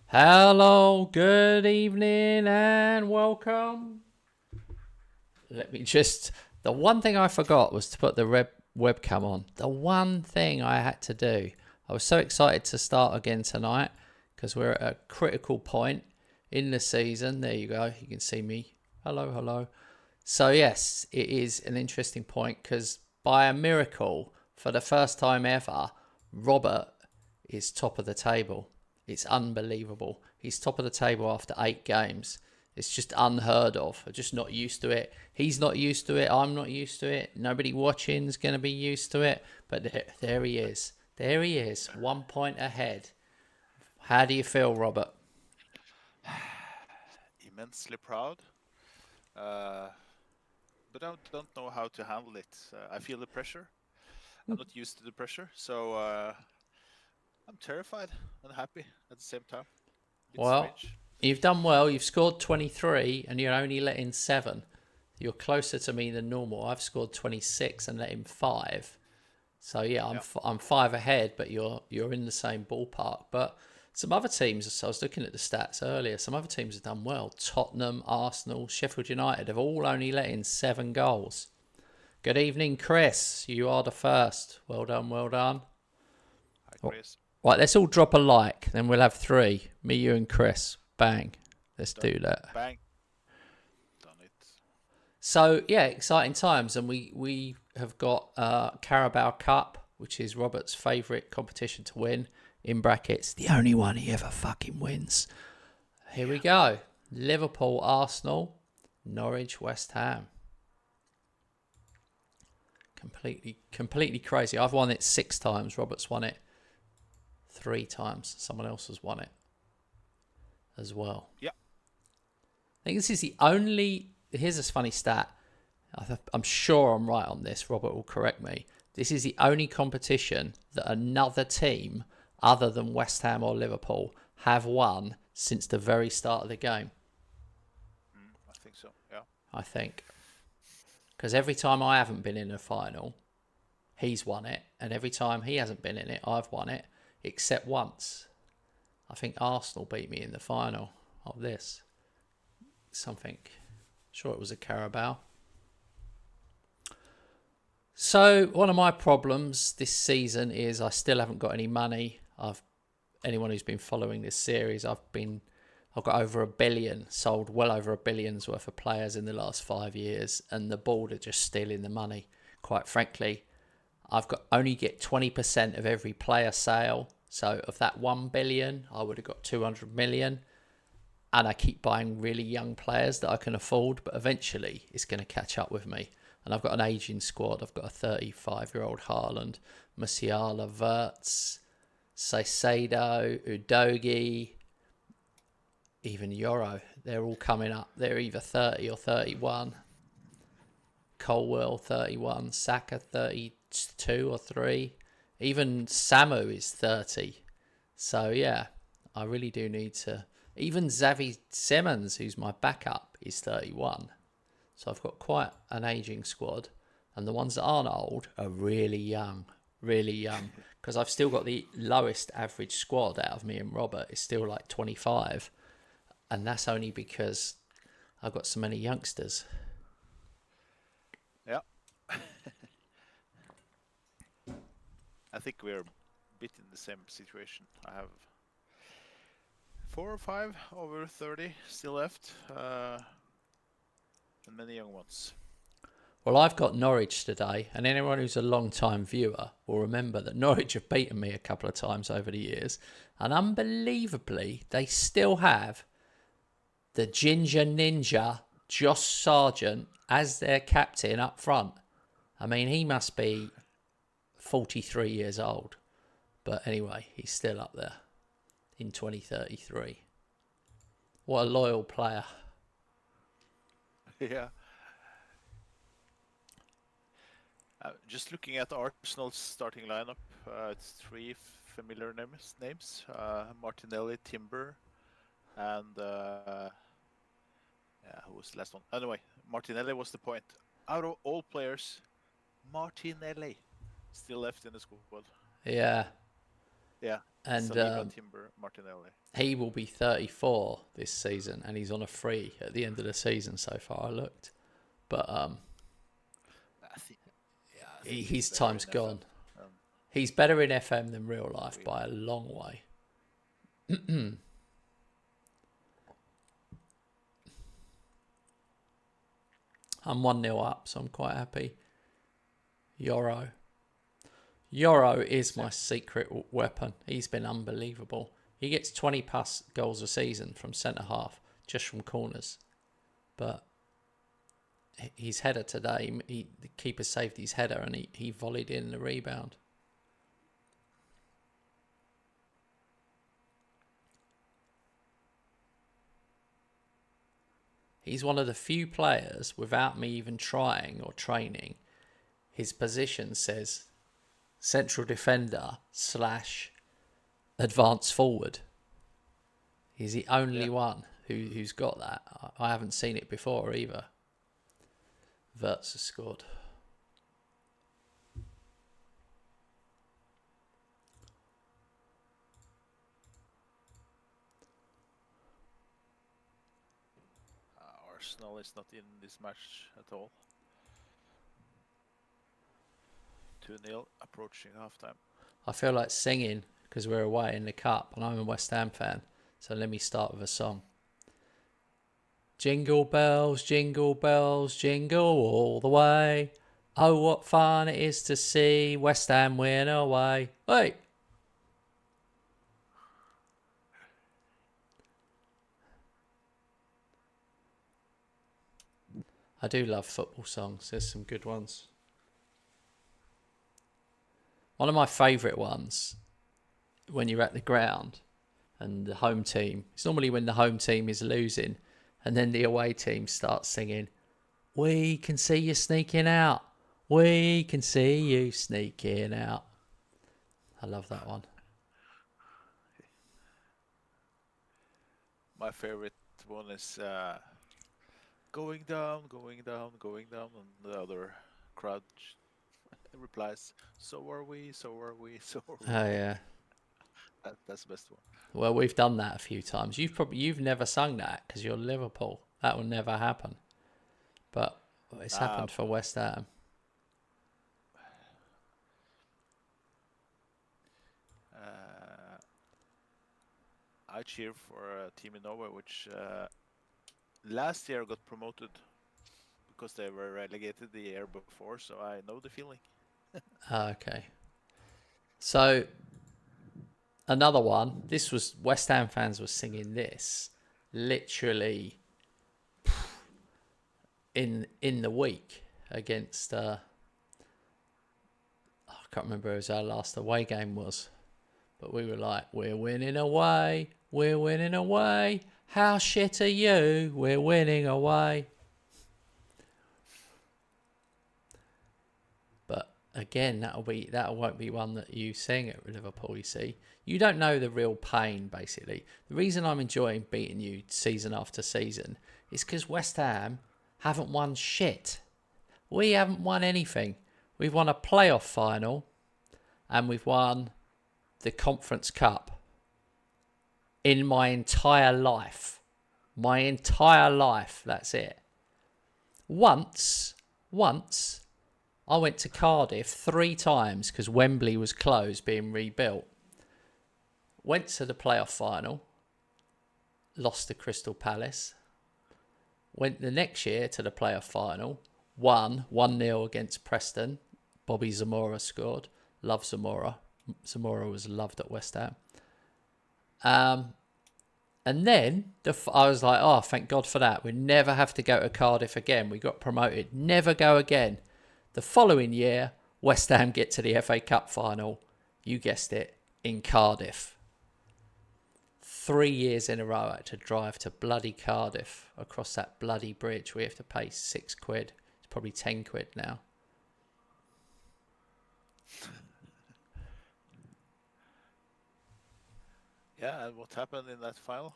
Hello, good evening, and welcome. Let me just. The one thing I forgot was to put the webcam on. The one thing I had to do. I was so excited to start again tonight because we're at a critical point in the season. There you go. You can see me. Hello, hello. So, yes, it is an interesting point because by a miracle, for the first time ever, Robert is top of the table. It's unbelievable. He's top of the table after 8 games. It's just unheard of. I'm just not used to it. He's not used to it. I'm not used to it. Nobody watching is going to be used to it. But there he is. There he is. 1 point ahead. How do you feel, Robert? Immensely proud, but I don't know how to handle it. I feel the pressure. I'm not used to the pressure, so I'm terrified and happy at the same time. It's Well, strange. you've done well. You've scored 23 and you're only letting 7. You're closer to me than normal. I've scored 26 and let him 5. So yeah, Yeah, I'm 5 ahead, but you're in the same ballpark. But some other teams, so I was looking at the stats earlier. Some other teams have done well. Tottenham, Arsenal, Sheffield United have all only let in 7 goals. Good evening, Chris. You are the first. Well done, well done. hi Chris. Right, let's all drop a like. Then we'll have 3. Me, you, and Chris. Bang. Let's Done. do that. Bang. Done it. So yeah, exciting times, and we have got Carabao Cup, which is Robert's favourite competition to win. In brackets, the only one he ever fucking wins. Here we go: Liverpool, Arsenal, Norwich, West Ham. Completely crazy. I've won it 6 times. Robert's won it 3 times. Someone else has won it as well. Yeah. I think this is the only. Here's a funny stat. I'm sure I'm right on this. Robert will correct me. This is the only competition that another team other than West Ham or Liverpool have won since the very start of the game. I think so. Yeah. I think. Because every time I haven't been in a final, he's won it. And every time he hasn't been in it, I've won it. Except once. I think Arsenal beat me in the final of this. Something. Sure it was a Carabao. So one of my problems this season is I still haven't got any money. Anyone who's been following this series, I've got over 1 billion, sold well over 1 billion's worth of players in the last 5 years, and the board are just stealing the money. Quite frankly, I've got only get 20% of every player sale. So of that 1 billion, I would have got 200 million. And I keep buying really young players that I can afford, but eventually it's going to catch up with me. And I've got an aging squad. I've got a 35-year-old Haaland, Musiala, Wirtz, Saicedo, Udogi, even Euro. They're all coming up. They're either 30 or 31. Colwell, 31. Saka, 32 or 3. Even Samu is 30. So, yeah, I really do need to... Even Xavi Simons, who's my backup, is 31. So I've got quite an ageing squad. And the ones that aren't old are really young. Really young. Because I've still got the lowest average squad out of me and Robert. It's still like 25. And that's only because I've got so many youngsters. Yeah. I think we're a bit in the same situation. I have 4 or 5 over 30 still left, and many young ones. Well, I've got Norwich today, and anyone who's a long-time viewer will remember that Norwich have beaten me a couple of times over the years, and unbelievably, they still have the Ginger Ninja, Josh Sargent, as their captain up front. I mean, he must be 43 years old, but anyway, he's still up there in 2033. What a loyal player. Yeah. Just looking at Arsenal's starting lineup, it's 3 familiar names: Martinelli, Timber, and yeah, who was the last one? Anyway, Martinelli was the point. Out of all players, Martinelli still left in the squad. Yeah. Yeah, And Saliba, Timber, Martinelli. he will be 34 this season, and he's on a free at the end of the season so far. I looked, but I think his he's better time's in gone. FM. He's better in FM than real life by a long way. I'm 1-0 up, so I'm quite happy. Yoro is my secret weapon. He's been unbelievable. He gets 20 plus goals a season from centre half, just from corners. But his header today, the keeper saved his header and he volleyed in the rebound. He's one of the few players, without me even trying or training, his position says central defender / advance forward. He's the only one who's got that. I haven't seen it before either. Wirtz has scored. Arsenal is not in this match at all. 2-0, approaching halftime. I feel like singing because we're away in the cup and I'm a West Ham fan. So let me start with a song. Jingle bells, jingle all the way. Oh, what fun it is to see West Ham win away. Hey! I do love football songs. There's some good ones. One of my favourite ones, when you're at the ground and the home team, it's normally when the home team is losing and then the away team starts singing, "We can see you sneaking out. We can see you sneaking out." I love that one. My favorite one is going down, and the other crowd replies, "So are we, so are we, so are we." Oh yeah. That's the best one. Well, we've done that a few times. You've never sung that because you're Liverpool. That will never happen. But it's happened for West Ham. I cheer for a team in Norway which last year got promoted because they were relegated the year before, so I know the feeling. Okay. So another one. This was West Ham fans were singing this literally in the week against. I can't remember who our last away game was, but we were like, "We're winning away. We're winning away. How shit are you? We're winning away." But again, that won't be one that you sing at Liverpool. You see, you don't know the real pain. Basically, the reason I'm enjoying beating you season after season is because West Ham haven't won shit. We haven't won anything. We've won a playoff final, and we've won the Conference Cup. In my entire life, that's it. Once, I went to Cardiff 3 times because Wembley was closed, being rebuilt. Went to the playoff final, lost to Crystal Palace. Went the next year to the playoff final, won 1-0 against Preston. Bobby Zamora scored. Love Zamora. Zamora was loved at West Ham. And then I was like, oh, thank God for that. We never have to go to Cardiff again. We got promoted. Never go again. The following year, West Ham get to the FA Cup final. You guessed it, in Cardiff. 3 years in a row I had to drive to bloody Cardiff across that bloody bridge. We have to pay £6. It's probably £10 now. Yeah, and what happened in that final?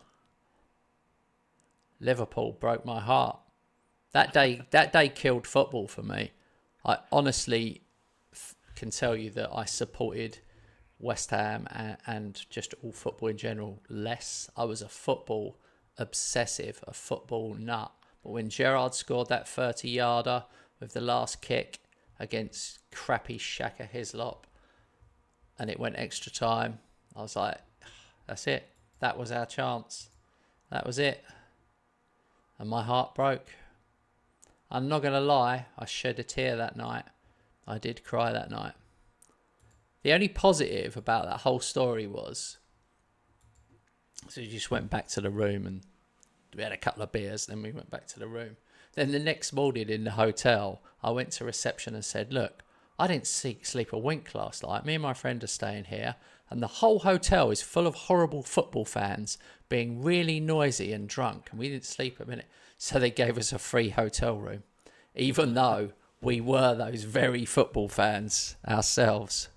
Liverpool broke my heart. That day killed football for me. I honestly can tell you that I supported West Ham and just all football in general less. I was a football obsessive, a football nut. But when Gerrard scored that 30-yarder with the last kick against crappy Shaka Hislop and it went extra time, I was like, that's it. That was our chance. That was it. And my heart broke. I'm not going to lie, I shed a tear that night. I did cry that night. The only positive about that whole story was, so we just went back to the room and we had a couple of beers, then we went back to the room. Then the next morning in the hotel, I went to reception and said, look, I didn't sleep a wink last night. Me and my friend are staying here, and the whole hotel is full of horrible football fans being really noisy and drunk, and we didn't sleep a minute. So they gave us a free hotel room, even though we were those very football fans ourselves.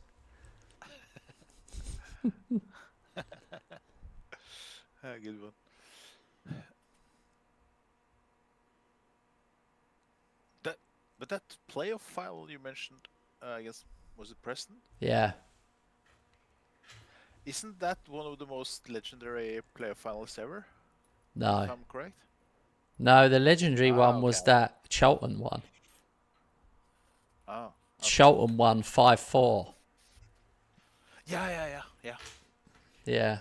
Good one. But that playoff final you mentioned, I guess, was it Preston? Yeah. Isn't that one of the most legendary playoff finals ever? No. If I'm correct. No, the legendary one was okay. that Charlton one. Oh. Okay. Charlton won 5-4. Yeah. Yeah.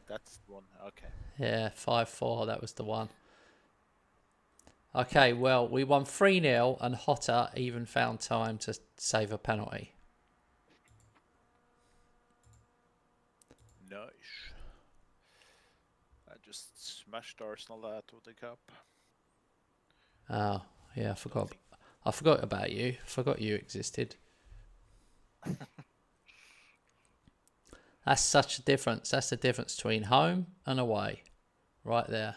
That's the one. Okay. Yeah, 5-4. That was the one. Okay, well, we won 3-0 and Hotter even found time to save a penalty. Nice. I just smashed Arsenal out of the cup. Oh, yeah, I forgot about you. I forgot you existed. That's such a difference. That's the difference between home and away. Right there.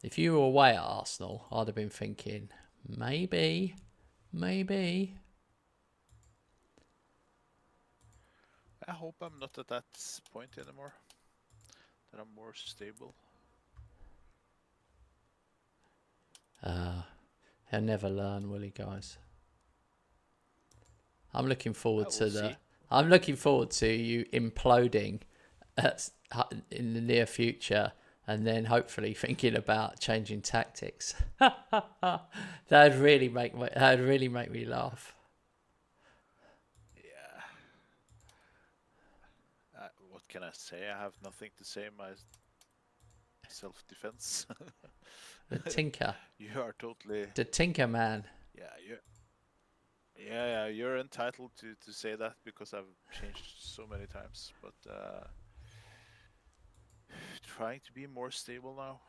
If you were away at Arsenal, I'd have been thinking, maybe. I hope I'm not at that point anymore. That I'm more stable. He'll never learn, will he, guys? I'm looking forward I'm looking forward to you imploding in the near future, and then hopefully thinking about changing tactics. That'd really make me laugh. Yeah. What can I say? I have nothing to say. My self-defense. The Tinker. You are totally. The Tinker Man. Yeah, you're entitled to say that because I've changed so many times. But trying to be more stable now.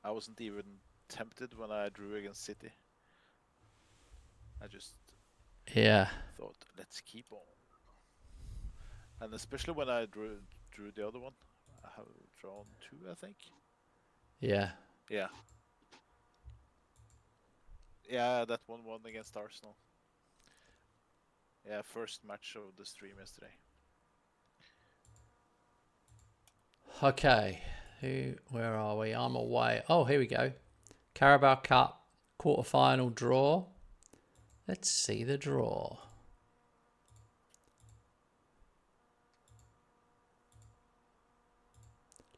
I wasn't even tempted when I drew against City. I just thought, let's keep on. And especially when I drew the other one. I have drawn 2, I think. Yeah. Yeah, that 1-1 against Arsenal. Yeah, first match of the stream yesterday. Okay. Where are we? I'm away. Oh, here we go. Carabao Cup quarter-final draw. Let's see the draw.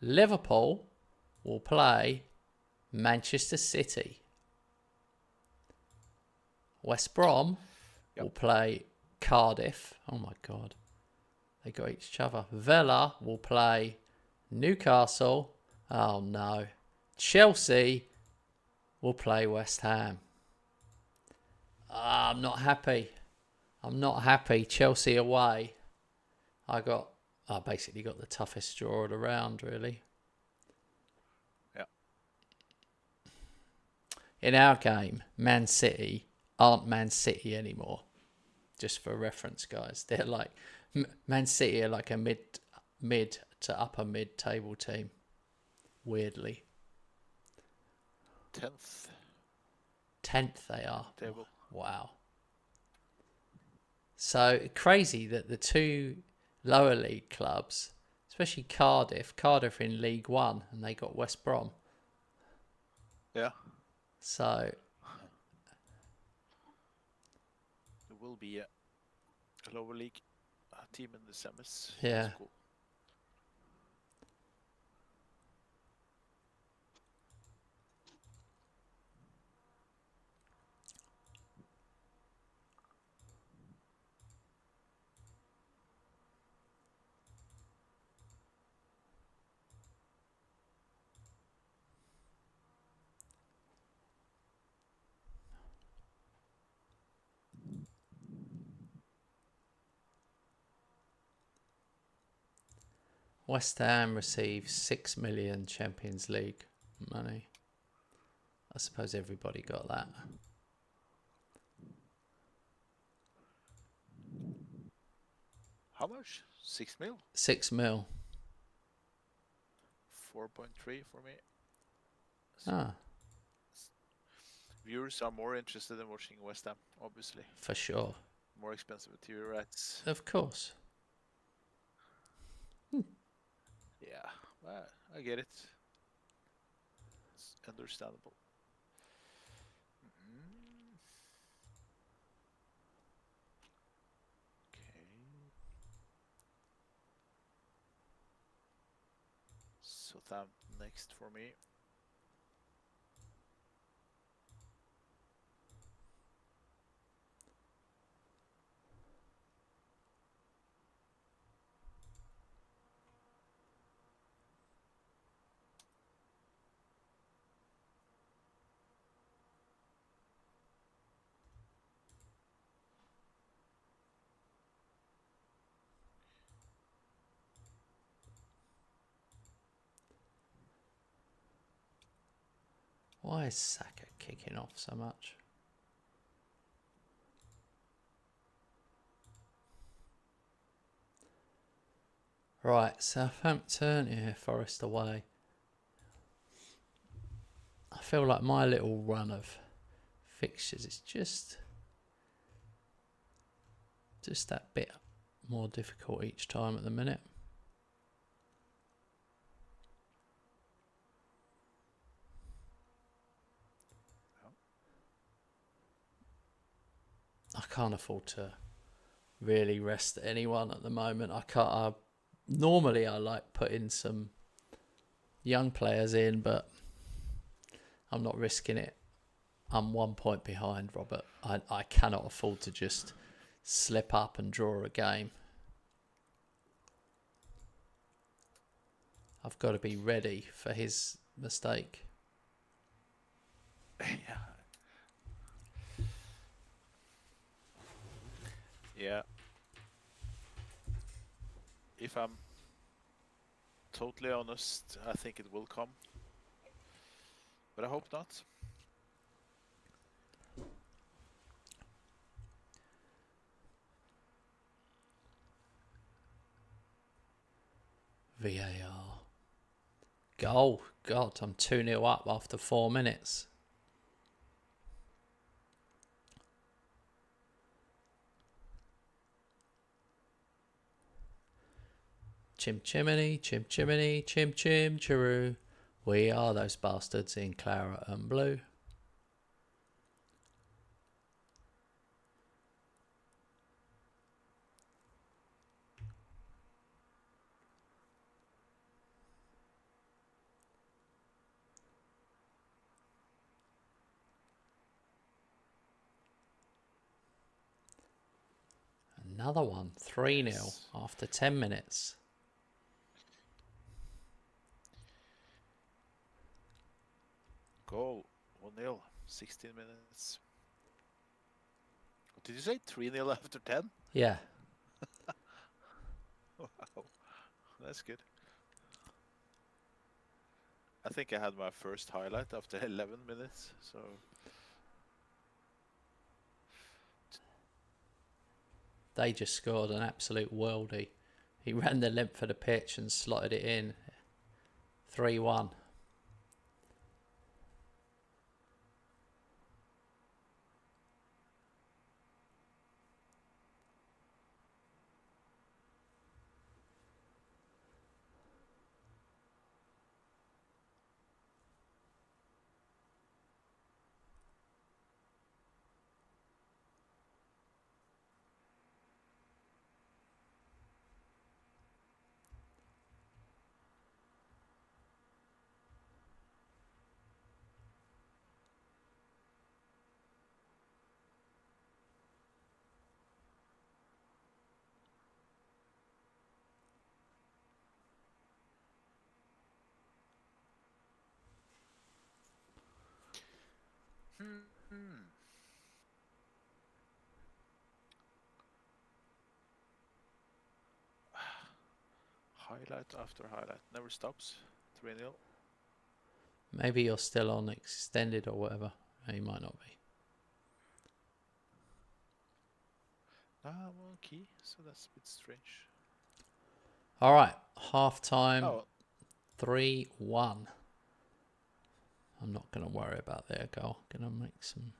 Liverpool will play Manchester City. West Brom will play Cardiff. Oh my God. They got each other. Villa will play Newcastle. Oh no. Chelsea will play West Ham. I'm not happy. Chelsea away. I basically got the toughest draw of the round, really. Yeah. In our game, Man City aren't Man City anymore. Just for reference, guys. They're like, Man City are like a mid to upper mid table team. Weirdly. 10th they are. Table. Wow. So crazy that the two lower league clubs, especially Cardiff in League One, and they got West Brom. Yeah. So It will be lower league team in the semis. Yeah. That's cool. West Ham receives 6 million Champions League money. I suppose everybody got that. How much? 6 mil? 6 mil. 4.3 for me. Ah. Viewers are more interested in watching West Ham, obviously. For sure. More expensive TV rights. Of course. Yeah, well, I get it. It's understandable. Okay. Southampton next for me. Why is Saka kicking off so much? Right, Southampton, yeah, Forest away. I feel like my little run of fixtures is just that bit more difficult each time at the minute. I can't afford to really rest anyone at the moment. Normally I like putting some young players in, but I'm not risking it. I'm 1 point behind, Robert. I cannot afford to just slip up and draw a game. I've got to be ready for his mistake. Yeah. If I'm totally honest, I think it will come. But I hope not. VAR. Goal. God, I'm 2-0 up after 4 minutes. Chim chimney, chim chimney, chim chim chiroo. We are those bastards in claret and blue. Another one, 3-0 after 10 minutes. Goal, 1-0, 16 minutes. What did you say? 3-0 after 10? Yeah. Wow, that's good. I think I had my first highlight after 11 minutes, so... They just scored an absolute worldie. He ran the length of the pitch and slotted it in. 3-1. Highlight after highlight. Never stops. 3-0. Maybe you're still on extended or whatever. No, you might not be. I'm on key, so that's a bit strange. All right, half time. Oh. 3-1. I'm not going to worry about their goal. Going to make some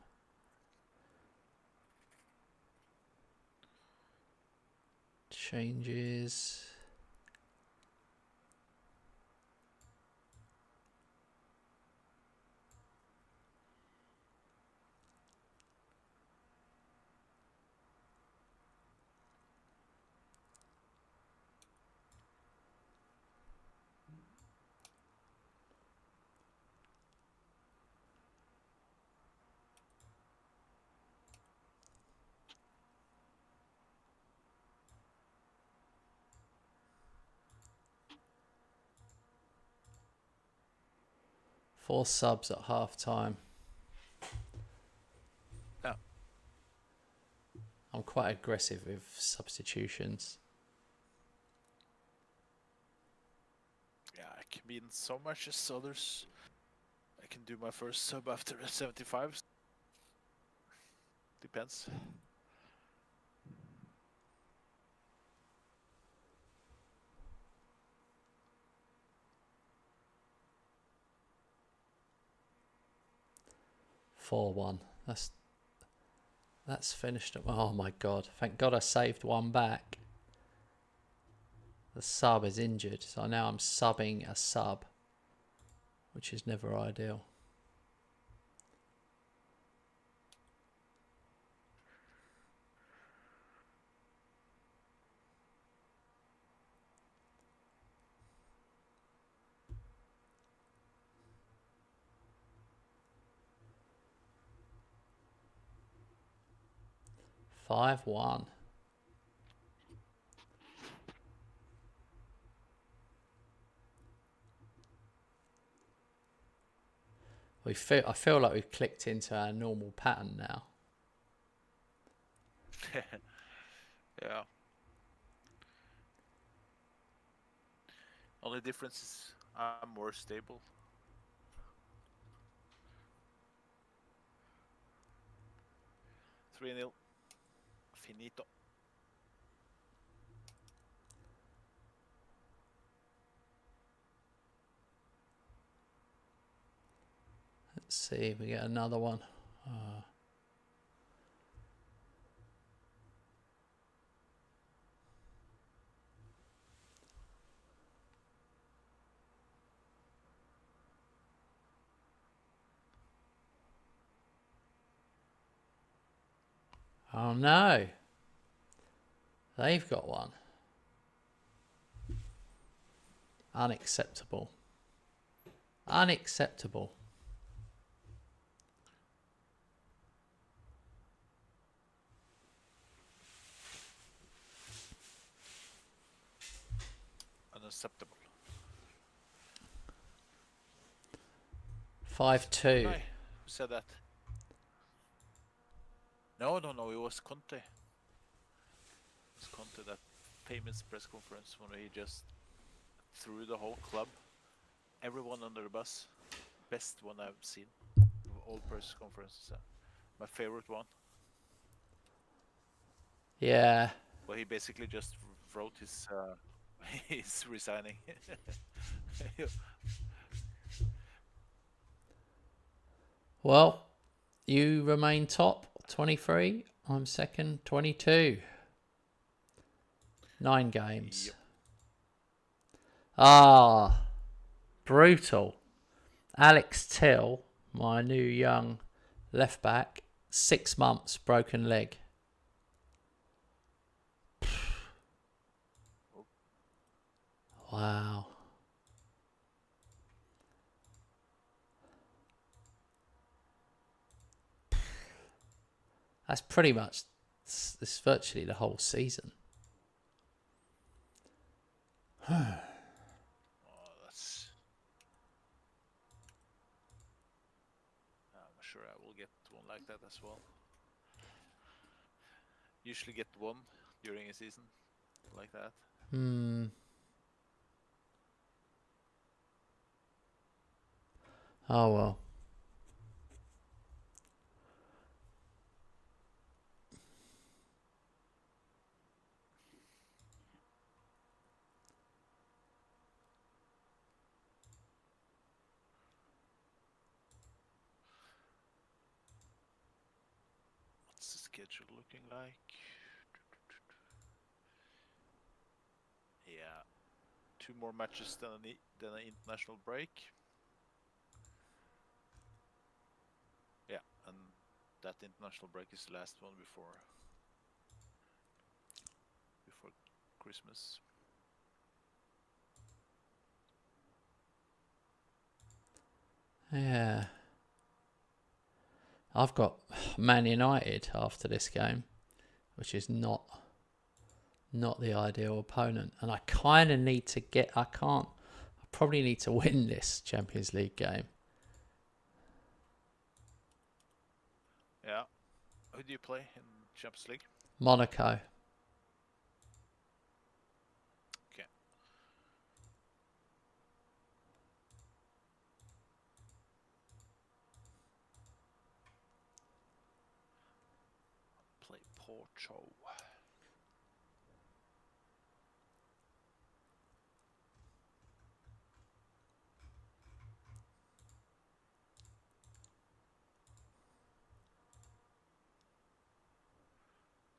changes. Four subs at half time. Yeah. I'm quite aggressive with substitutions. Yeah, I can be in so much as others. I can do my first sub after 75. Depends. Four one. That's finished. Oh my god! Thank God I saved one back. The sub is injured, so now I'm subbing a sub, which is never ideal. Five one. I feel like we've clicked into our normal pattern now. Yeah. Only difference is I'm more stable. Three 0. Finito. Let's see if we get another one. Oh no. They've got one. Unacceptable. Unacceptable. Unacceptable. 5-2. Who said that? No, it was Conte. It was Conte, that famous press conference when he just threw the whole club, everyone under the bus. Best one I've seen of all press conferences. My favorite one. Yeah. Well, he basically just wrote his he's resigning. Well, you remain top, 23. I'm second, 22. 9 games. Yep. Ah, brutal. Alex Till, my new young left back, 6 months, broken leg. Wow. That's pretty much, it's virtually the whole season. That's... I'm sure I will get one like that as well. Usually get one during a season like that. Oh well. What's the schedule looking like? Yeah, 2 more matches than an international break. Yeah, and that international break is the last one before Christmas. Yeah. I've got Man United after this game, which is not the ideal opponent, and I kind of need to get. I probably need to win this Champions League game. Yeah. Who do you play in Champions League? Monaco. Okay. Play Porto.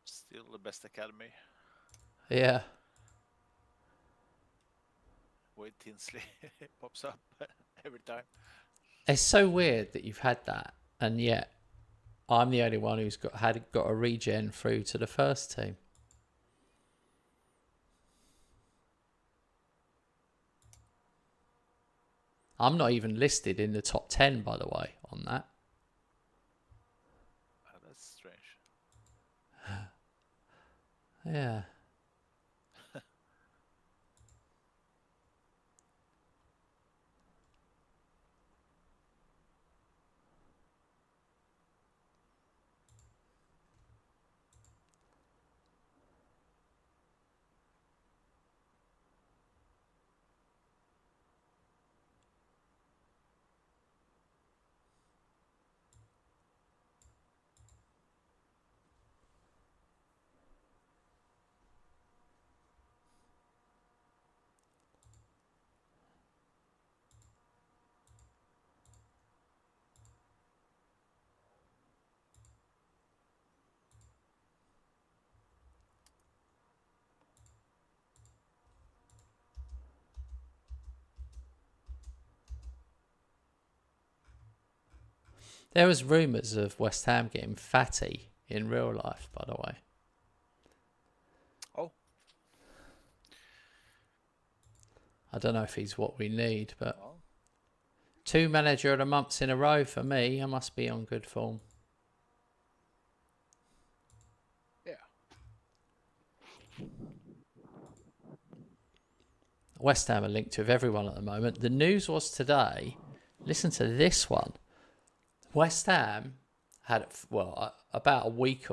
Still the best academy. Yeah. Wade Tinsley pops up every time. It's so weird that you've had that, and yet I'm the only one who's got a regen through to the first team. I'm not even listed in the top 10, by the way, on that. Oh, that's strange. Yeah. There was rumours of West Ham getting Fatty in real life, by the way. Oh. I don't know if he's what we need, but 2 manager of the months in a row for me. I must be on good form. Yeah. West Ham are linked with everyone at the moment. The news was today, listen to this one. West Ham had, about a week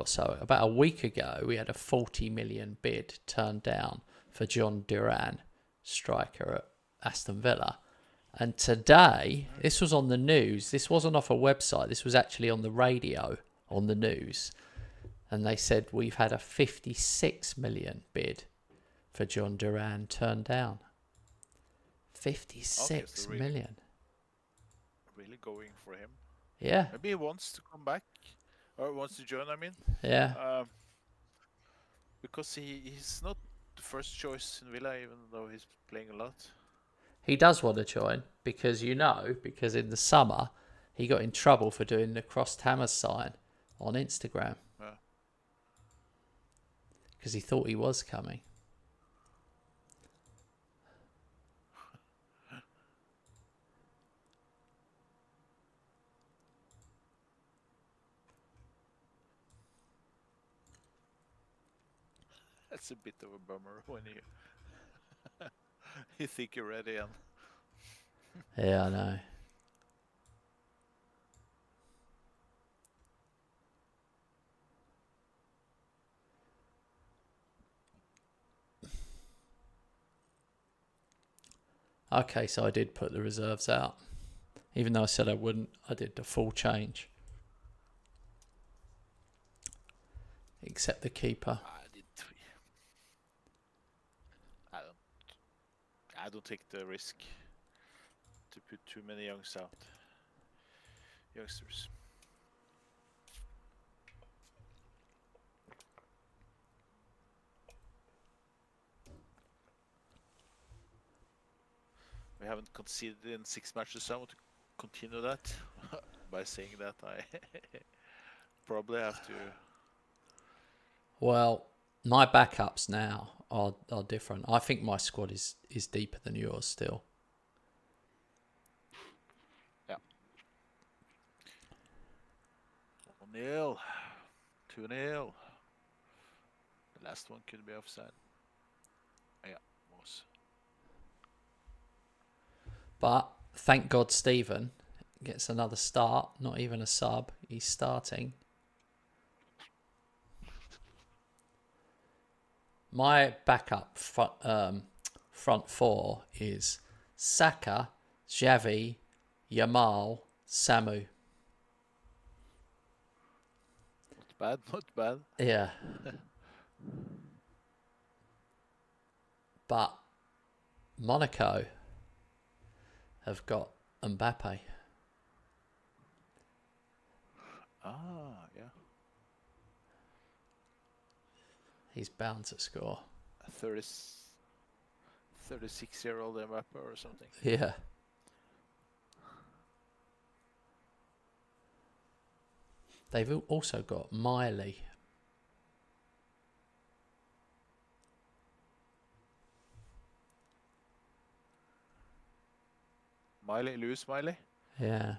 ago, we had a 40 million bid turned down for John Duran, striker at Aston Villa. And today, this was on the news. This wasn't off a website. This was actually on the radio, on the news. And they said we've had a 56 million bid for John Duran turned down. 56 million. Really going for him. Yeah. Maybe he wants to come back, or wants to join, I mean. Yeah. Because he's not the first choice in Villa, even though he's playing a lot. He does want to join because in the summer he got in trouble for doing the crossed hammer sign on Instagram. Because he thought he was coming. That's a bit of a bummer when you think you're ready and yeah, I know. Okay, so I did put the reserves out. Even though I said I wouldn't, I did the full change. Except the keeper. I did 3. I don't take the risk to put too many youngsters. We haven't conceded in 6 matches, so I want to continue that by saying that I probably have to. Well, my backups now are different. I think my squad is deeper than yours still. Yeah. 1-0. 2-0. The last one could be offside. Yeah, was. But thank God Stephen gets another start, not even a sub. He's starting. My backup front four is Saka, Xavi, Yamal, Samu. Not bad. Yeah. But Monaco have got Mbappe. Yeah. He's bound to score. A 36-year-old Mbappe or something. Yeah. They've also got Miley. Lewis Miley? Yeah.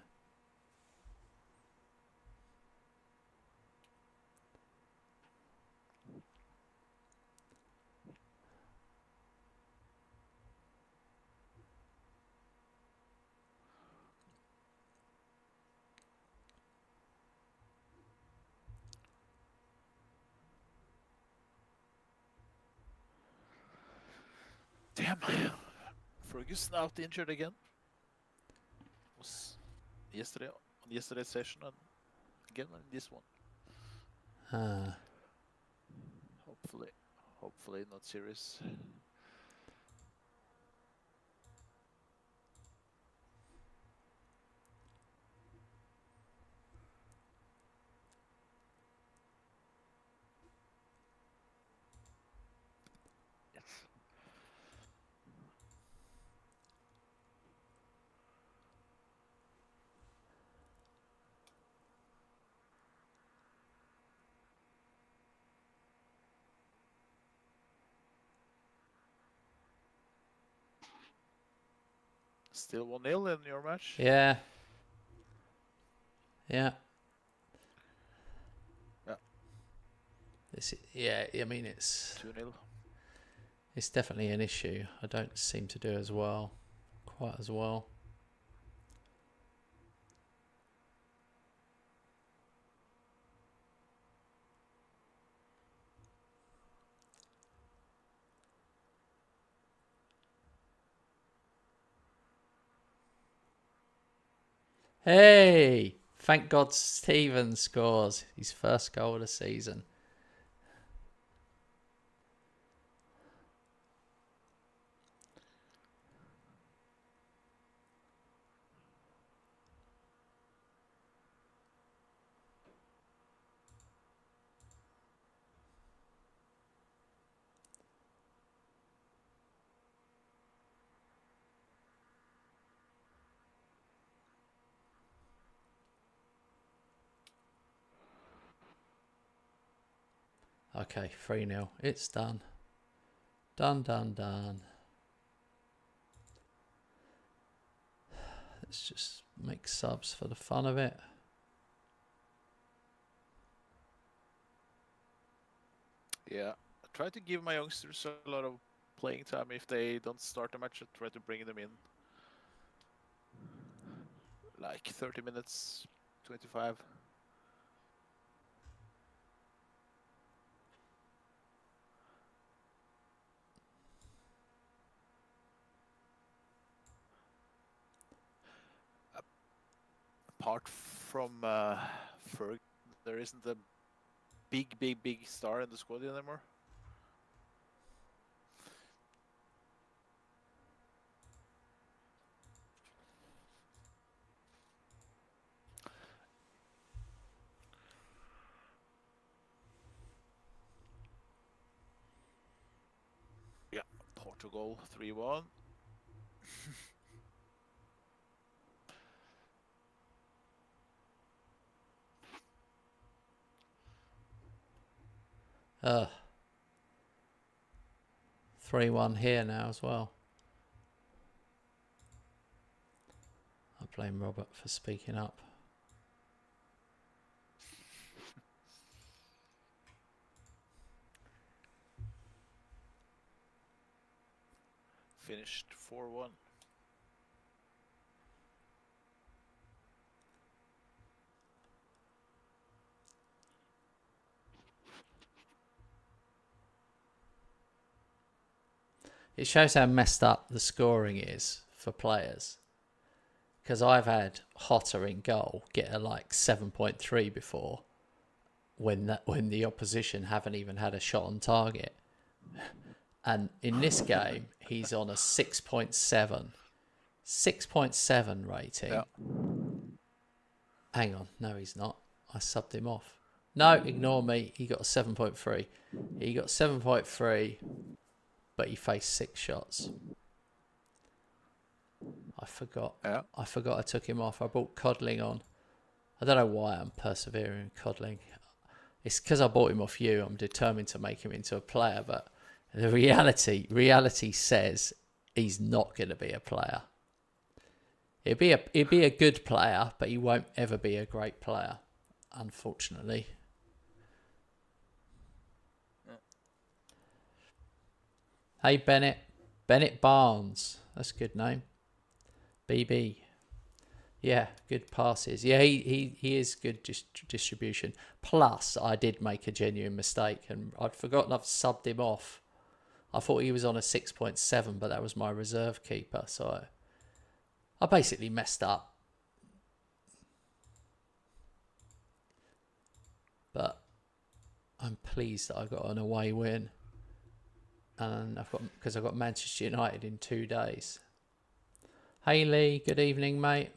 Damn. Ferguson out injured again. Was yesterday on yesterday's session and again on this one. Hopefully not serious. Yes. Still 1-0 in your match? Yeah. Yeah. I mean, it's 2-0. It's definitely an issue. I don't seem to do quite as well. Hey! Thank God Steven scores his first goal of the season. Okay, 3-0. It's done. Done. Let's just make subs for the fun of it. Yeah, I try to give my youngsters a lot of playing time. If they don't start a match, I try to bring them in. Like 30 minutes, 25. apart from Ferg, there isn't a big star in the squad anymore. Yeah, Portugal 3-1. Uh, 3-1 here now as well. I blame Robert for speaking up. Finished 4-1. It shows how messed up the scoring is for players. Because I've had Hotter in goal get a like 7.3 before when the opposition haven't even had a shot on target. And in this game, he's on a 6.7. 6.7 rating. Yeah. Hang on. No, he's not. I subbed him off. No, ignore me. He got a 7.3. He got 7.3, but he faced 6 shots. I forgot. Yeah. I forgot I took him off. I brought Codling on. I don't know why I'm persevering Codling. It's because I bought him off you. I'm determined to make him into a player, but the reality says he's not going to be a player. He'd be a good player, but he won't ever be a great player, unfortunately. Hey, Bennett Barnes. That's a good name. BB. Yeah, good passes. Yeah, he is good distribution. Plus, I did make a genuine mistake, and I'd forgotten I've subbed him off. I thought he was on a 6.7, but that was my reserve keeper, so I basically messed up. But I'm pleased that I got an away win. And I've got Manchester United in 2 days. Hey Lee, good evening, mate.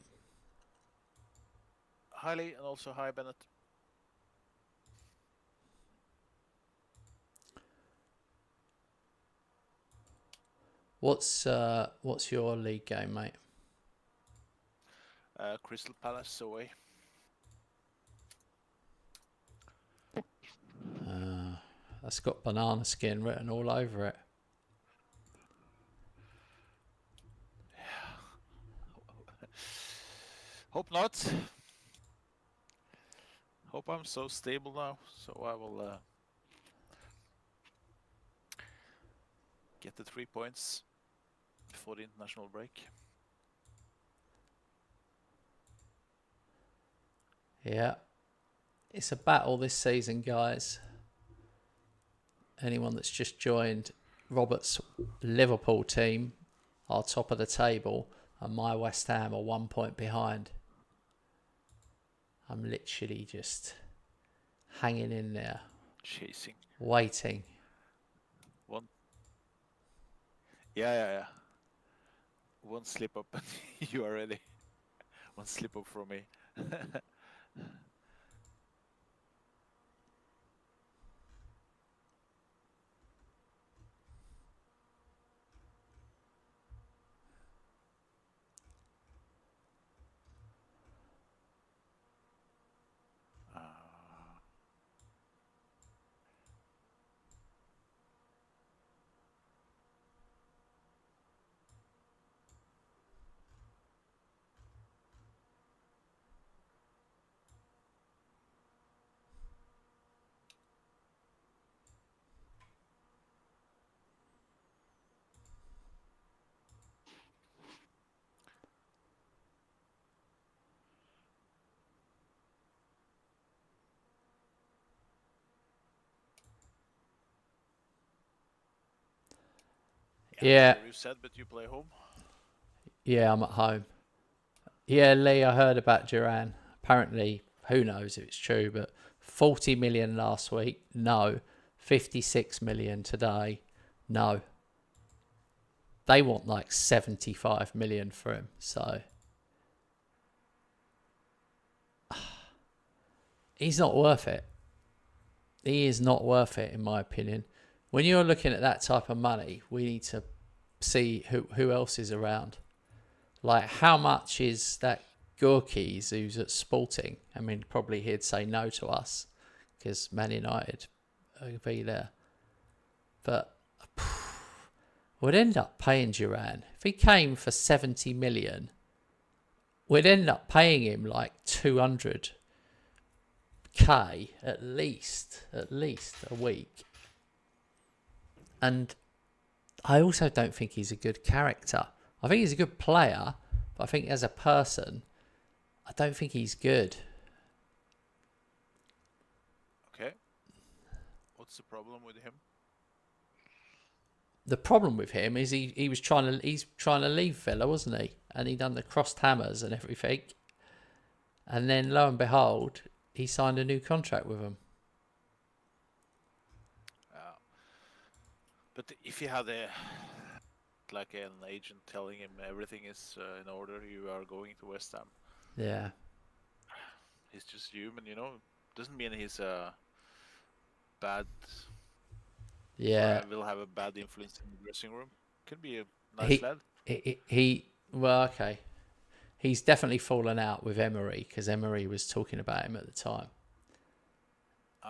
Hi Lee, and also hi Bennett. What's your league game, mate? Crystal Palace away. That's got banana skin written all over it. Hope not. Hope I'm so stable now, so I will get the 3 points before the international break. Yeah. It's a battle this season, guys. Anyone that's just joined, Robert's Liverpool team are top of the table, and my West Ham are 1 point behind. I'm literally just hanging in there. Chasing. Waiting. One. Yeah. One slip up and you are ready. One slip up from me. Yeah. You said, but you play home? Yeah, I'm at home. Yeah, Lee, I heard about Duran. apparently, who knows if it's true, but 40 million last week, no. 56 million today, no. They want like 75 million for him, so he's not worth it. He is not worth it, in my opinion. When you're looking at that type of money, we need to see who else is around. Like, how much is that Gorkies who's at Sporting? I mean, probably he'd say no to us because Man United would be there. But we'd end up paying Duran. If he came for 70 million, we'd end up paying him like 200k at least a week. And I also don't think he's a good character. I think he's a good player, but I think as a person, I don't think he's good. Okay. What's the problem with him? The problem with him is he's trying to leave Villa, wasn't he? And he done the crossed hammers and everything. And then lo and behold, he signed a new contract with them. But if he had an agent telling him everything is in order, you are going to West Ham. Yeah. He's just human, you know. Doesn't mean he's bad. Yeah. Will have a bad influence in the dressing room. Could be a nice lad. Well, okay. He's definitely fallen out with Emery because Emery was talking about him at the time.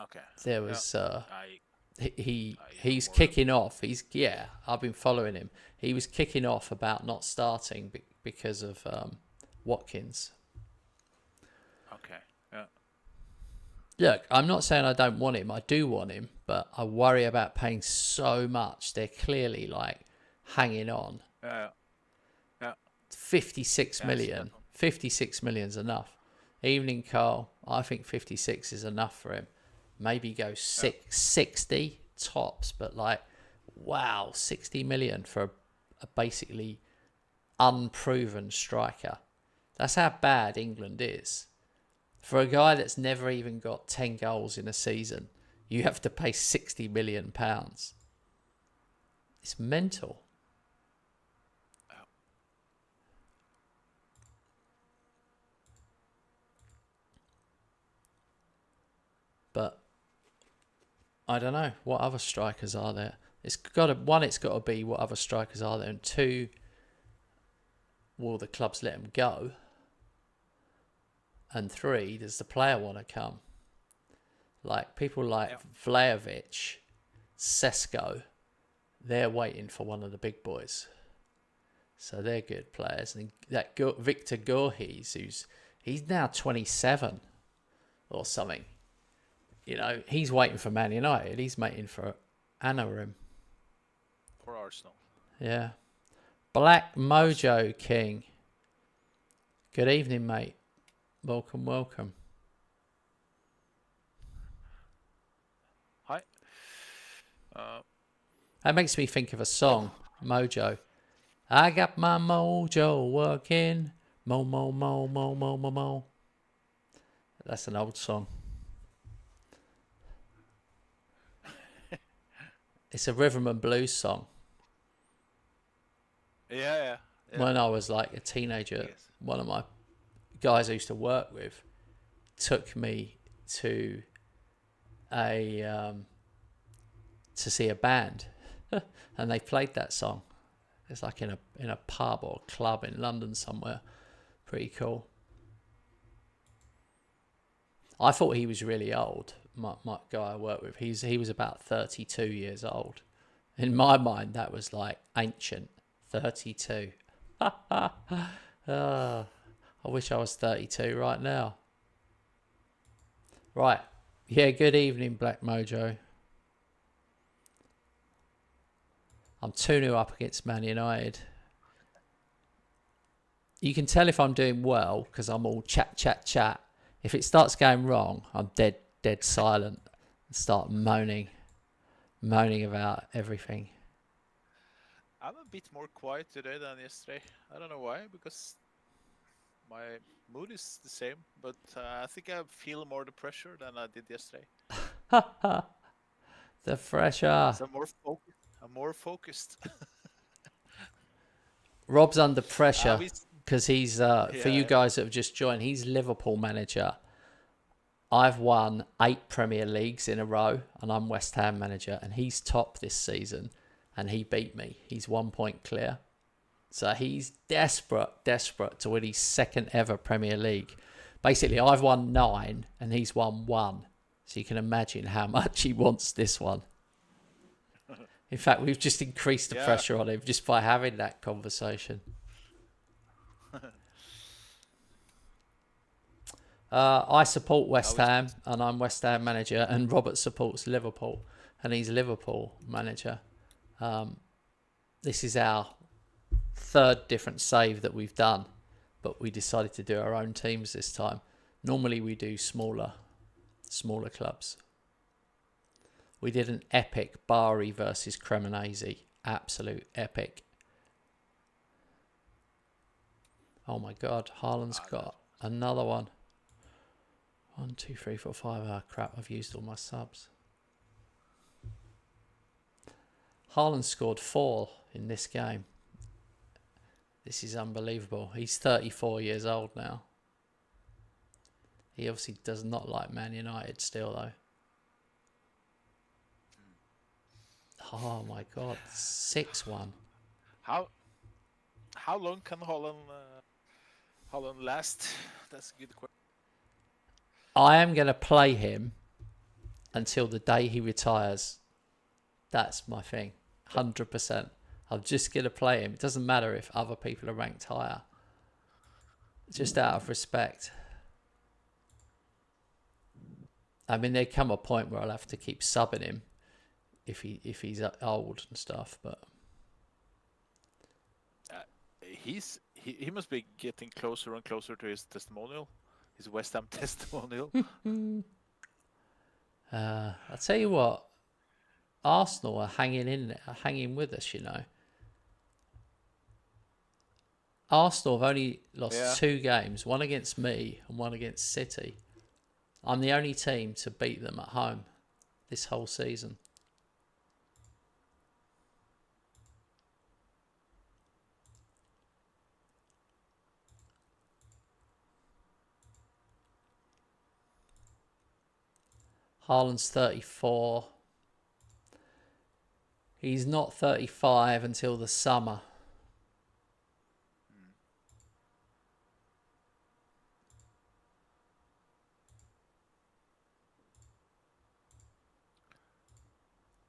Okay. There was he's kicking off. I've been following him. He was kicking off about not starting because of Watkins. Okay. Yeah. Look, I'm not saying I don't want him. I do want him, but I worry about paying so much. They're clearly like hanging on. Yeah. 56 million. 56 million's enough. Evening, Carl. I think 56 is enough for him. Maybe go 60 tops, but like, wow, 60 million for a basically unproven striker. That's how bad England is. For a guy that's never even got 10 goals in a season, you have to pay 60 million pounds. It's mental. But I don't know what other strikers are there. It's got to be what other strikers are there, and two, will the clubs let him go? And three, does the player want to come? Like people like Vlahovic, Sesko, they're waiting for one of the big boys. So they're good players. And that Victor Gorhies, he's now 27 or something. You know, he's waiting for Man United. He's waiting for Anaheim. Or Arsenal. Yeah. Black Mojo King. Good evening, mate. Welcome. Hi. That makes me think of a song, Mojo. I got my mojo working. Mo, mo, mo, mo, mo, mo, mo. That's an old song. It's a rhythm and blues song. Yeah. When I was like a teenager, one of my guys I used to work with took me to see a band, and they played that song. It's like in a pub or club in London somewhere. Pretty cool. I thought he was really old. My guy I work with, he was about 32 years old. In my mind, that was like ancient. 32. I wish I was 32 right now. Right. Yeah, good evening, Black Mojo. I'm 2-0 up against Man United. You can tell if I'm doing well because I'm all chat. If it starts going wrong, I'm dead silent and start moaning about everything. I'm a bit more quiet today than yesterday. I don't know why, because my mood is the same, but I think I feel more the pressure than I did yesterday. The pressure. So I'm more focused. Rob's under pressure because he's, for you Yeah. guys that have just joined, he's Liverpool manager. I've won 8 Premier Leagues in a row, and I'm West Ham manager, and he's top this season, and he beat me. He's 1 point clear. So he's desperate to win his second ever Premier League. Basically, I've won 9, and he's won 1. So you can imagine how much he wants this one. In fact, we've just increased the pressure on him just by having that conversation. I support West Ham, and I'm West Ham manager, and Robert supports Liverpool, and he's Liverpool manager. This is our 3rd different save that we've done, but we decided to do our own teams this time. Normally we do smaller clubs. We did an epic Bari versus Cremonese. Absolute epic. Oh my God, Haaland's got another one. 1, 2, 3, 4, 5. Ah, crap, I've used all my subs. Haaland scored 4 in this game. This is unbelievable. He's 34 years old now. He obviously does not like Man United still, though. Oh my God, 6-1. How long can Holland last? That's a good question. I am going to play him until the day he retires. That's my thing, 100%. I'm just going to play him. It doesn't matter if other people are ranked higher. Just out of respect. I mean, there come a point where I'll have to keep subbing him if he's old and stuff, but he must be getting closer and closer to his testimonial, his West Ham testimonial. I'll tell you what, Arsenal are hanging with us, you know. Arsenal have only lost 2 games, one against me and one against City. I'm the only team to beat them at home this whole season. Haaland's 34. He's not 35 until the summer.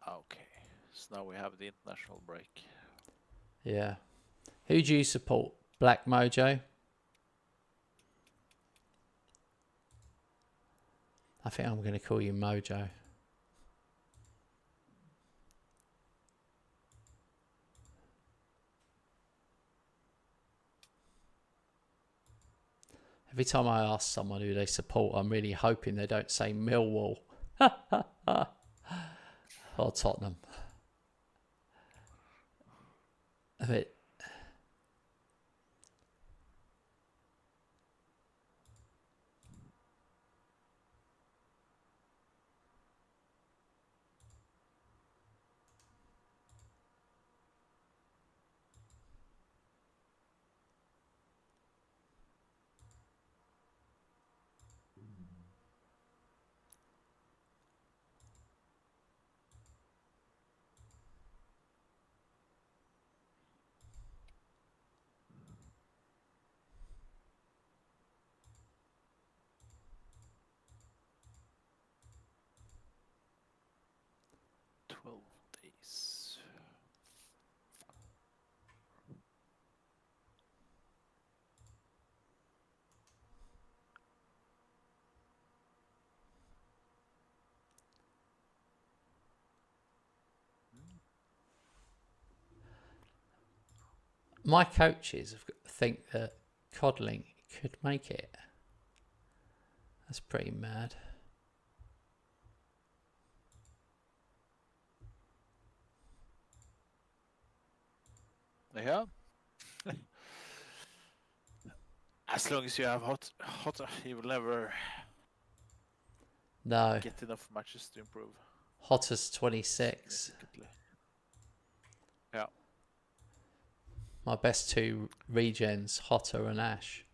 Okay, so now we have the international break. Yeah. Who do you support? Black Mojo? I think I'm going to call you Mojo. Every time I ask someone who they support, I'm really hoping they don't say Millwall or Tottenham. A bit. Days. My coaches think that Codling could make it. That's pretty mad. Yeah. As long as you have Hotter, you will never No. get enough matches to improve. Hotter's 26. Yeah. My best two regens, Hotter and Ash.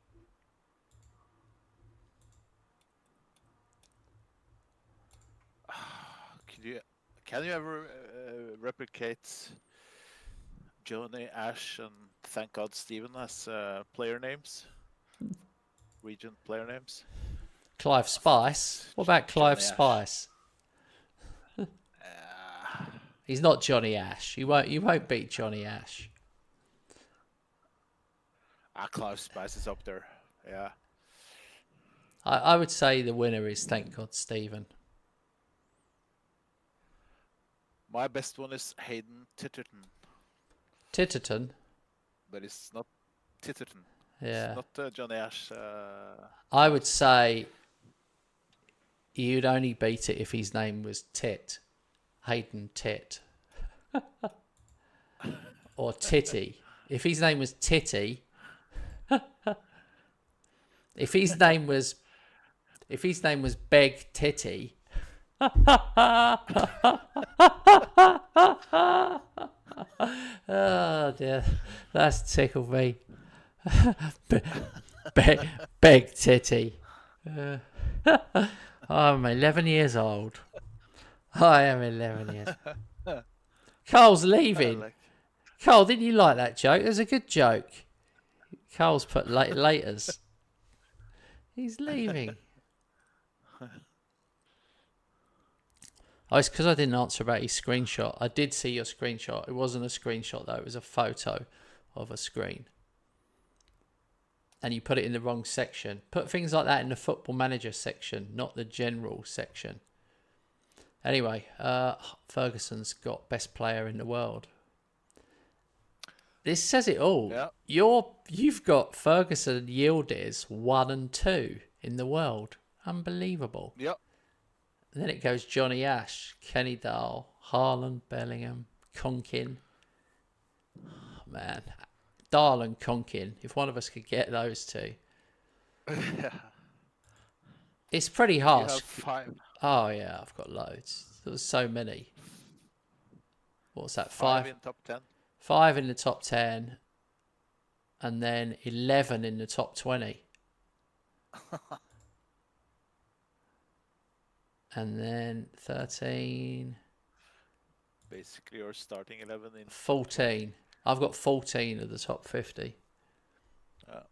Can you ever replicate Johnny, Ash, and thank God Steven as player names? Regent player names? Clive Spice? What about Clive Johnny Spice? He's not Johnny Ash. You won't beat Johnny Ash. Clive Spice is up there. Yeah. I would say the winner is Thank God Stephen. My best one is Hayden Titterton. Titterton? But it's not Titterton. Yeah. It's not Johnny Ash. I would say you'd only beat it if his name was Tit. Hayden Tit. Or Titty. If his name was Titty. If his name was Beg Titty. Oh dear, that's tickled me. Beg Titty. I'm 11 years old. I am 11 years. Carl's leaving. Carl, didn't you like that joke? It was a good joke. Carl's put laters. He's leaving. Oh, it's because I didn't answer about his screenshot. I did see your screenshot. It wasn't a screenshot, though. It was a photo of a screen. And you put it in the wrong section. Put things like that in the Football Manager section, not the general section. Anyway, Ferguson's got best player in the world. This says it all. Yeah. You've got Ferguson and Yildiz 1 and 2 in the world. Unbelievable. Yep. And then it goes Johnny Ash, Kenny Dahl, Haaland, Bellingham, Conkin. Oh, man. Dahl and Conkin. If one of us could get those two. It's pretty harsh. You have 5. Oh, yeah. I've got loads. There was so many. What's that? 5 in top 10. 5 in the top 10. And then 11 in the top 20. And then 13. Basically, you're starting 11 in 14. I've got 14 of the top 50. But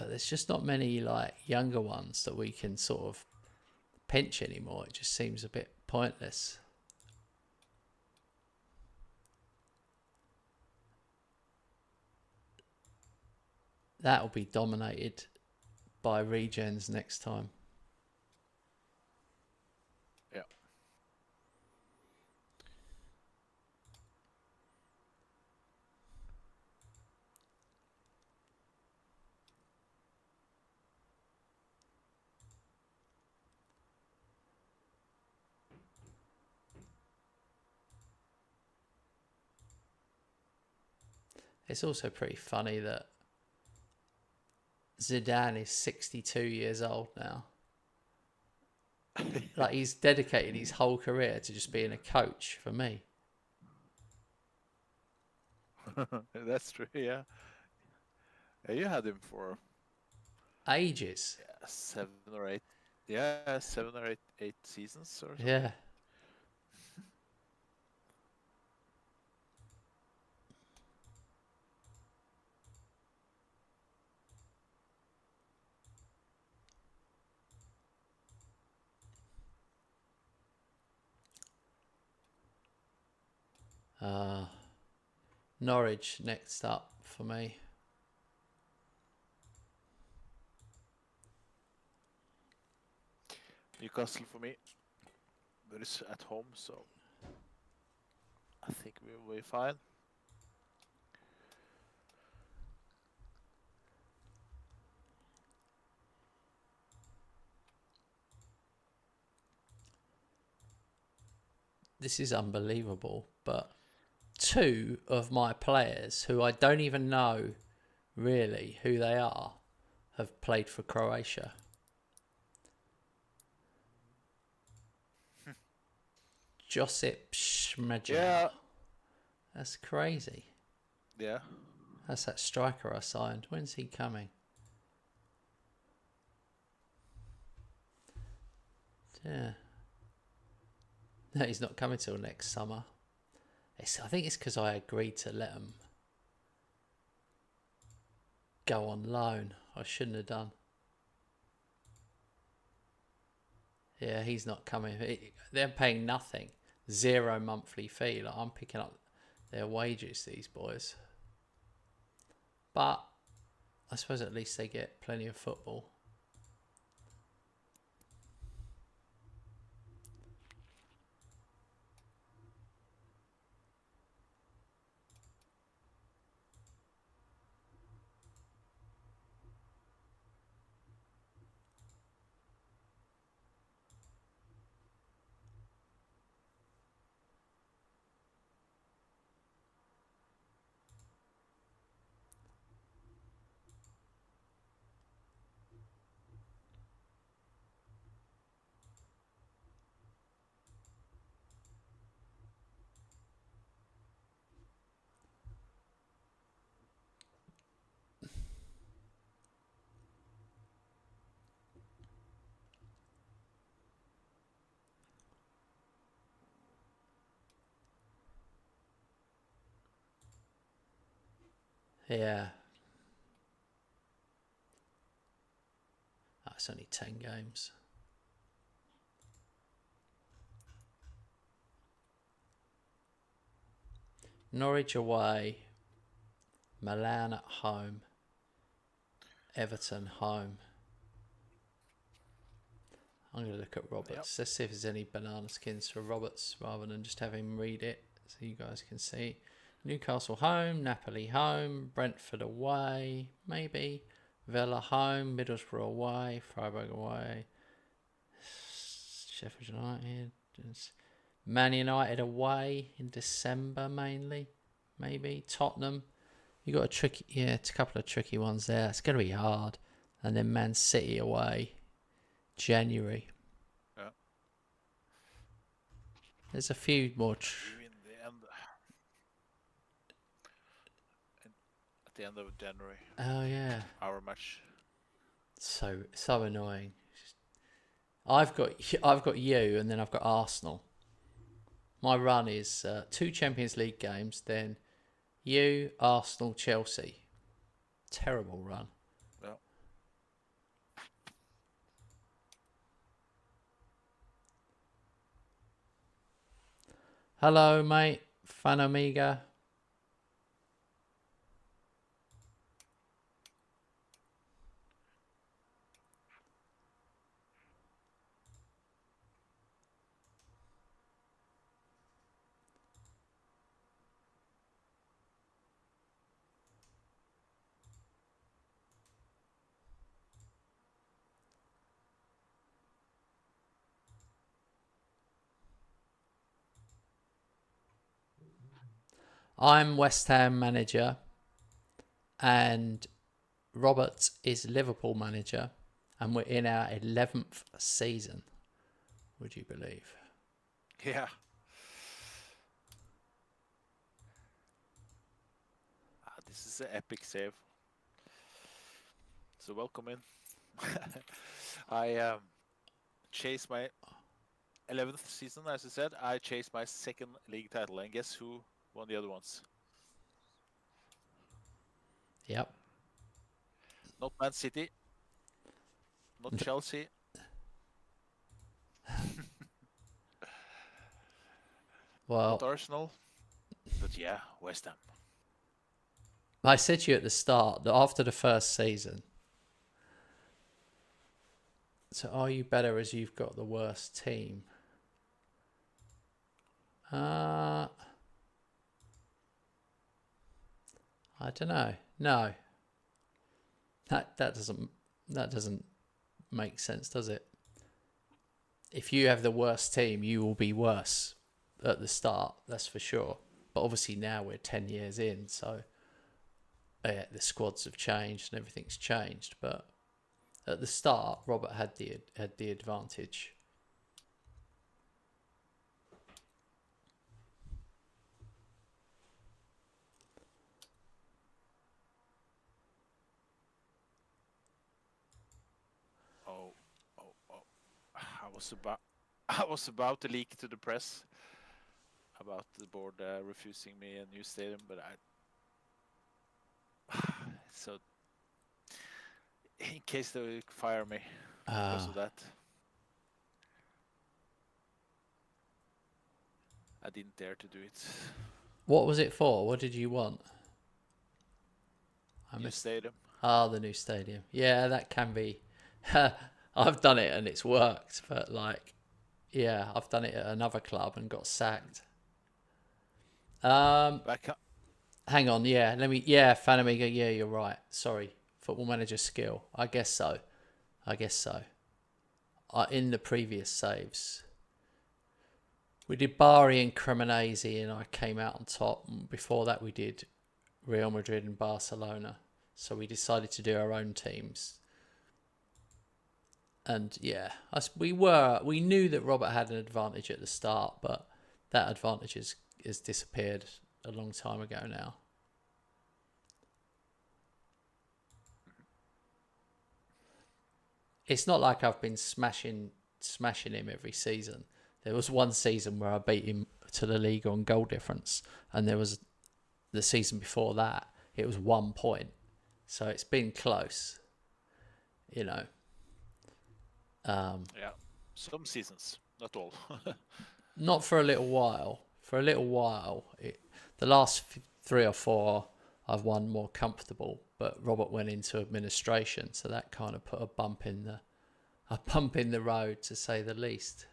there's just not many like younger ones that we can sort of pinch anymore. It just seems a bit pointless. That'll be dominated by regens next time. Yeah. It's also pretty funny that Zidane is 62 years old now. Like, he's dedicated his whole career to just being a coach for me. That's true, yeah. You had him for ages. Yeah, 7 or 8. Yeah, 7 or 8 seasons or something. Yeah. Norwich next up for me. Newcastle for me. But it's at home, so I think we'll be fine. This is unbelievable, but two of my players who I don't even know really who they are have played for Croatia. Josip Šmeđa. Yeah. That's crazy. Yeah. That's that striker I signed. When's he coming? Yeah. No, he's not coming till next summer. I think it's because I agreed to let him go on loan. I shouldn't have done. Yeah, he's not coming. They're paying nothing. 0 monthly fee. Like, I'm picking up their wages, these boys. But I suppose at least they get plenty of football. Yeah. Oh, it's only 10 games. Norwich away. Milan at home. Everton home. I'm going to look at Roberts. Yep. Let's see if there's any banana skins for Roberts rather than just have him read it so you guys can see. Newcastle home, Napoli home, Brentford away, maybe. Villa home, Middlesbrough away, Freiburg away, Sheffield United, Man United away in December mainly, maybe. Tottenham, you got a couple of tricky ones there. It's going to be hard. And then Man City away, January. Yeah. There's a few more. At the end of January. Oh yeah. Our match. So annoying. I've got you, and then I've got Arsenal. My run is 2 Champions League games, then you, Arsenal, Chelsea. Terrible run. Yeah. Hello, mate. Fan Amiga. I'm West Ham manager and Roberts is Liverpool manager, and we're in our 11th season. Would you believe? Yeah. This is an epic save. So welcome in. I chased my 11th season, as I said. I chased my 2nd league title, and guess who won the other ones? Yep. Not Man City. Not Chelsea. Well, not Arsenal. But yeah, West Ham. I said to you at the start that after the first season, so are you better as you've got the worst team? I don't know. No. That doesn't make sense, does it? If you have the worst team, you will be worse at the start, that's for sure. But obviously now we're 10 years in, so the squads have changed and everything's changed. But at the start, Robert had the advantage. I was about to leak to the press about the board refusing me a new stadium, but so in case they fire me because of that, I didn't dare to do it. What was it for? What did you want? New stadium. The new stadium. Yeah, that can be. I've done it and it's worked, but I've done it at another club and got sacked. Hang on, Fanamiga, yeah, you're right. Sorry, Football Manager skill. I guess so. In the previous saves, we did Bari and Cremonese, and I came out on top. Before that, we did Real Madrid and Barcelona. So we decided to do our own teams. And we knew that Robert had an advantage at the start, but that advantage has disappeared a long time ago now. It's not like I've been smashing him every season. There was one season where I beat him to the league on goal difference, and there was the season before that, it was 1 point. So it's been close, you know. Some seasons, not all. Not for a little while. The last 3 or 4, I've won more comfortable. But Robert went into administration, so that kind of put a bump in the road, to say the least.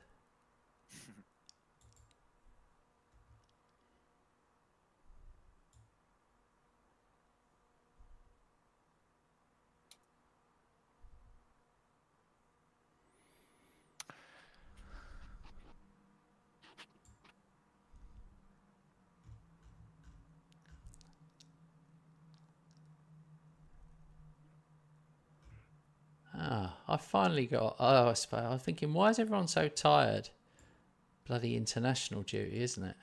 I finally got... I was thinking, why is everyone so tired? Bloody international duty, isn't it?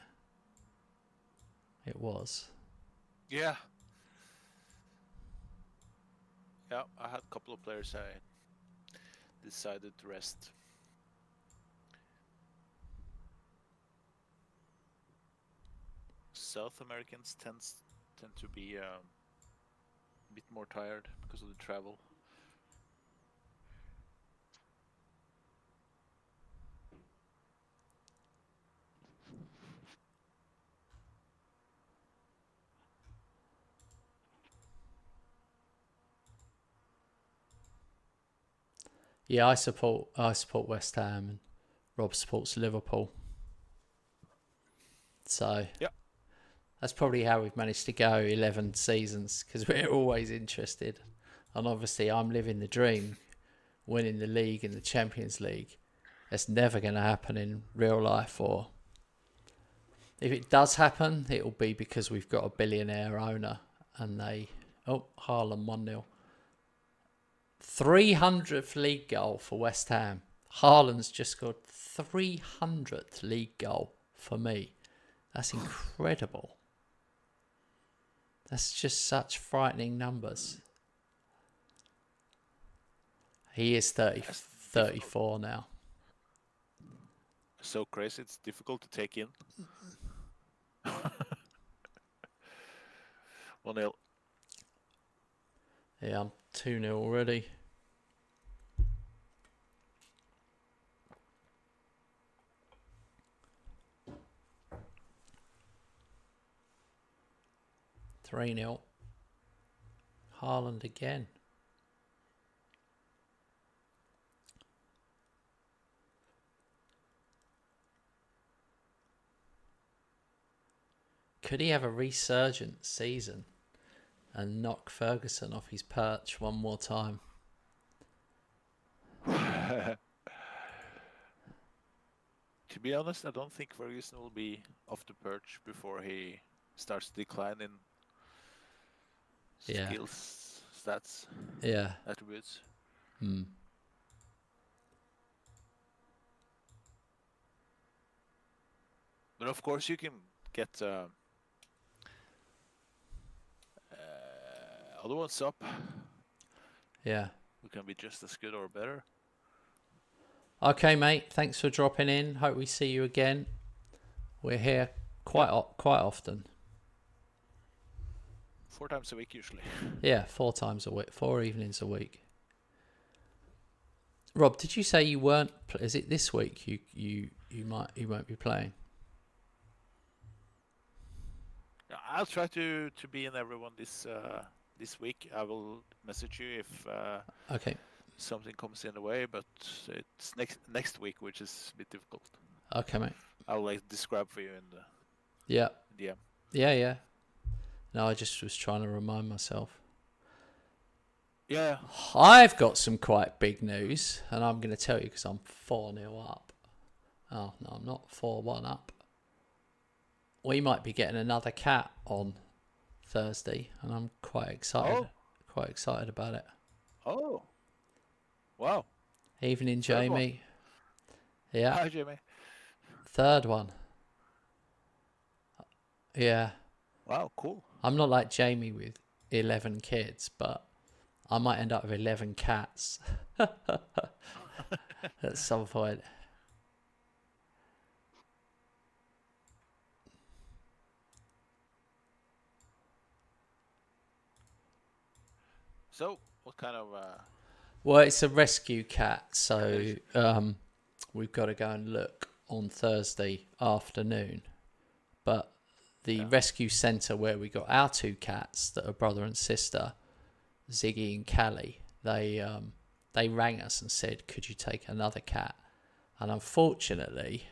It was. Yeah. Yeah, I had a couple of players I decided to rest. South Americans tend to be a bit more tired because of the travel. Yeah, I support West Ham, and Rob supports Liverpool. So that's probably how we've managed to go 11 seasons, because we're always interested. And obviously I'm living the dream, winning the league and the Champions League. That's never going to happen in real life, or if it does happen, it will be because we've got a billionaire owner and Haaland 1-0. 300th league goal for West Ham. Haaland's just scored 300th league goal for me. That's incredible. That's just such frightening numbers. He is 34 now. So crazy, it's difficult to take in. 1-0. Yeah, I'm 2-0 already. Three 0. Haaland again. Could he have a resurgent season and knock Ferguson off his perch one more time? To be honest, I don't think Ferguson will be off the perch before he starts to decline in skills, stats, attributes. But of course, you can get other ones up. Yeah. We can be just as good or better. Okay, mate. Thanks for dropping in. Hope we see you again. We're here quite often. 4 times a week usually. Yeah, 4 times a week, 4 evenings a week. Rob, did you say you weren't? Is it this week you won't be playing? I'll try to be in everyone this week. I will message you if okay, something comes in the way, but it's next week, which is a bit difficult. Okay, mate. I'll describe for you in the DM. Yeah. No, I just was trying to remind myself. Yeah. I've got some quite big news, and I'm going to tell you because I'm 4-0 up. Oh, no, I'm not 4-1 up. We might be getting another cat on Thursday, and I'm quite excited. Oh. Quite excited about it. Oh. Wow. Evening, Jamie. Yeah. Hi, Jamie. Third one. Yeah. Wow, cool. I'm not like Jamie with 11 kids, but I might end up with 11 cats at some point. So, what kind of... Well, it's a rescue cat, so we've got to go and look on Thursday afternoon. But the rescue centre where we got our 2 cats that are brother and sister, Ziggy and Callie, they rang us and said, could you take another cat? And unfortunately,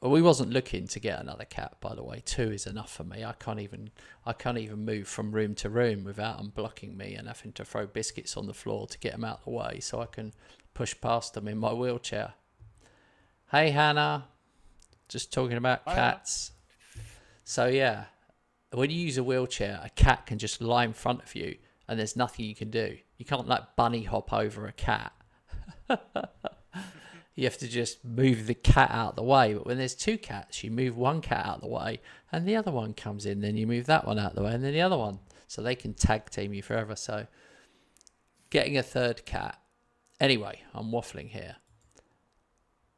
we wasn't looking to get another cat, by the way. 2 is enough for me. I can't even move from room to room without them blocking me and having to throw biscuits on the floor to get them out of the way so I can push past them in my wheelchair. Hey, Hannah. Just talking about cats. So, yeah, when you use a wheelchair, a cat can just lie in front of you and there's nothing you can do. You can't, like, bunny hop over a cat. You have to just move the cat out of the way. But when there's 2 cats, you move one cat out of the way and the other one comes in. Then you move that one out of the way and then the other one. So they can tag team you forever. So getting a 3rd cat. Anyway, I'm waffling here.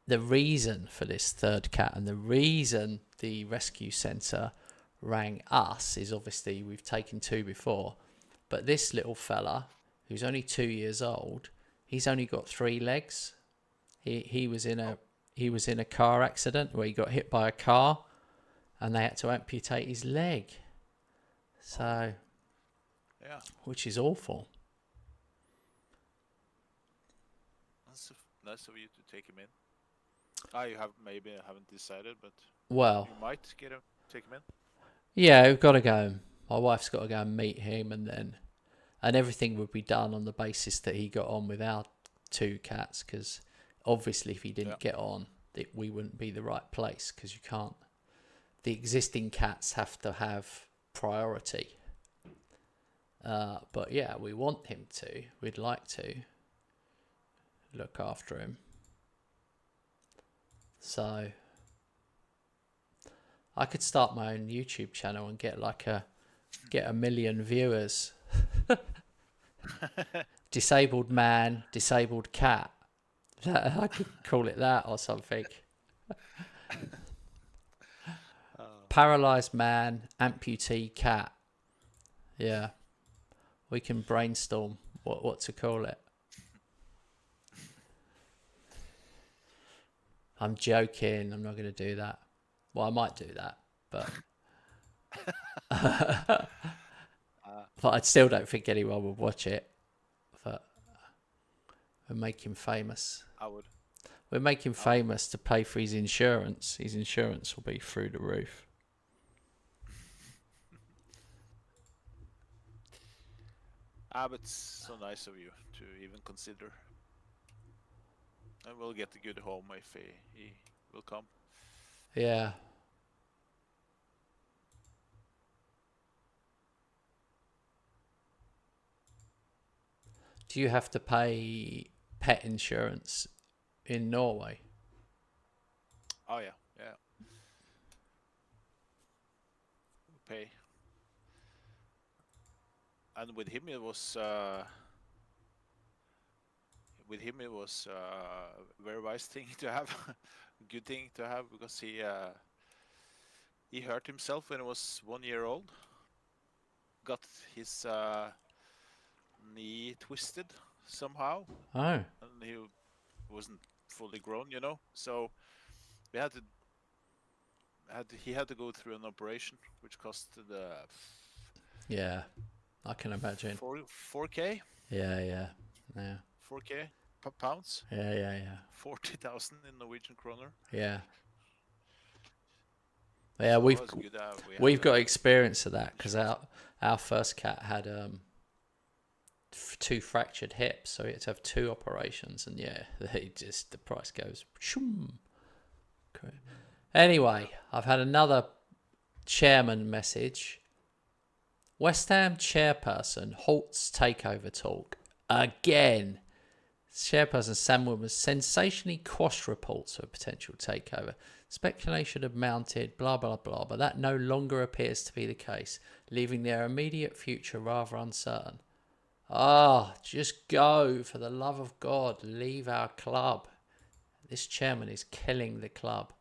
The reason for this 3rd cat and the reason the rescue centre rang us is obviously we've taken 2 before. But this little fella, who's only 2 years old, he's only got 3 legs. He was in a car accident where he got hit by a car and they had to amputate his leg. So, which is awful. That's nice of you to take him in. You haven't decided, but you might take him in. Yeah, we've got to go. My wife's got to go and meet him, and everything would be done on the basis that he got on with our 2 cats, because obviously if he didn't get on, we wouldn't be the right place, because you can't. The existing cats have to have priority. But yeah, we want him to. We'd like to look after him. So I could start my own YouTube channel and get 1 million viewers. Disabled man, disabled cat. I could call it that or something. Paralyzed man, amputee cat. Yeah. We can brainstorm what to call it. I'm joking. I'm not going to do that. Well, I might do that, but but I still don't think anyone would watch it. But we'll make him famous. I would. We'll make him famous to pay for his insurance. His insurance will be through the roof. But it's so nice of you to even consider. And we'll get a good home if he will come. Yeah. Do you have to pay pet insurance in Norway? Oh yeah, yeah. We pay. And with him it was a very wise thing to have, a good thing to have, because he hurt himself when he was 1 year old. Got his knee twisted somehow, Oh, and he wasn't fully grown, you know. So we had to he had to go through an operation, which cost yeah. I can imagine. 4K. Yeah. 4K pounds. Yeah. 40,000 in Norwegian kroner. Yeah. Yeah, So it was good. we've got experience of that because our first cat had 2 fractured hips, so he had to have 2 operations, and yeah, the price goes. Shoom. Anyway, I've had another chairman message. West Ham chairperson halts takeover talk again. Chairperson Sam Wilmers sensationally quashed reports of a potential takeover. Speculation had mounted, blah, blah, blah, but that no longer appears to be the case, leaving their immediate future rather uncertain. Just go, for the love of God, leave our club. This chairman is killing the club.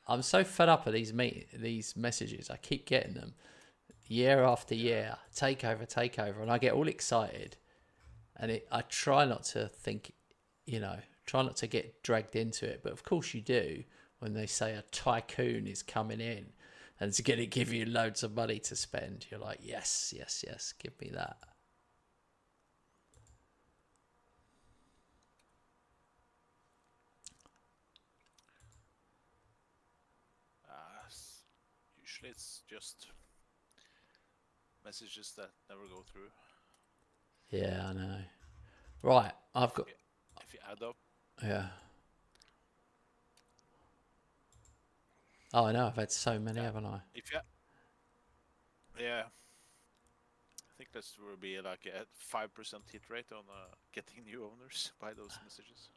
I'm so fed up of these messages. I keep getting them year after year. Takeover, and I get all excited. And I try not to think, try not to get dragged into it. But of course you do when they say a tycoon is coming in and it's going to give you loads of money to spend. You're like, yes, give me that. Usually it's just messages that never go through. Yeah, I know. Right, I've got... If you add up... Yeah. Oh, I know, I've had so many, haven't I? Yeah. I think that will be like a 5% hit rate on getting new owners by those messages.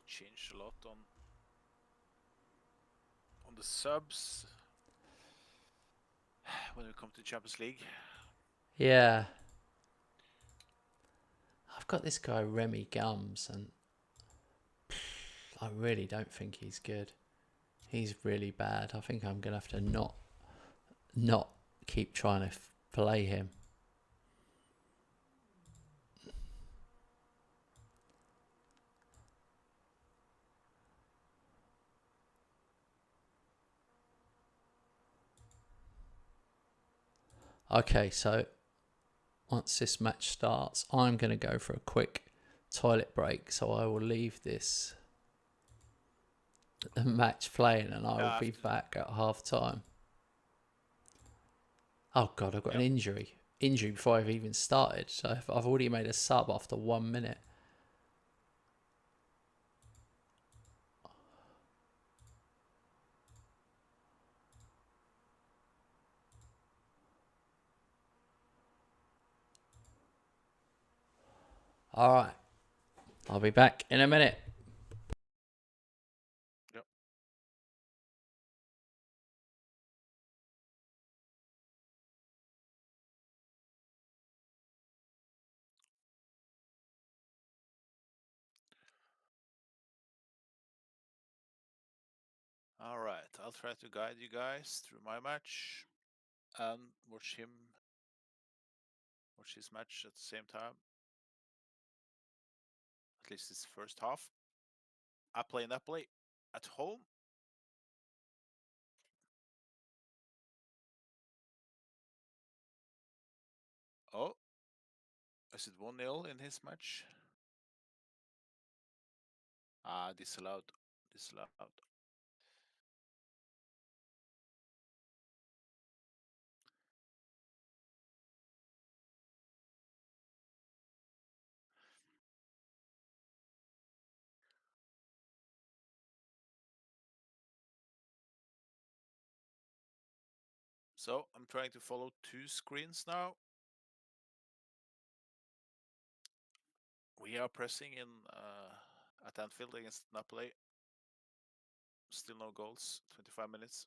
Changed a lot on the subs when we come to Champions League. Yeah. I've got this guy Remy Gums, and I really don't think he's good. He's really bad. I think I'm gonna have to not keep trying to play him. Okay, so once this match starts, I'm going to go for a quick toilet break. So I will leave this match playing and I will be back at half time. Oh, God, I've got an injury before I've even started. So I've already made a sub after 1 minute. All right. I'll be back in a minute. Yep. All right. I'll try to guide you guys through my match and watch his match at the same time. At least this first half. I play Napoli at home. Oh, is it 1-0 in his match? Disallowed. So I'm trying to follow 2 screens now. We are pressing in at Anfield against Napoli. Still no goals, 25 minutes.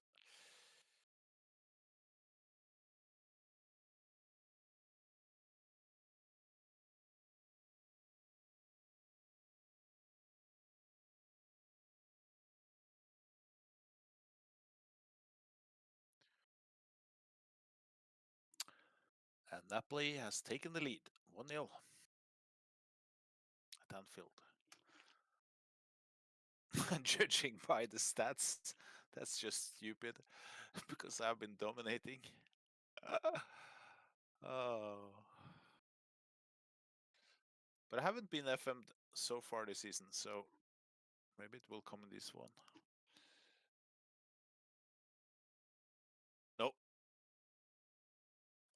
And Napoli has taken the lead, 1-0 at Anfield. Judging by the stats, that's just stupid because I've been dominating. Oh. But I haven't been FM'd so far this season, so maybe it will come in this one. No.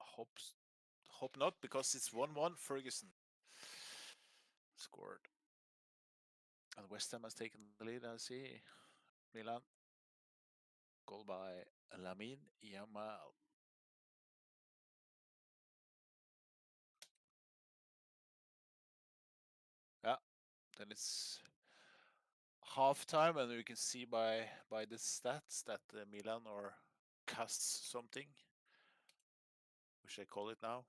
Hope not, because it's 1-1. Ferguson scored. And West Ham has taken the lead, I see. Milan. Goal by Lamine Yamal. Yeah, then it's halftime, and we can see by the stats that Milan or Cas something, which I call it now,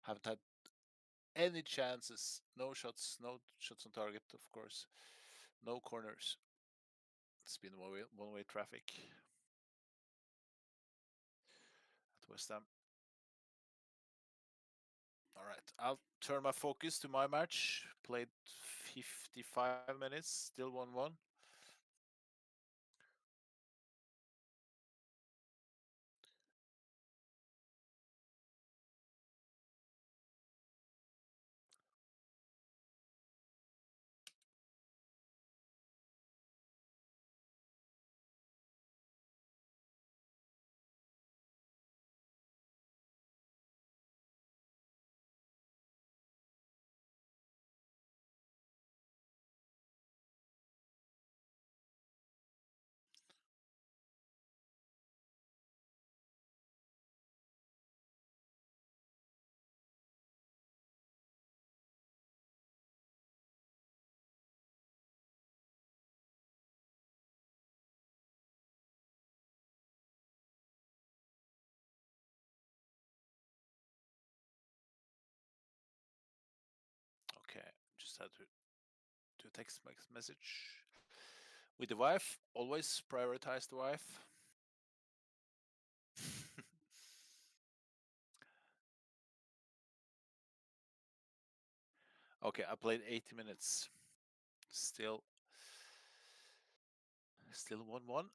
haven't had any chances. No shots on target, of course. No corners. It's been one-way traffic at West Ham. All right, I'll turn my focus to my match. Played 55 minutes, still 1-1. Okay, just had to text message with the wife. Always prioritize the wife. Okay, I played 80 minutes. Still 1-1.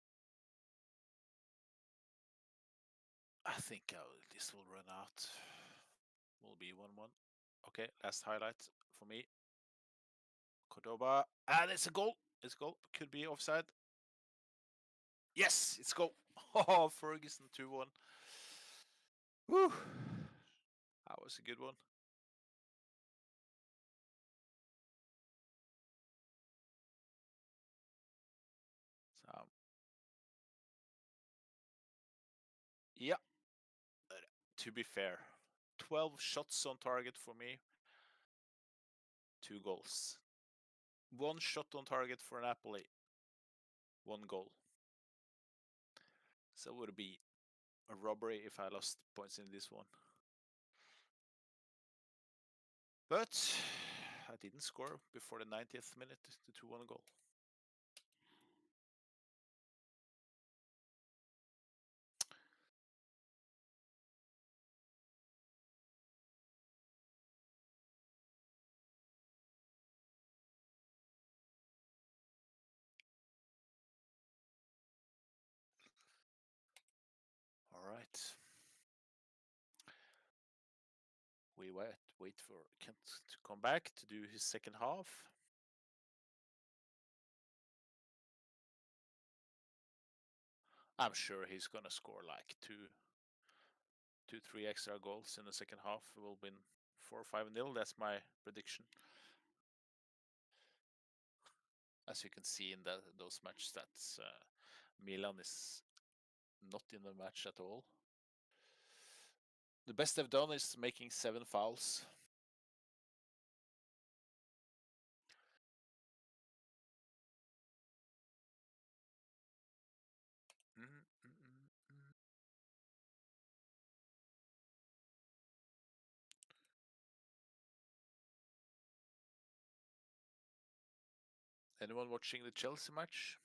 I think this will run out. Will be 1-1. Okay, last highlight for me. Cordoba, and it's a goal. It's a goal. Could be offside. Yes, it's a goal. Oh, Ferguson 2-1. Woo! That was a good one. So, yeah. To be fair, 12 shots on target for me. 2 goals. 1 shot on target for Napoli. 1 goal. So it would be a robbery if I lost points in this one. But I didn't score before the 90th minute, the 2-1 goal. All right. We wait for Kent to come back to do his second half. I'm sure he's gonna score like two, 3 extra goals in the second half. We'll win 4-5-0. That's my prediction. As you can see in those match stats, Milan is not in the match at all. The best they've done is making 7 fouls. Anyone watching the Chelsea match?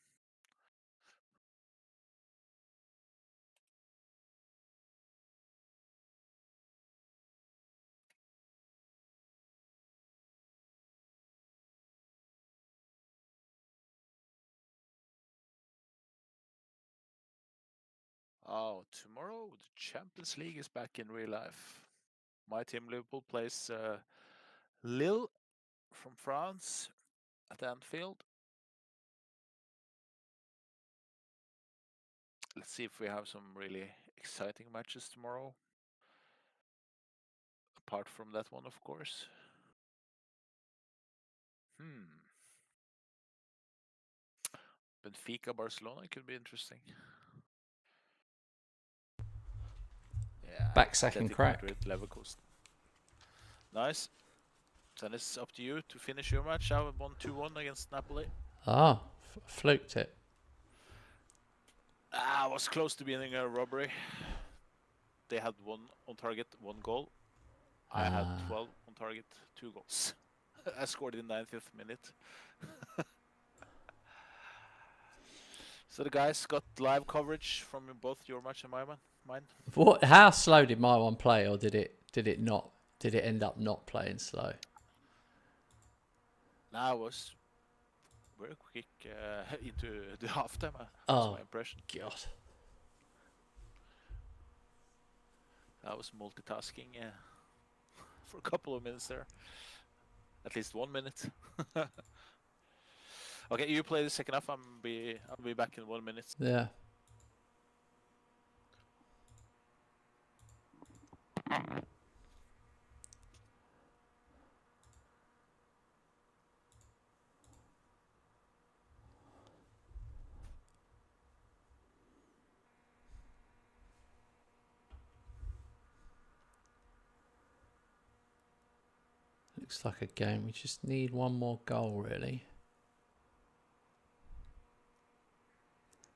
Oh, tomorrow the Champions League is back in real life. My team Liverpool plays Lille from France at Anfield. Let's see if we have some really exciting matches tomorrow. Apart from that one, of course. Benfica Barcelona could be interesting. Yeah. Back second crack. Madrid, Leverkusen. Nice. Then it's up to you to finish your match. I won 2-1 against Napoli. Ah, fluked it. I was close to being a robbery. They had 1 on target, 1 goal. I had 12 on target, 2 goals. I scored in the 90th minute. So the guys got live coverage from both your match and mine. What? How slow did my one play, or did it not? Did it end up not playing slow? No, I was very quick into the halftime. That's my impression. God. I was multitasking for a couple of minutes there. At least 1 minute. Okay, you play the second half. I'll be back in 1 minute. Yeah. Looks like a game. We just need 1 more goal, really.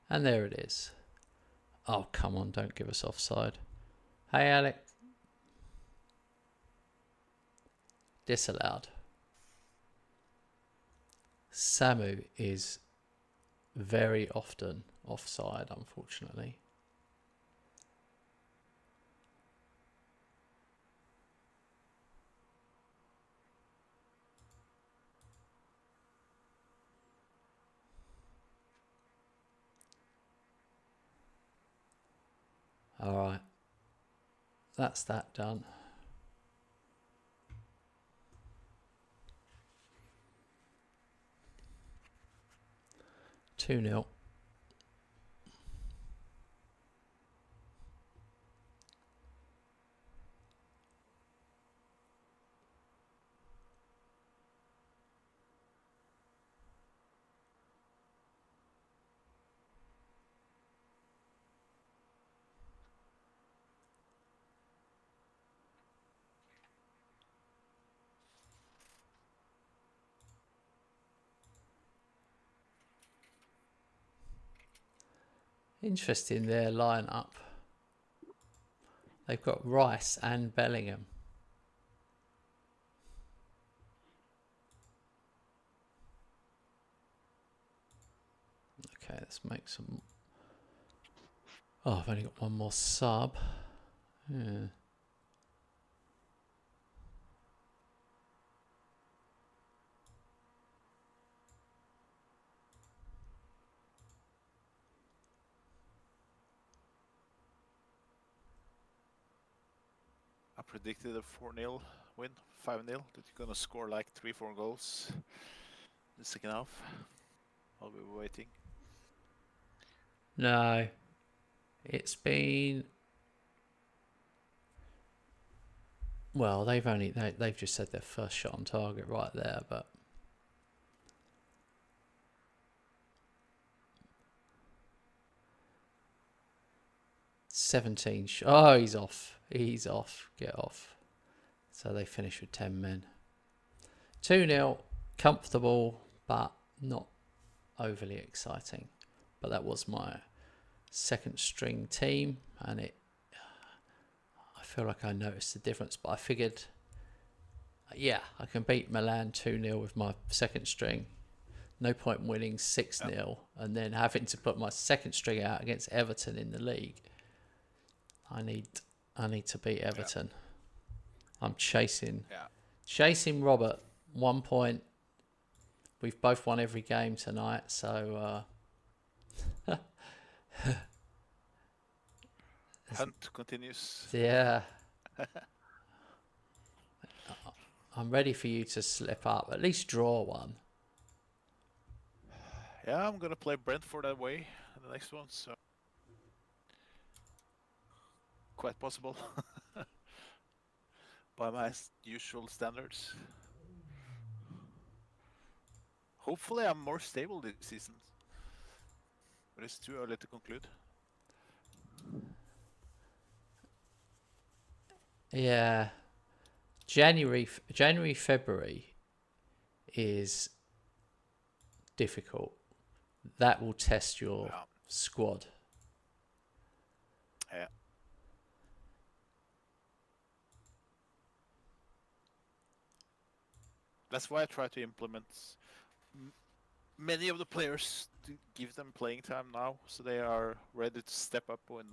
And there it is. Oh, come on. Don't give us offside. Hey, Alec. Disallowed. Samu is very often offside, unfortunately. All right. That's that done. 2-0. Interesting, their lineup. They've got Rice and Bellingham. Okay, let's make some. Oh, I've only got 1 more sub. Yeah. I predicted a 4-0 win, 5-0. That you're gonna score like 3-4 goals in the second half. While we were waiting. No, it's been. Well, they've just said their first shot on target right there, but. 17. Oh, he's off. He's off. Get off. So they finish with 10 men. 2-0. Comfortable, but not overly exciting. But that was my second string team, and I feel like I noticed the difference, but I figured, yeah, I can beat Milan 2-0 with my second string. No point winning 6-0 and then having to put my second string out against Everton in the league. I need to beat Everton. I'm chasing Robert. 1 point. We've both won every game tonight, so hunt continues. Yeah. I'm ready for you to slip up. At least draw one. Yeah, I'm gonna play Brentford away in the next one, so quite possible by my usual standards. Hopefully, I'm more stable this season, but it's too early to conclude. Yeah, January, February is difficult. That will test your squad. Yeah. That's why I try to implement many of the players to give them playing time now, so they are ready to step up when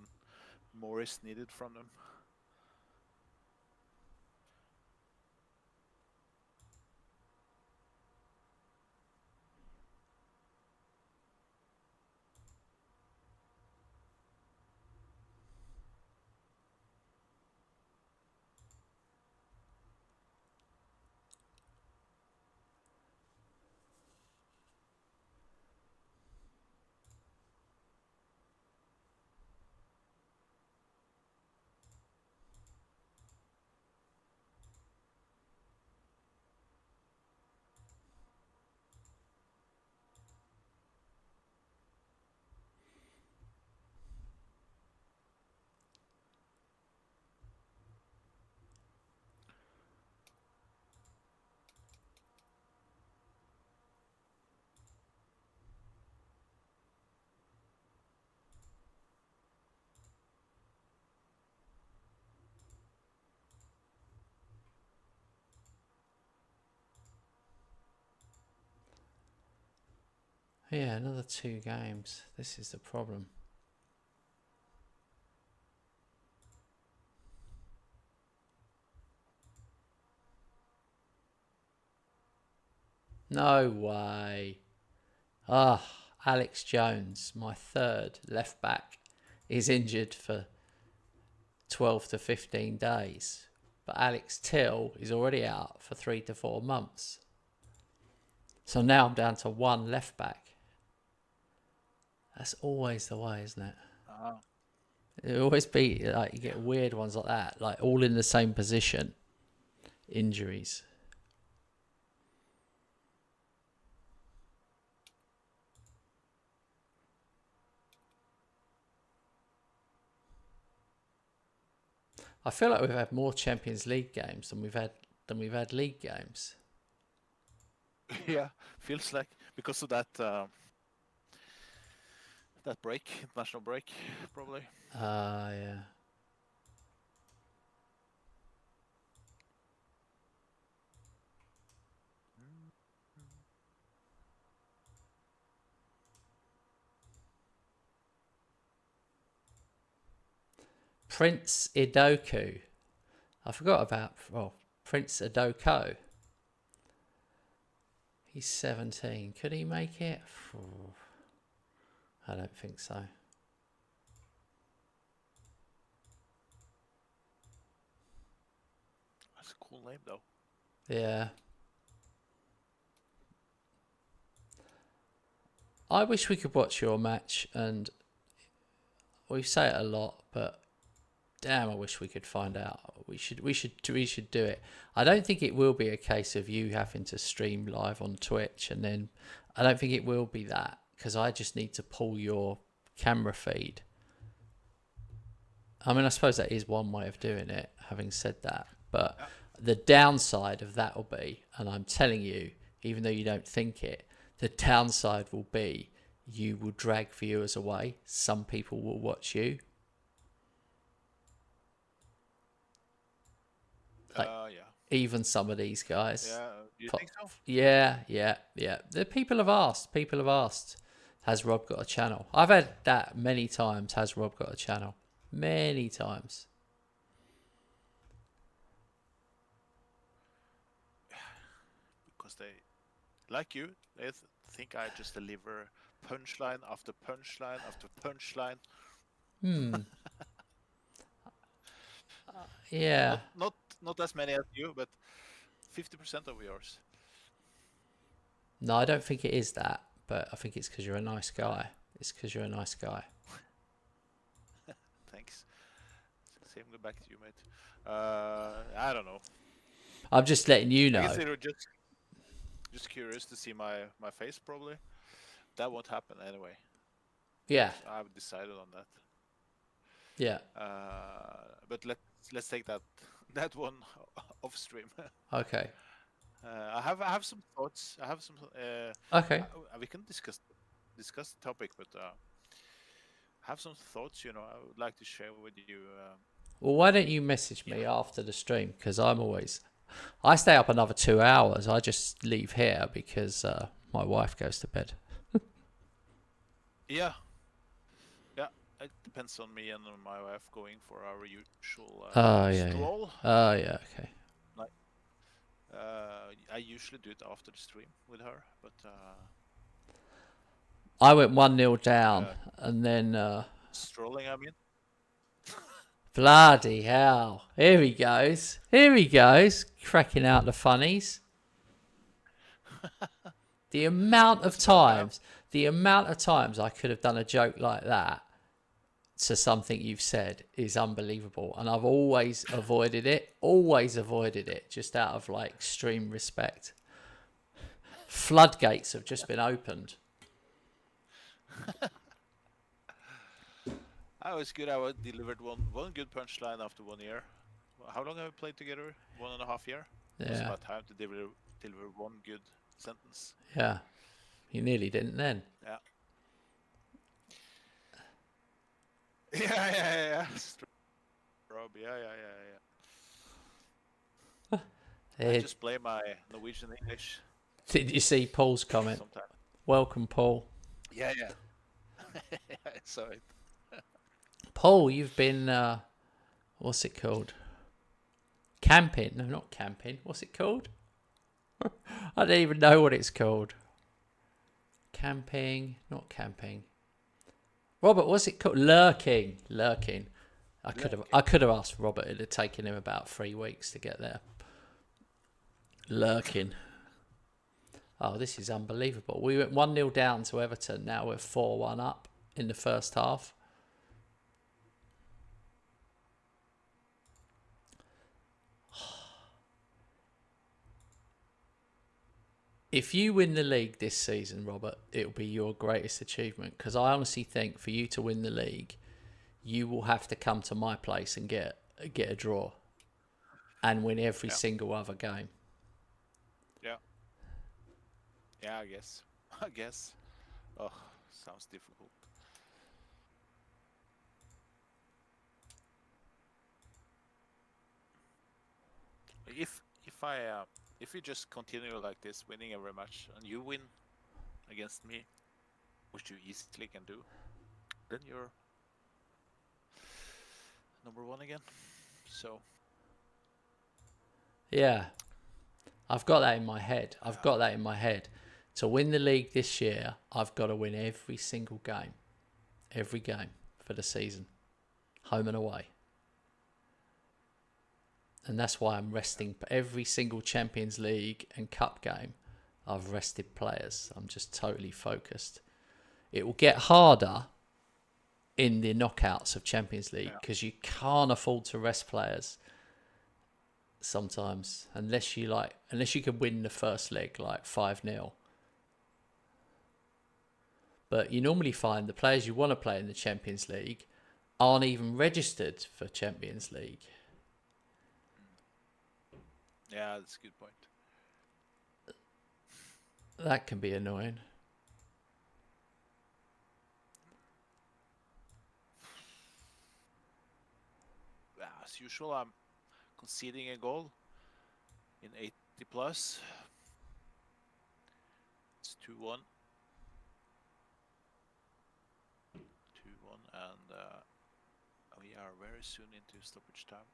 more is needed from them. Yeah, another 2 games. This is the problem. No way. Alex Jones, my third left back, is injured for 12 to 15 days. But Alex Till is already out for 3 to 4 months. So now I'm down to 1 left back. That's always the way, isn't it? It always be like you get weird ones like that, like all in the same position. Injuries. I feel like we've had more Champions League games than we've had league games. Yeah, feels like because of that that break, international break, probably. Yeah. Prince Idoku. I forgot about Prince Idoko. He's 17. Could he make it? I don't think so. That's a cool name, though. Yeah. I wish we could watch your match, and we say it a lot, but damn, I wish we could find out. We should do it. I don't think it will be a case of you having to stream live on Twitch, and then I don't think it will be that, because I just need to pull your camera feed. I mean, I suppose that is one way of doing it, having said that. But the downside of that will be, and I'm telling you, even though you don't think it, the downside will be you will drag viewers away. Some people will watch you. Like, even some of these guys. Yeah, you think so? Yeah. The people have asked. Has Rob got a channel? I've had that many times. Has Rob got a channel? Many times. Because they, like you, they think I just deliver punchline after punchline after punchline. Yeah. Not as many as you, but 50% of yours. No, I don't think it is that, but I think it's because you're a nice guy. Thanks. Same go back to you, mate. I don't know. I'm just letting you know. I guess they were just curious to see my face, probably. That won't happen anyway. Yeah. I've decided on that. Yeah. But let's take that one off stream. Okay. I have some thoughts. Okay. We can discuss the topic, but I have some thoughts. I would like to share with you. Well, why don't you message me after the stream? Because I stay up another 2 hours. I just leave here because my wife goes to bed. Yeah. It depends on me and on my wife going for our usual stroll. Oh, yeah, okay. I usually do it after the stream with her, but I went 1-0 down, and then strolling. I mean, bloody hell! Here he goes, cracking out the funnies. The amount of times I could have done a joke like that to something you've said is unbelievable, and I've always avoided it just out of like extreme respect. Floodgates have just been opened. I was good. I delivered one good punchline after 1 year. How long have we played together? 1.5 years. Yeah. It's about time to deliver one good sentence. Yeah, you nearly didn't then. Yeah. Yeah. Rob, yeah. I just play my Norwegian English. Did you see Paul's comment? Sometime. Welcome, Paul. Yeah. I saw it. Paul, you've been, what's it called? Camping? No, not camping. What's it called? I don't even know what it's called. Camping, not camping. Robert, what's it called? Lurking. I could have asked Robert. It'd have taken him about 3 weeks to get there. Lurking. Oh, this is unbelievable. We went 1-0 down to Everton. Now we're 4-1 up in the first half. If you win the league this season, Robert, it'll be your greatest achievement, because I honestly think for you to win the league, you will have to come to my place and get a draw and win every single other game. Yeah, I guess. Oh, sounds difficult. If you just continue like this, winning every match, and you win against me, which you easily can do, then you're number one again. So yeah, I've got that in my head. To win the league this year, I've got to win every single game. Every game for the season. Home and away. And that's why I'm resting. Every single Champions League and Cup game, I've rested players. I'm just totally focused. It will get harder in the knockouts of Champions League because you can't afford to rest players sometimes, unless you can win the first leg like 5-0. But you normally find the players you want to play in the Champions League aren't even registered for Champions League. Yeah, that's a good point. That can be annoying. As usual, I'm conceding a goal in 80 plus. It's 2-1. 2-1, and we are very soon into stoppage time.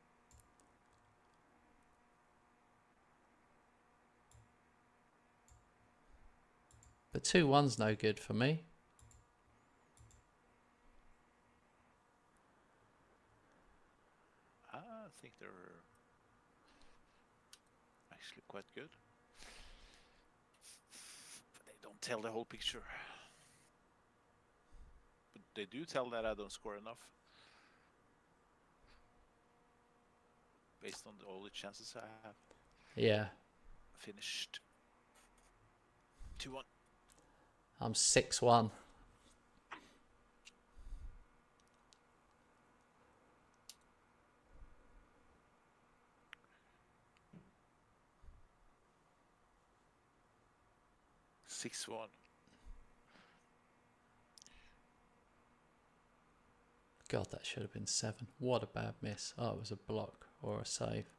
But 2-1's no good for me. I think they're actually quite good. But they don't tell the whole picture. But they do tell that I don't score enough. Based on all the chances I have. Yeah. Finished 2-1. I'm 6-1. God, that should have been 7. What a bad miss. Oh, it was a block or a save.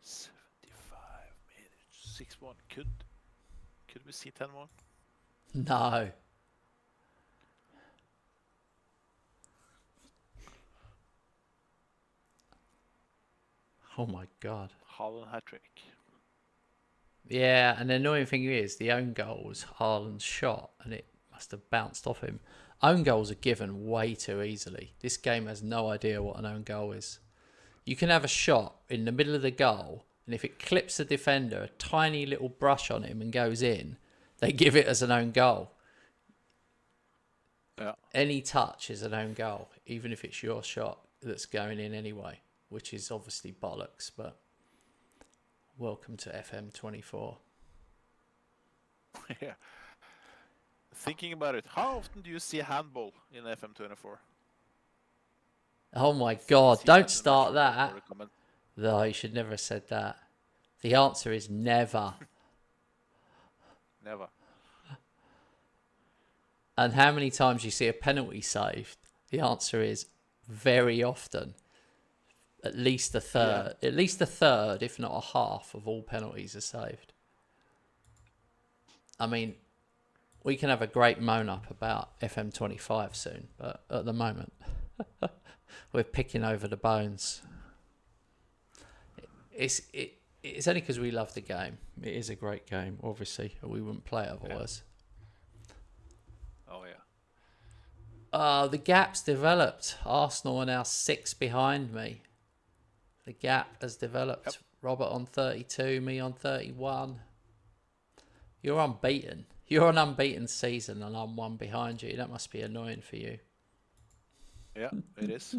minutes. 6-1. Could we see 10-1? No. Oh my God. Haaland hat-trick. Yeah, and the annoying thing is the own goal was Haaland's shot and it must have bounced off him. Own goals are given way too easily. This game has no idea what an own goal is. You can have a shot in the middle of the goal, and if it clips the defender, a tiny little brush on him and goes in, they give it as an own goal. Yeah. Any touch is an own goal, even if it's your shot that's going in anyway, which is obviously bollocks, but welcome to FM24. Yeah. Thinking about it, how often do you see handball in FM24? Oh my God, don't start that. No, you should never have said that. The answer is never. Never. And how many times you see a penalty saved? The answer is very often. At least a third. Yeah. At least a third, if not a half, of all penalties are saved. I mean, we can have a great moan up about FM25 soon, but at the moment, we're picking over the bones. It's only because we love the game. It is a great game, obviously. We wouldn't play it otherwise. Yeah. Oh, yeah. The gap's developed. Arsenal are now 6 behind me. The gap has developed. Yep. Robert on 32, me on 31. You're unbeaten. You're an unbeaten season and I'm 1 behind you. That must be annoying for you. Yeah, it is.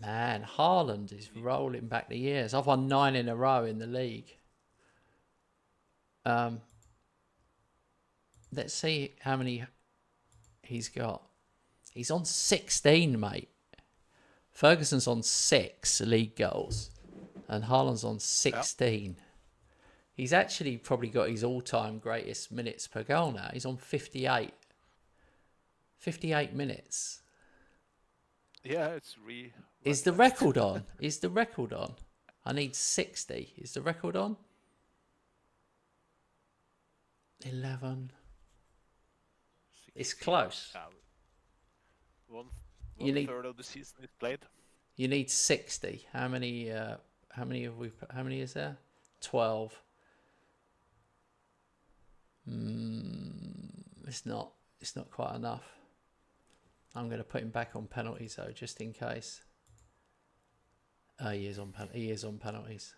Man, Haaland is rolling back the years. I've won 9 in a row in the league. Let's see how many he's got. He's on 16, mate. Ferguson's on 6 league goals. And Haaland's on 16. Yep. He's actually probably got his all-time greatest minutes per goal now. He's on 58. 58 minutes. Yeah, it's Is the record on? Is the record on? I need 60. Is the record on? 11. 60. It's close. One need, third of the season is played. You need 60. How many is there? 12. It's not quite enough. I'm going to put him back on penalties though, just in case. He is on penalties.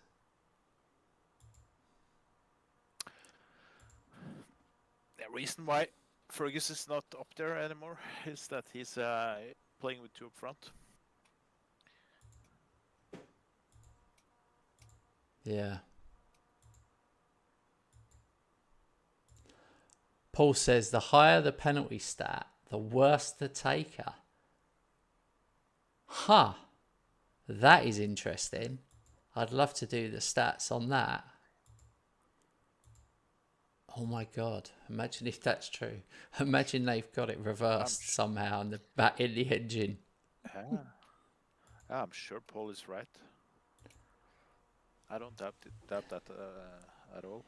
The reason why Fergus is not up there anymore is that he's playing with 2 up front. Yeah. Paul says the higher the penalty stat, the worse the taker. Huh. That is interesting. I'd love to do the stats on that. Oh my God. Imagine if that's true. Imagine they've got it reversed somehow in the engine. Yeah. I'm sure Paul is right. I don't doubt that at all.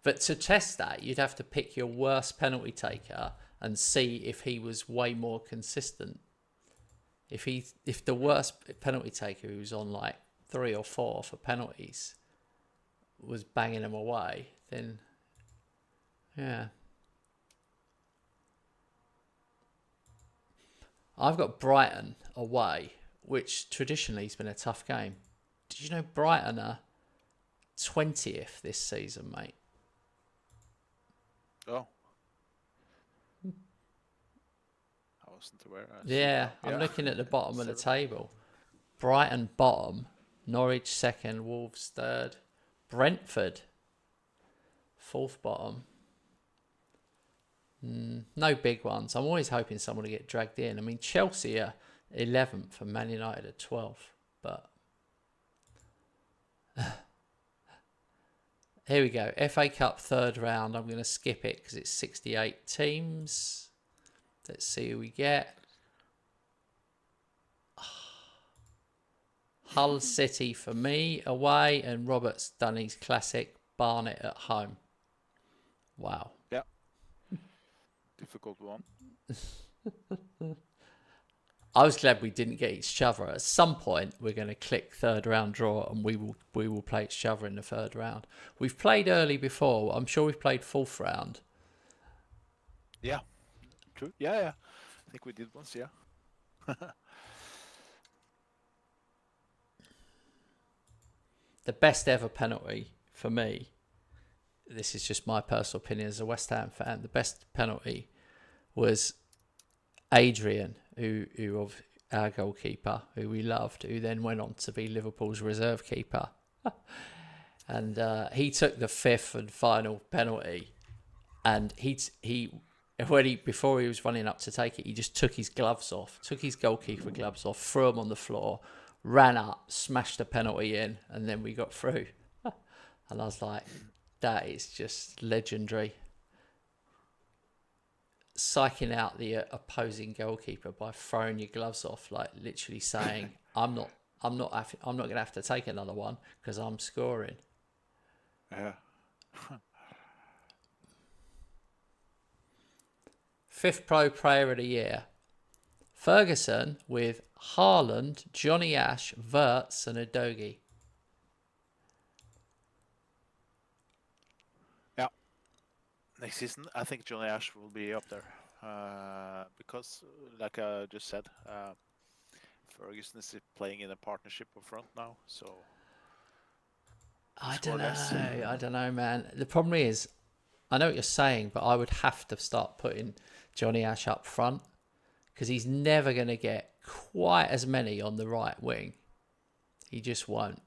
But to test that, you'd have to pick your worst penalty taker and see if he was way more consistent. If the worst penalty taker, who was on like 3 or 4 for penalties, was banging them away, then yeah. I've got Brighton away, which traditionally has been a tough game. Did you know Brighton are 20th this season, mate? Oh. I wasn't aware. Yeah, I'm looking at the bottom of the table. Brighton bottom, Norwich second, Wolves third, Brentford fourth bottom. No big ones. I'm always hoping someone will get dragged in. I mean, Chelsea are 11th and Man United are 12th, but here we go. FA Cup third round. I'm going to skip it because it's 68 teams. Let's see who we get. Hull City for me away, and Robert's done his classic Barnet at home. Wow. Yeah. Difficult one. I was glad we didn't get each other. At some point, we're going to click third round draw, and we will play each other in the third round. We've played early before. I'm sure we've played fourth round. Yeah. True. Yeah. I think we did once. Yeah. The best ever penalty for me, this is just my personal opinion as a West Ham fan, the best penalty was Adrian, who of our goalkeeper, who we loved, who then went on to be Liverpool's reserve keeper. And he took the 5th and final penalty, and before he was running up to take it, he just took his gloves off, took his goalkeeper gloves off, threw them on the floor, ran up, smashed the penalty in, and then we got through. And I was like, that is just legendary. Psyching out the opposing goalkeeper by throwing your gloves off, like literally saying, I'm not going to have to take another one because I'm scoring. Yeah. Fifth Pro Player of the Year. Ferguson with Haaland, Johnny Ash, Wirtz and Udogie. Yeah. Next season, I think Johnny Ash will be up there. Because, like I just said, Ferguson is playing in a partnership up front now, so... I don't know, man. The problem is, I know what you're saying, but I would have to start putting Johnny Ash up front because he's never going to get quite as many on the right wing. He just won't.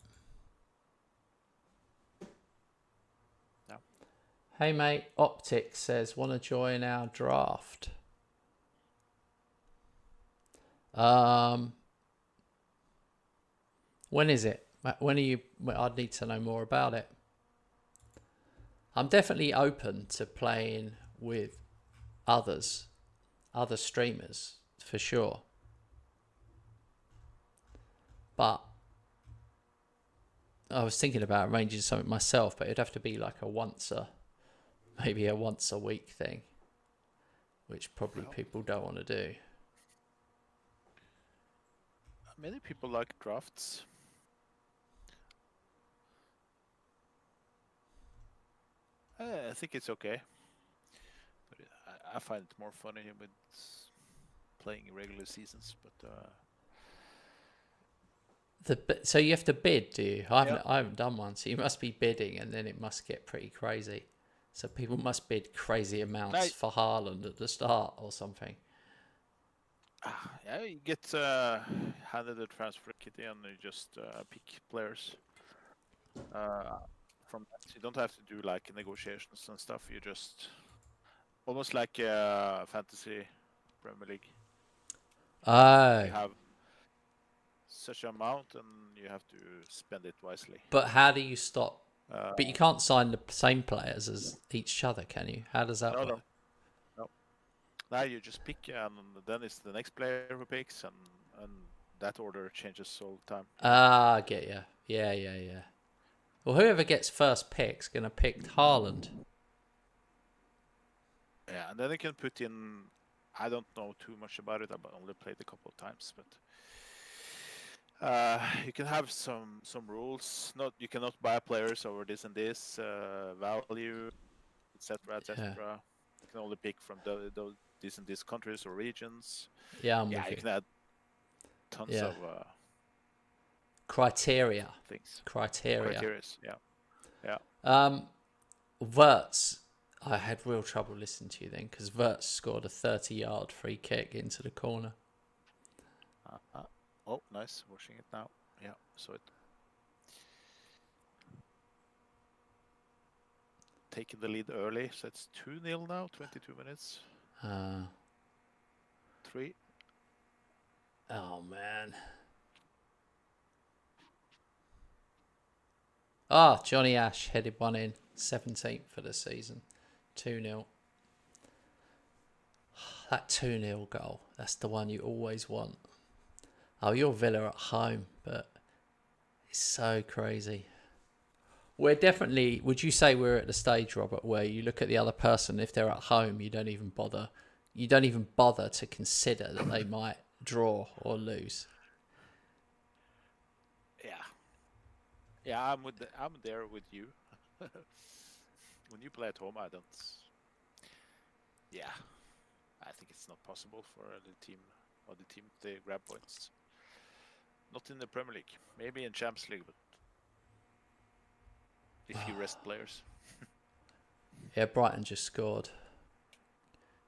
No. Hey, mate, Optic says, want to join our draft? When is it? When are you? I'd need to know more about it. I'm definitely open to playing with other streamers for sure. But I was thinking about arranging something myself, but it'd have to be like maybe a once a week thing, which probably people don't want to do. Many people like drafts. I think it's okay. But I find it more funny with playing regular seasons, but so you have to bid, do you? yeah. I haven't done one, so you must be bidding, and then it must get pretty crazy. So people must bid crazy amounts for Haaland at the start or something. Yeah, you get handed a transfer kitty and you just pick players from that. You don't have to do like negotiations and stuff. You just almost like fantasy Premier League. Oh. You have such an amount and you have to spend it wisely. But how do you stop? But you can't sign the same players as each other, can you? How does that work? No. Now you just pick, and then it's the next player who picks, and that order changes all the time. Ah, I get you. Yeah. Well, whoever gets first pick's going to pick Haaland. Yeah, and then you can put in. I don't know too much about it. I've only played a couple of times, but you can have some rules. You cannot buy players over this and this value, etc., etc. Yeah. You can only pick from these and these countries or regions. Yeah, you can add tons of criteria. Things. Criteria. Yeah. Wirtz, I had real trouble listening to you then because Wirtz scored a 30-yard free kick into the corner. Oh, nice. Watching it now. Yeah, so it. Taking the lead early, so it's 2-0 now, 22 minutes. 3. Oh, man. Johnny Ash headed one in, 17th for the season. 2-0. That 2-0 goal, that's the one you always want. Oh, you're Villa at home, but it's so crazy. We're definitely, would you say we're at the stage, Robert, where you look at the other person, if they're at home, you don't even bother to consider that they might draw or lose? Yeah, I'm there with you. When you play at home, I don't. Yeah, I think it's not possible for the team to grab points. Not in the Premier League, maybe in Champions League, but if you rest players. Yeah, Brighton just scored.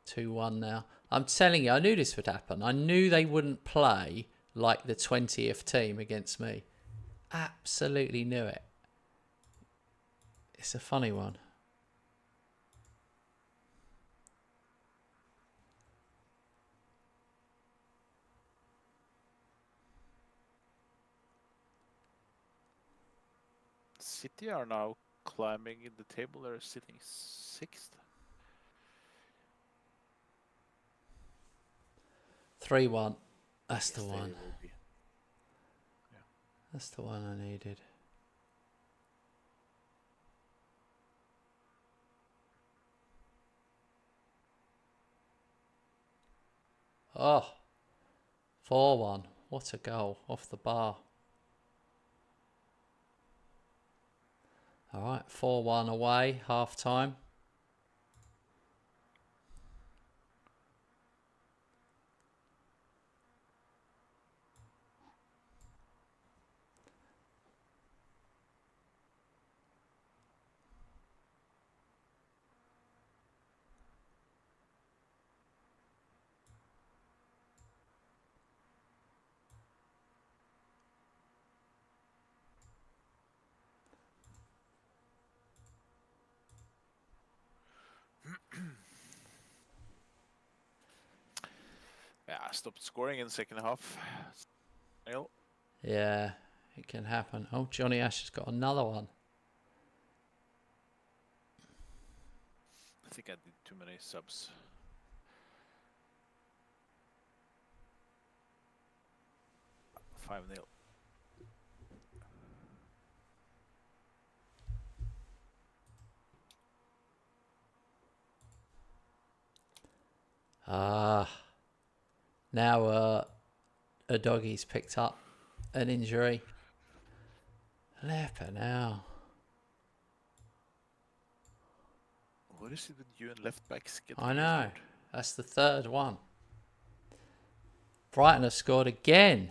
2-1 now. I'm telling you, I knew this would happen. I knew they wouldn't play like the 20th team against me. Absolutely knew it. It's a funny one. City are now climbing in the table. They're sitting 6th. 3-1. That's the one. Yeah. That's the one I needed. Oh, 4-1. What a goal off the bar. All right, 4-1 away, half time. Yeah, I stopped scoring in the second half. Yeah, it can happen. Oh, Johnny Ash has got another one. I think I did too many subs. $5-0. Now a doggy's picked up an injury. Leper now. What is it with you and left backs? I know. That's the third one. Brighton have scored again.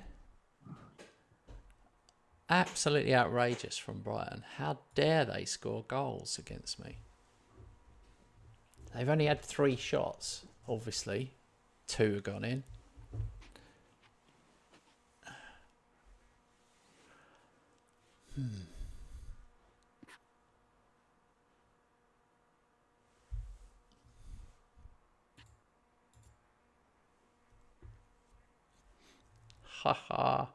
Absolutely outrageous from Brighton. How dare they score goals against me? They've only had 3 shots, obviously. 2 have gone in. Haha.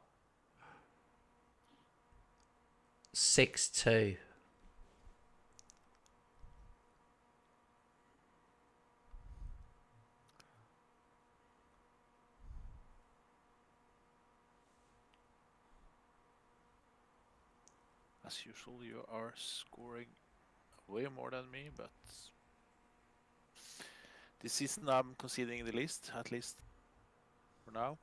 6-2. As usual, you are scoring way more than me, but this season I'm conceding the least, at least for now.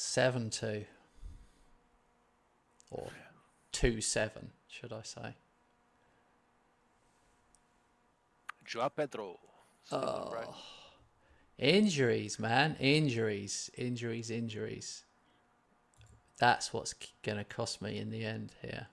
Seven two. Or 2-7, should I say. Joao Pedro. Oh. Right. Injuries, man. Injuries. That's what's going to cost me in the end here.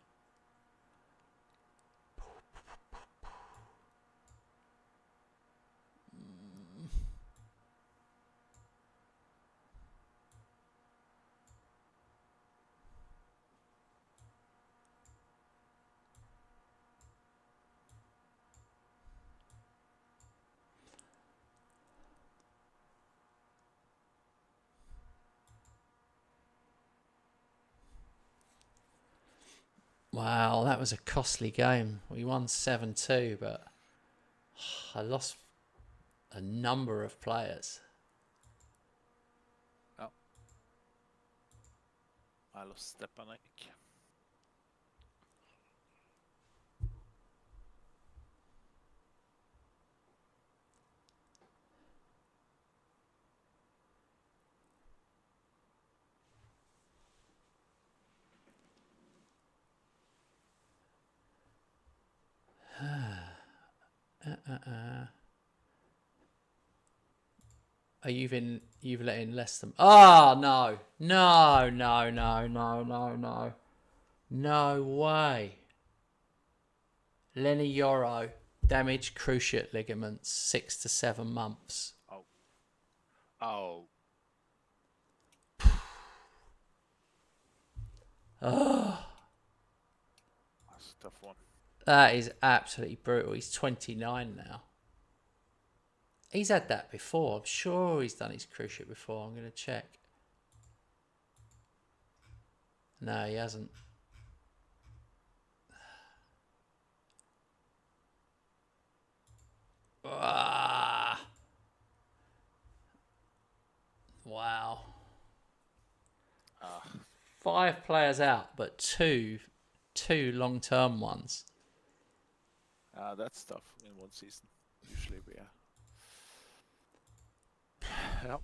Wow, that was a costly game. We won 7-2, but I lost a number of players. Oh. I lost Stepanek. You've let in less than... Oh, no. No way. Lenny Yoro, damaged cruciate ligaments, 6 to 7 months. Oh. Oh. That's a tough one. That is absolutely brutal. He's 29 now. He's had that before. I'm sure he's done his cruciate before. I'm going to check. No, he hasn't. Ah. Wow. 5 players out, but two long-term ones. That's tough in one season. Usually we are. Yep.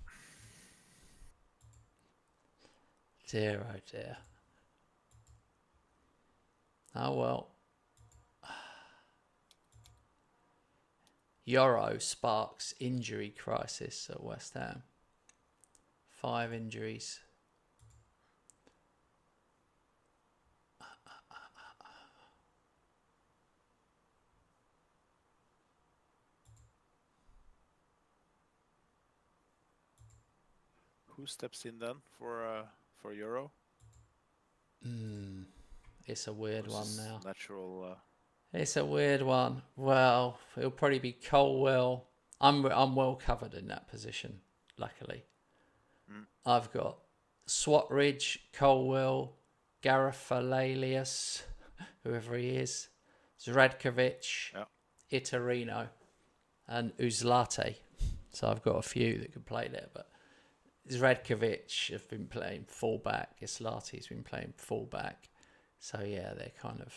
Dear, oh dear. Oh well. Yoro sparks injury crisis at West Ham. 5 injuries. Who steps in then for Euro? It's a weird one now. Natural. It's a weird one. Well, it'll probably be Colwell. I'm well covered in that position, luckily. I've got Swatridge, Colwell, Garofalalius, whoever he is, Zradkovic, Itorino, and Uzlate. So I've got a few that could play there, but Zradkovic have been playing fullback. Islate's been playing fullback. So yeah, they're kind of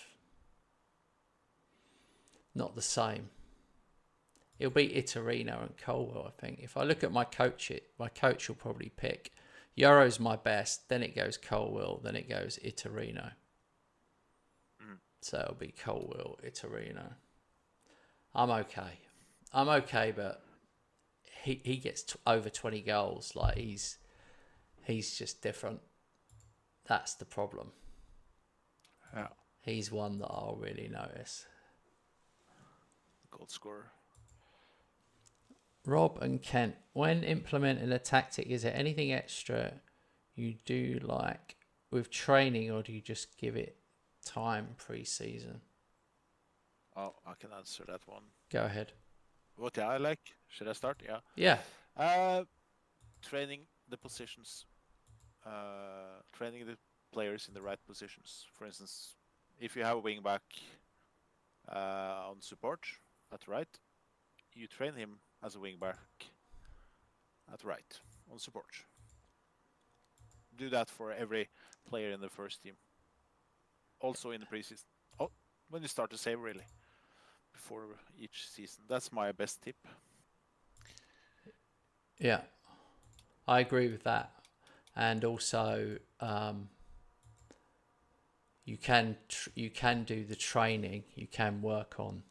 not the same. It'll be Itorino and Colwell, I think. If I look at my coach will probably pick Yoro's my best, then it goes Colwell, then it goes Itorino. So it'll be Colwell, Itorino. I'm okay. I'm okay, but he gets over 20 goals. Like he's just different. That's the problem. Yeah. He's one that I'll really notice. Goal scorer. Rob and Kent, when implementing a tactic, is there anything extra you do like with training, or do you just give it time pre-season? Oh, I can answer that one. Go ahead. What I like? Should I start? Yeah. Yeah. Training the positions. Training the players in the right positions. For instance, if you have a wing back on support at right, you train him as a wing back at right on support. Do that for every player in the first team. Also in the preseason. Oh, when you start to save, really, before each season. That's my best tip. Yeah, I agree with that. And also, you can do the training. You can work on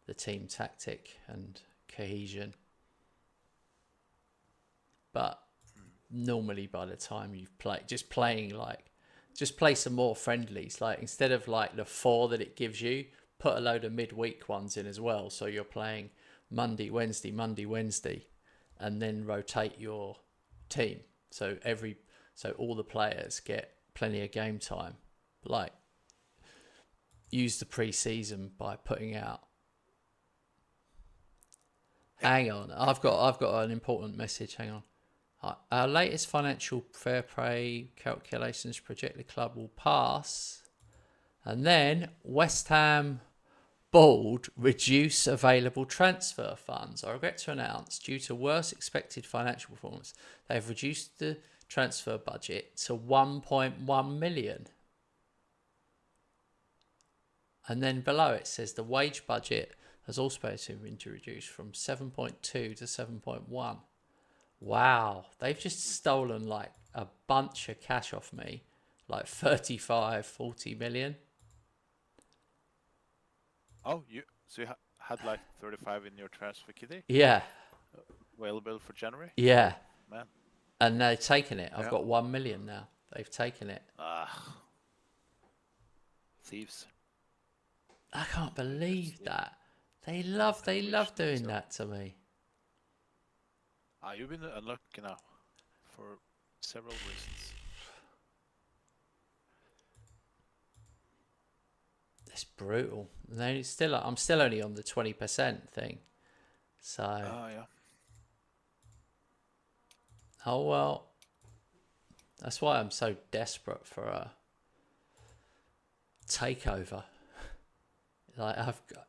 the team tactic and cohesion. But normally by the time you've played, just play some more friendlies. Like instead of like the 4 that it gives you, put a load of midweek ones in as well. So you're playing Monday, Wednesday, and then rotate your team. So all the players get plenty of game time. Like use the pre-season by putting out. Hang on, I've got an important message. Hang on. Our latest financial fair play calculations project the club will pass, and then West Ham board reduce available transfer funds. I regret to announce, due to worse expected financial performance, they've reduced the transfer budget to 1.1 million. And then below it says the wage budget has also been reduced from 7.2 to 7.1. Wow, they've just stolen like a bunch of cash off me, like 35, 40 million. Oh, you had like 35 in your transfer kitty? Yeah. Available for January? Yeah. Oh, man. And they've taken it. I've got 1 million now. They've taken it. Thieves. I can't believe that. They love doing that to me. You've been unlucky now for several reasons. It's brutal. I'm still only on the 20% thing. So. Yeah. Oh well. That's why I'm so desperate for a takeover. Like I've got.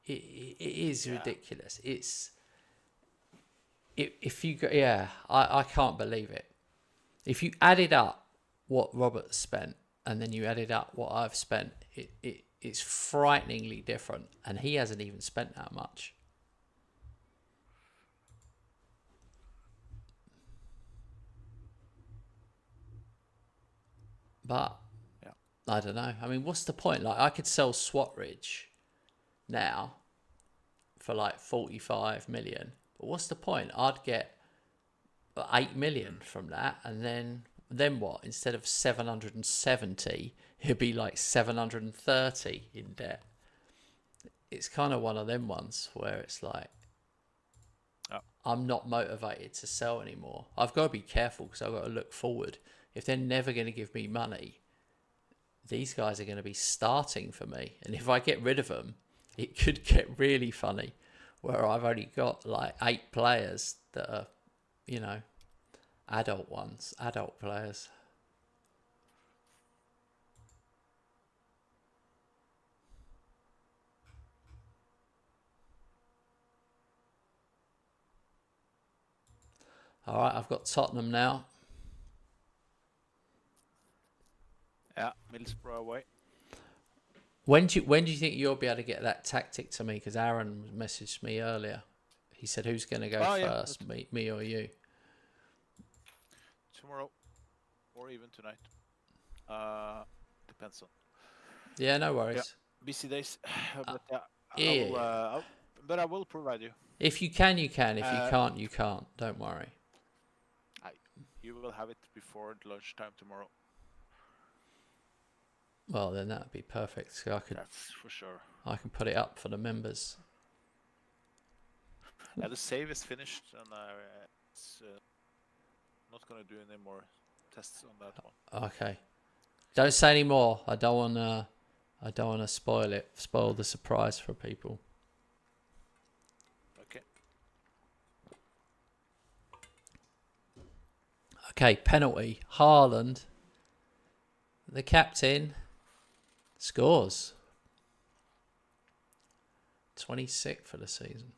It is ridiculous. If you go, I can't believe it. If you added up what Robert spent and then you added up what I've spent, it's frighteningly different, and he hasn't even spent that much. But I don't know. I mean, what's the point? Like, I could sell Swatridge now for like 45 million. But what's the point? I'd get 8 million from that, and then what? Instead of 770, it'd be like 730 in debt. It's kind of one of them ones where it's like, I'm not motivated to sell anymore. I've got to be careful because I've got to look forward. If they're never going to give me money, these guys are going to be starting for me. And if I get rid of them, it could get really funny, where I've only got like 8 players that are, adult players. All right, I've got Tottenham now. Yeah, Middlesbrough away. When do you think you'll be able to get that tactic to me? Because Aaron messaged me earlier. He said, "Who's going to go first, me or you?" Tomorrow, or even tonight. Depends on. Yeah, no worries. Yeah, busy days, but Yeah. But I will provide you. If you can, you can. If you can't, you can't. Don't worry. You will have it before lunchtime tomorrow. Well, then that would be perfect. So That's for sure. I can put it up for the members. Yeah, the save is finished, and it's not going to do any more tests on that one. Okay. Don't say any more. I don't want to spoil the surprise for people. Okay. Okay, penalty. Haaland, the captain, scores. 26th for the season.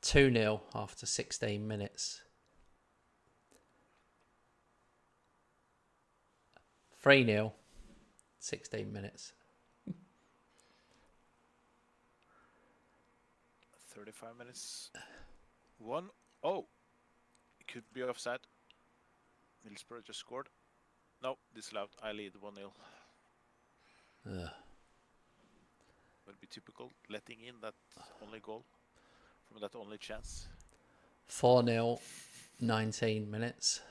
(2-0) after 16 minutes. 3-0, 16 minutes. 35 minutes. 1-0. It could be offside. Middlesbrough just scored. No, disallowed. I lead 1-0. Would be typical, letting in that only goal from that only chance. 4-0, 19 minutes.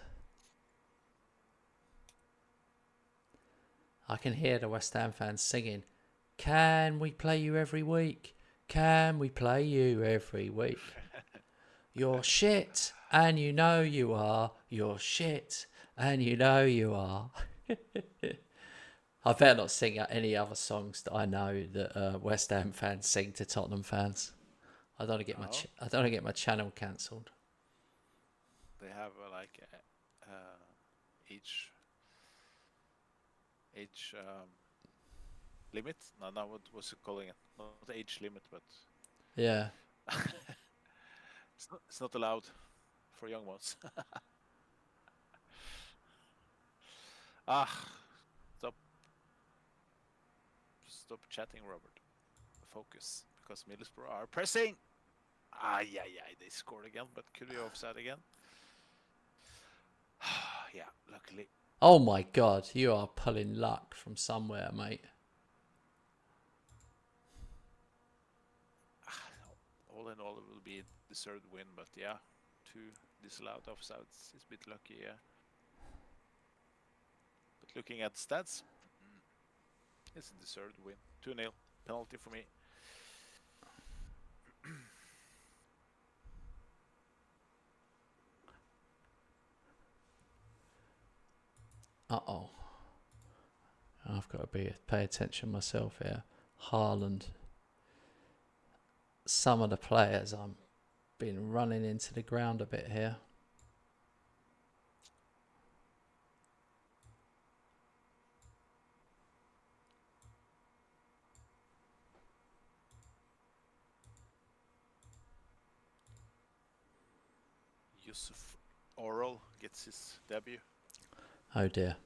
I can hear the West Ham fans singing, "Can we play you every week? Can we play you every week? You're shit, and you know you are. You're shit, and you know you are." I better not sing out any other songs that I know that West Ham fans sing to Tottenham fans. I don't want to get my channel cancelled. They have age limit. No, what was it calling it? Not age limit, but yeah, it's not allowed for young ones. Stop chatting, Robert. Focus, because Middlesbrough are pressing. They scored again, but could be offside again. Yeah, luckily. Oh my God, you are pulling luck from somewhere, mate. All in all, it will be a deserved win, but yeah, 2 disallowed offsides is a bit lucky, yeah. But looking at stats, it's a deserved win. 2-0, penalty for me. Uh-oh. I've got to pay attention myself here. Haaland. Some of the players I'm been running into the ground a bit here. Yusuf Oral gets his debut. Oh dear.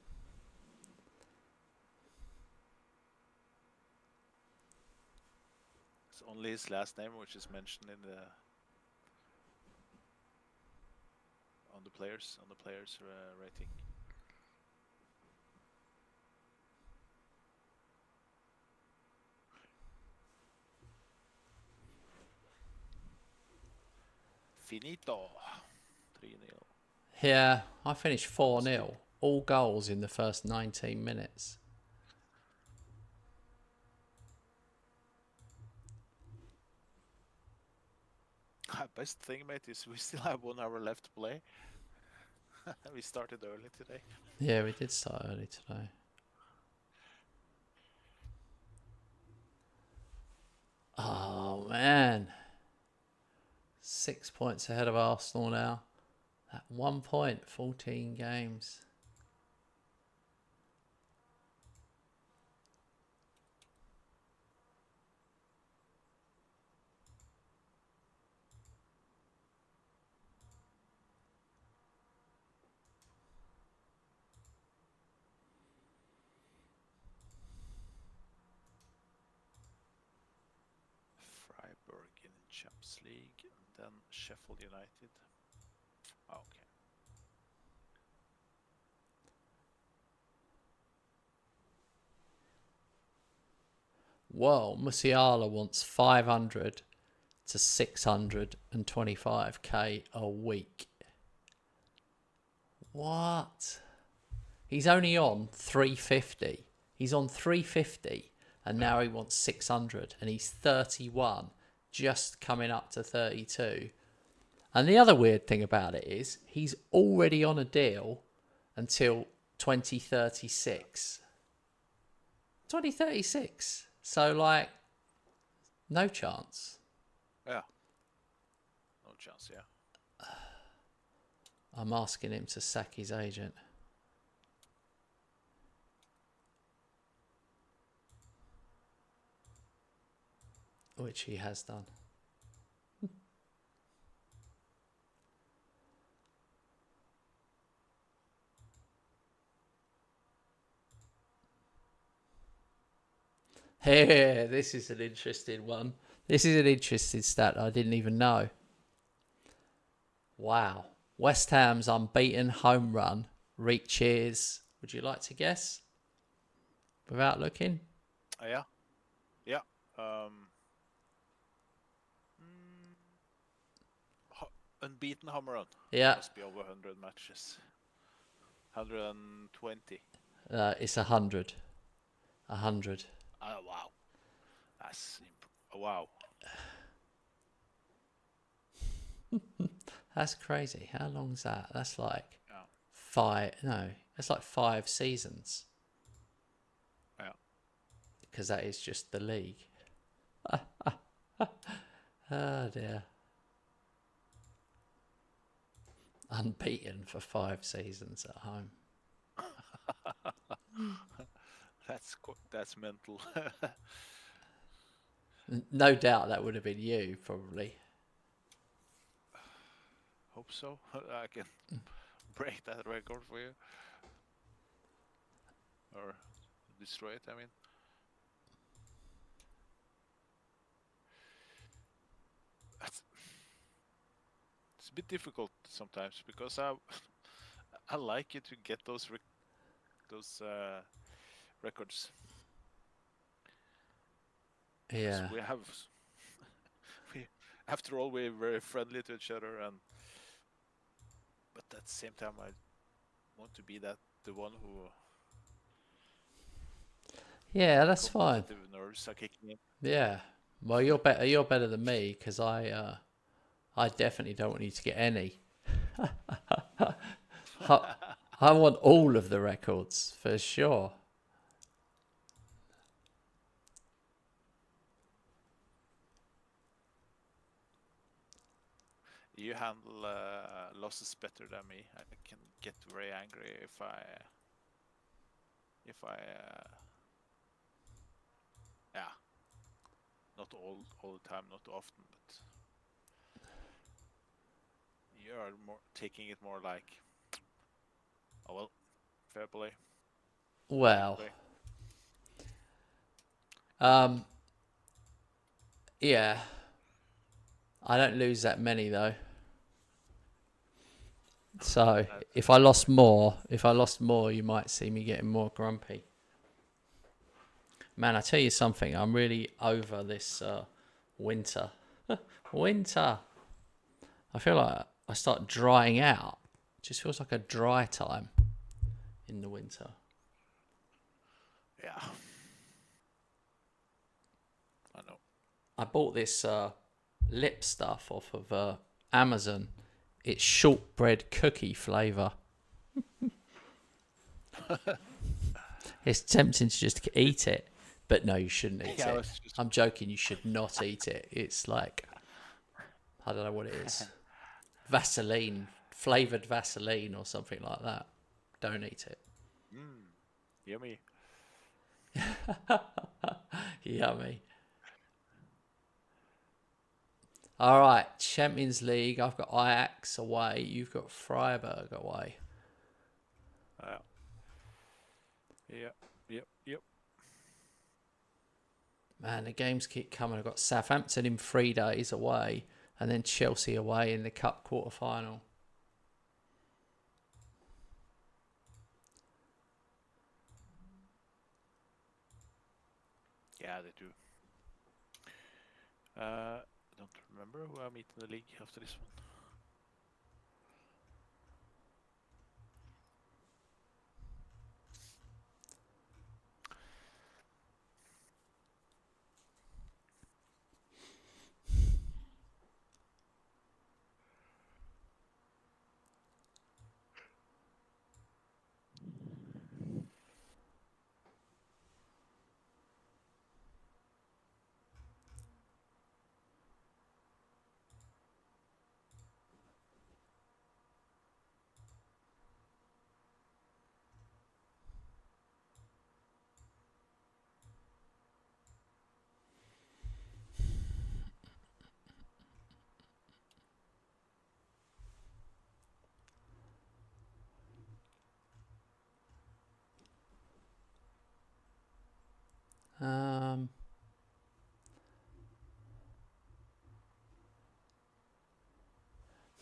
It's only his last name which is mentioned in on the players rating. Finito. 3-0. Yeah, I finished 4-0. All goals in the first 19 minutes. Best thing, mate, is we still have 1 hour left to play. We started early today. Yeah, we did start early today. Oh, man. 6 points ahead of Arsenal now. At 1 point, 14 games. Freiburg in Champions League, and then Sheffield United. Okay. Whoa, Musiala wants 500 to 625k a week. What? He's only on 350. He's on 350 and now he wants 600 and he's 31, just coming up to 32. And the other weird thing about it is he's already on a deal until 2036. 2036. So, like, no chance. Yeah. No chance, yeah. I'm asking him to sack his agent. Which he has done. Hey, this is an interesting one. This is an interesting stat I didn't even know. Wow. West Ham's unbeaten home run reaches, would you like to guess? Without looking? Yeah. Yeah. Unbeaten home run. Yeah. Must be over 100 matches. 120. It's 100. 100. Oh, wow. That's... wow. That's crazy. How long's that? That's like that's like 5 seasons. Yeah. Because that is just the league. Oh dear. Unbeaten for 5 seasons at home. That's mental. No doubt that would have been you, probably. Hope so. I can break that record for you. Or destroy it, I mean. It's a bit difficult sometimes because I like it to get those records. Yeah. We after all we're very friendly to each other, but at the same time I want to be the one who. Yeah, that's fine. Nerves are kicking in. Yeah. Well, you're better. You're better than me because I definitely don't want you to get any. I want all of the records for sure. You handle losses better than me. I can get very angry if I yeah, not all the time, not often, but you are more taking it more like, oh well, fair play. Well, yeah, I don't lose that many though. So if I lost more, you might see me getting more grumpy. Man, I tell you something, I'm really over this winter. Winter. I feel like I start drying out. It just feels like a dry time in the winter. Yeah. I know. I bought this lip stuff off of Amazon. It's shortbread cookie flavour. It's tempting to just eat it, but no, you shouldn't eat it. I'm joking, you should not eat it. It's like, I don't know what it is. Vaseline, flavoured Vaseline or something like that. Don't eat it. Yummy. Yummy. All right, Champions League. I've got Ajax away. You've got Freiburg away. Yep. Man, the games keep coming. I've got Southampton in 3 days away, and then Chelsea away in the Cup quarter-final. Yeah, they do. I don't remember who I meet in the league after this one.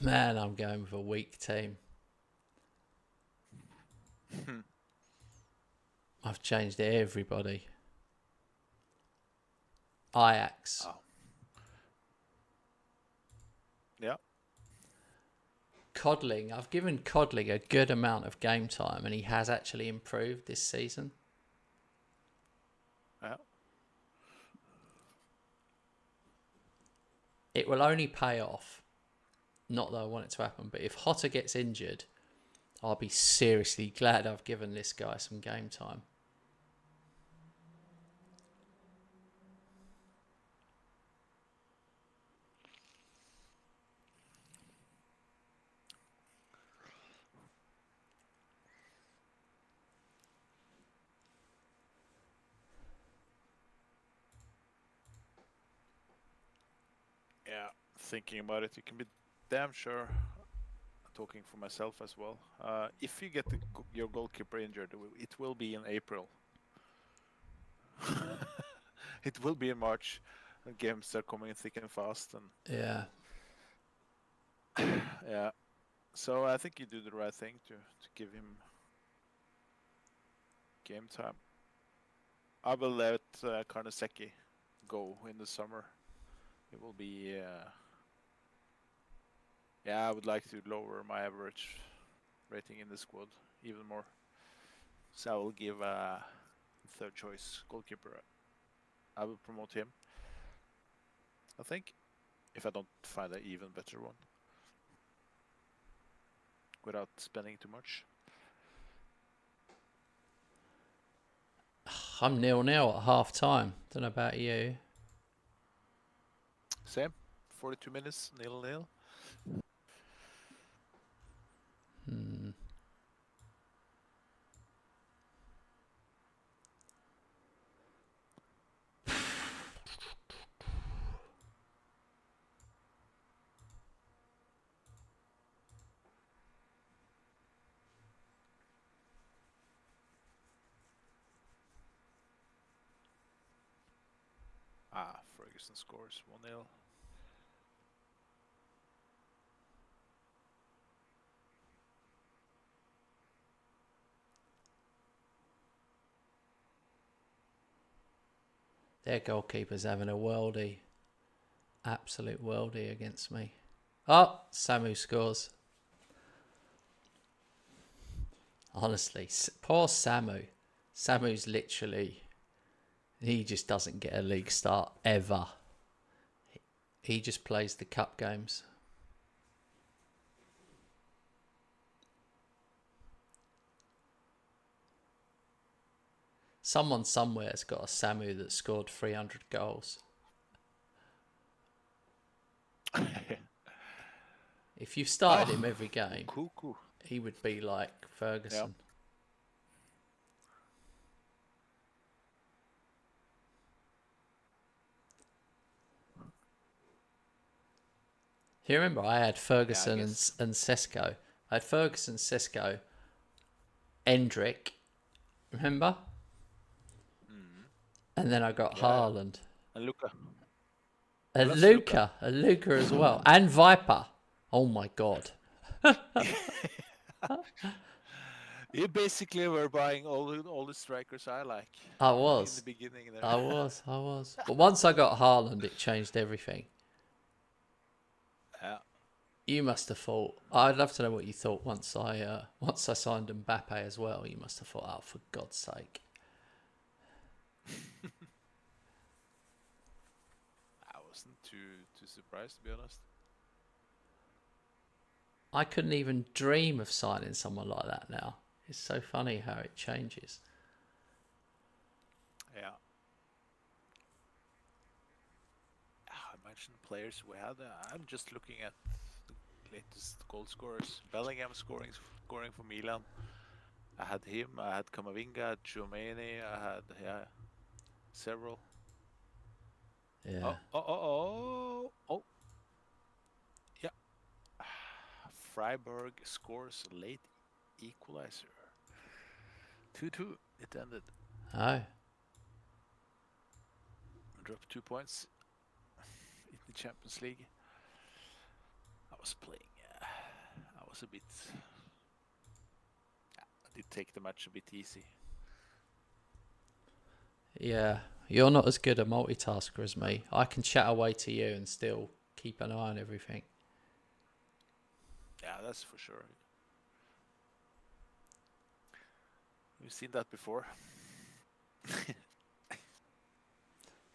Man, I'm going with a weak team. I've changed everybody. Ajax. Oh. Yeah. Codling. I've given Codling a good amount of game time, and he has actually improved this season. Yeah. It will only pay off. Not that I want it to happen, but if Hotter gets injured, I'll be seriously glad I've given this guy some game time. Yeah. Thinking about it, you can be damn sure. Talking for myself as well. If you get your goalkeeper injured, it will be in April. It will be in March. And games are coming thick and fast. And yeah. Yeah. So I think you do the right thing to give him game time. I will let Karnaseki go in the summer. It will be. Yeah, I would like to lower my average rating in the squad even more. So I will give a third choice goalkeeper. I will promote him. I think, if I don't find an even better one, without spending too much. I'm 0-0 at half time. Don't know about you. Same. 42 minutes, 0-0. Ferguson scores 1-0. Their goalkeeper's having a worldie. Absolute worldie against me. Oh, Samu scores. Honestly, poor Samu. Samu's literally... He just doesn't get a league start ever. He just plays the cup games. Someone somewhere's got a Samu that scored 300 goals. If you started him every game, he would be like Ferguson. Yeah. You remember I had Ferguson and Sesko. I had Ferguson, Sesko, Endrick. Remember? And then I got Haaland. And Luka. And Luka as well. And Viper. Oh my God. You basically were buying all the strikers I like. I In the was. beginning there. I was. But once I got Haaland, it changed everything. Yeah. You must have thought. I'd love to know what you thought once I signed Mbappe as well. You must have thought, oh, for God's sake. I wasn't too surprised, to be honest. I couldn't even dream of signing someone like that now. It's so funny how it changes. Yeah. Imagine players we had. I'm just looking at the latest goal scorers. Bellingham scoring for Milan. I had him. I had Camavinga, Tchouaméni. I had several. Yeah. Oh. Yeah. Freiburg scores a late equalizer. 2-2. It ended. Oh. Dropped 2 points in the Champions League. I was playing. I was a bit. I did take the match a bit easy. Yeah. You're not as good a multitasker as me. I can chat away to you and still keep an eye on everything. Yeah, that's for sure. We've seen that before.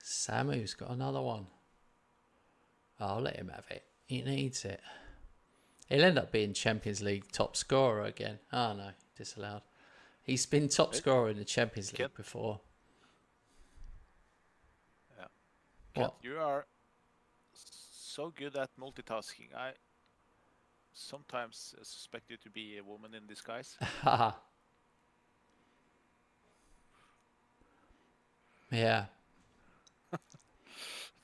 Samu's got another one. I'll let him have it. He needs it. He'll end up being Champions League top scorer again. Oh no, disallowed. He's been top scorer in the Champions League before. Yeah. What? You are so good at multitasking. I sometimes suspect you to be a woman in disguise. Yeah.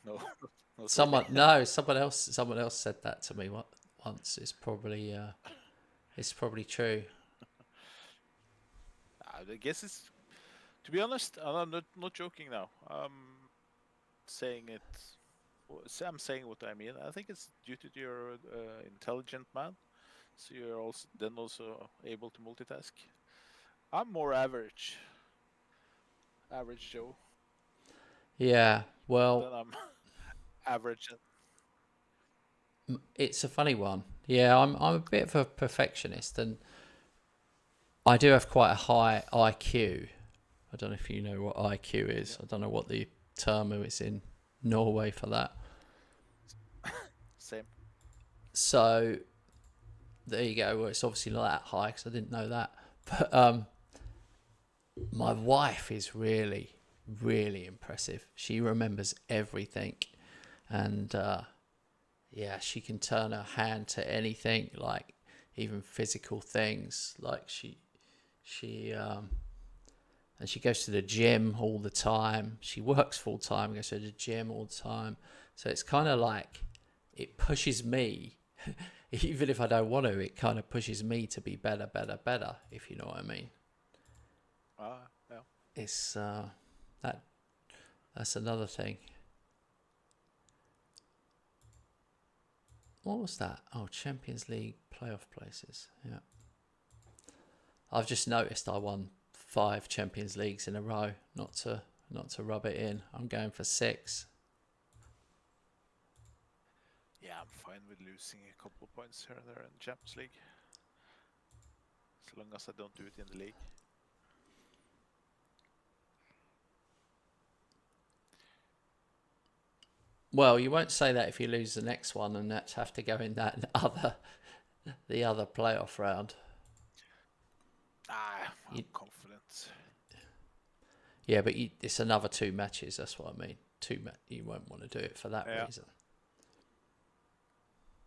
No. Someone else said that to me once. It's probably true. I guess it's, to be honest, I'm not joking now. I'm saying what I mean. I think it's due to your intelligent man, so you're also able to multitask. I'm more average Joe. Yeah, well, Then I'm average. it's a funny one. Yeah, I'm a bit of a perfectionist, and I do have quite a high IQ. I don't know if you know what IQ is. I don't know what the term is in Norway for that. Same. So there you go. Well, it's obviously not that high because I didn't know that. But my wife is really, really impressive. She remembers everything, and yeah, she can turn her hand to anything, like even physical things. Like she and she goes to the gym all the time. She works full time, goes to the gym all the time. So it's kind of like it pushes me, even if I don't want to. It kind of pushes me to be better, if you know what I mean. Yeah. It's that's another thing. What was that? Oh, Champions League playoff places. Yeah. I've just noticed I won 5 Champions Leagues in a row. Not to rub it in. I'm going for 6. Yeah, I'm fine with losing a couple of points here and there in the Champions League, as long as I don't do it in the league. Well, you won't say that if you lose the next one and that's have to go in the other playoff round. I'm confident. Yeah, but it's another 2 matches. That's what I mean. You won't want to do it for that reason.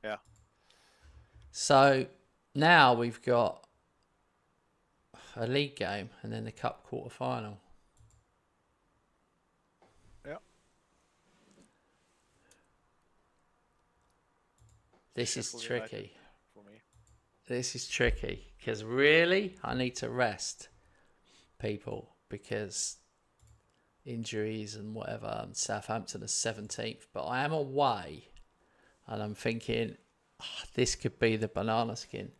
Yeah. So now we've got a league game and then the cup quarter final. Yeah. This is tricky. For me. This is tricky because really I need to rest people because injuries and whatever. And Southampton is 17th, but I am away and I'm thinking this could be the banana skin.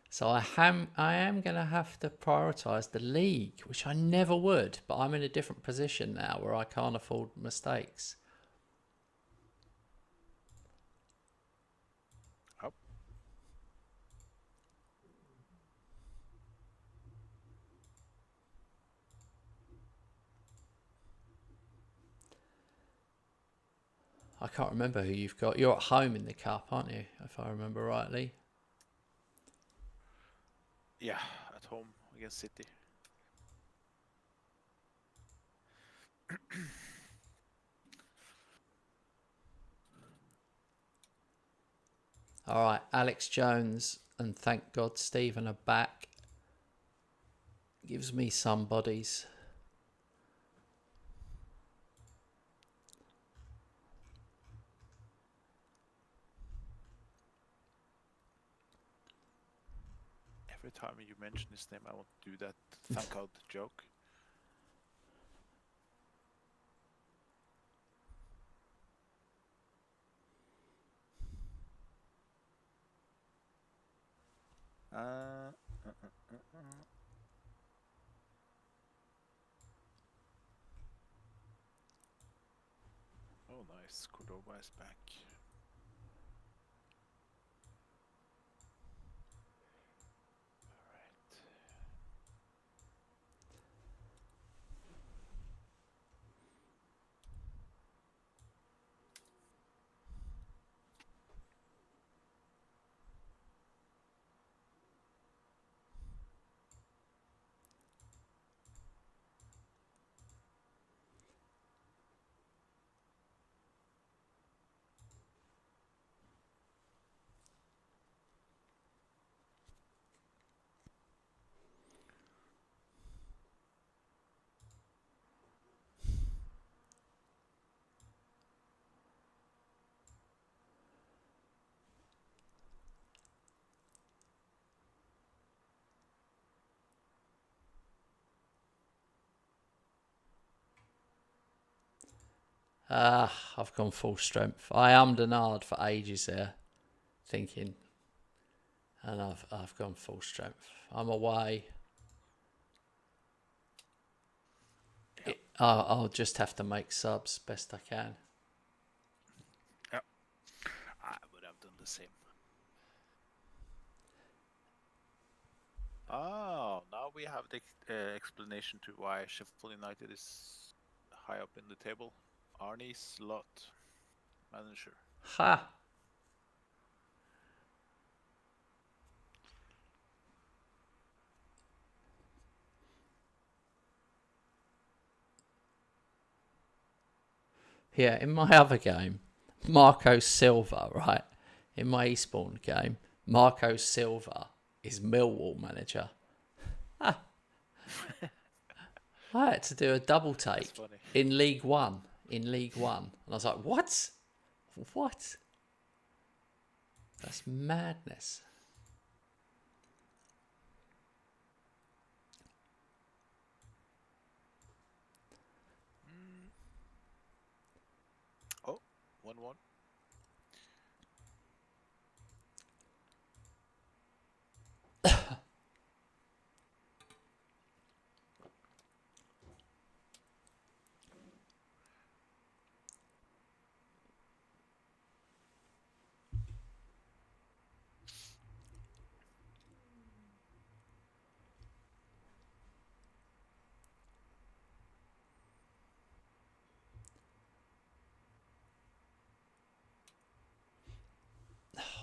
So I am going to have to prioritise the league, which I never would, but I'm in a different position now where I can't afford mistakes. Oh. I can't remember who you've got. You're at home in the cup, aren't you? If I remember rightly. Yeah, at home against City. All right, Alex Jones and thank God Stephen are back. Gives me some bodies. Every time you mention his name, I want to do that thank God joke. Oh, nice. Cordoba is back. I've gone full strength. I ummed and ahed for ages there, thinking, and I've gone full strength. I'm away. Yep. I'll just have to make subs best I can. Yep. I would have done the same. Oh, now we have the explanation to why Sheffield United is high up in the table. Arne Slot, manager. Ha! Yeah, in my other game, Marco Silva, right? In my Eastbourne game, Marco Silva is Millwall manager. I had to do a double take in League One. And I was like, what? What? That's madness. Oh, 1-1.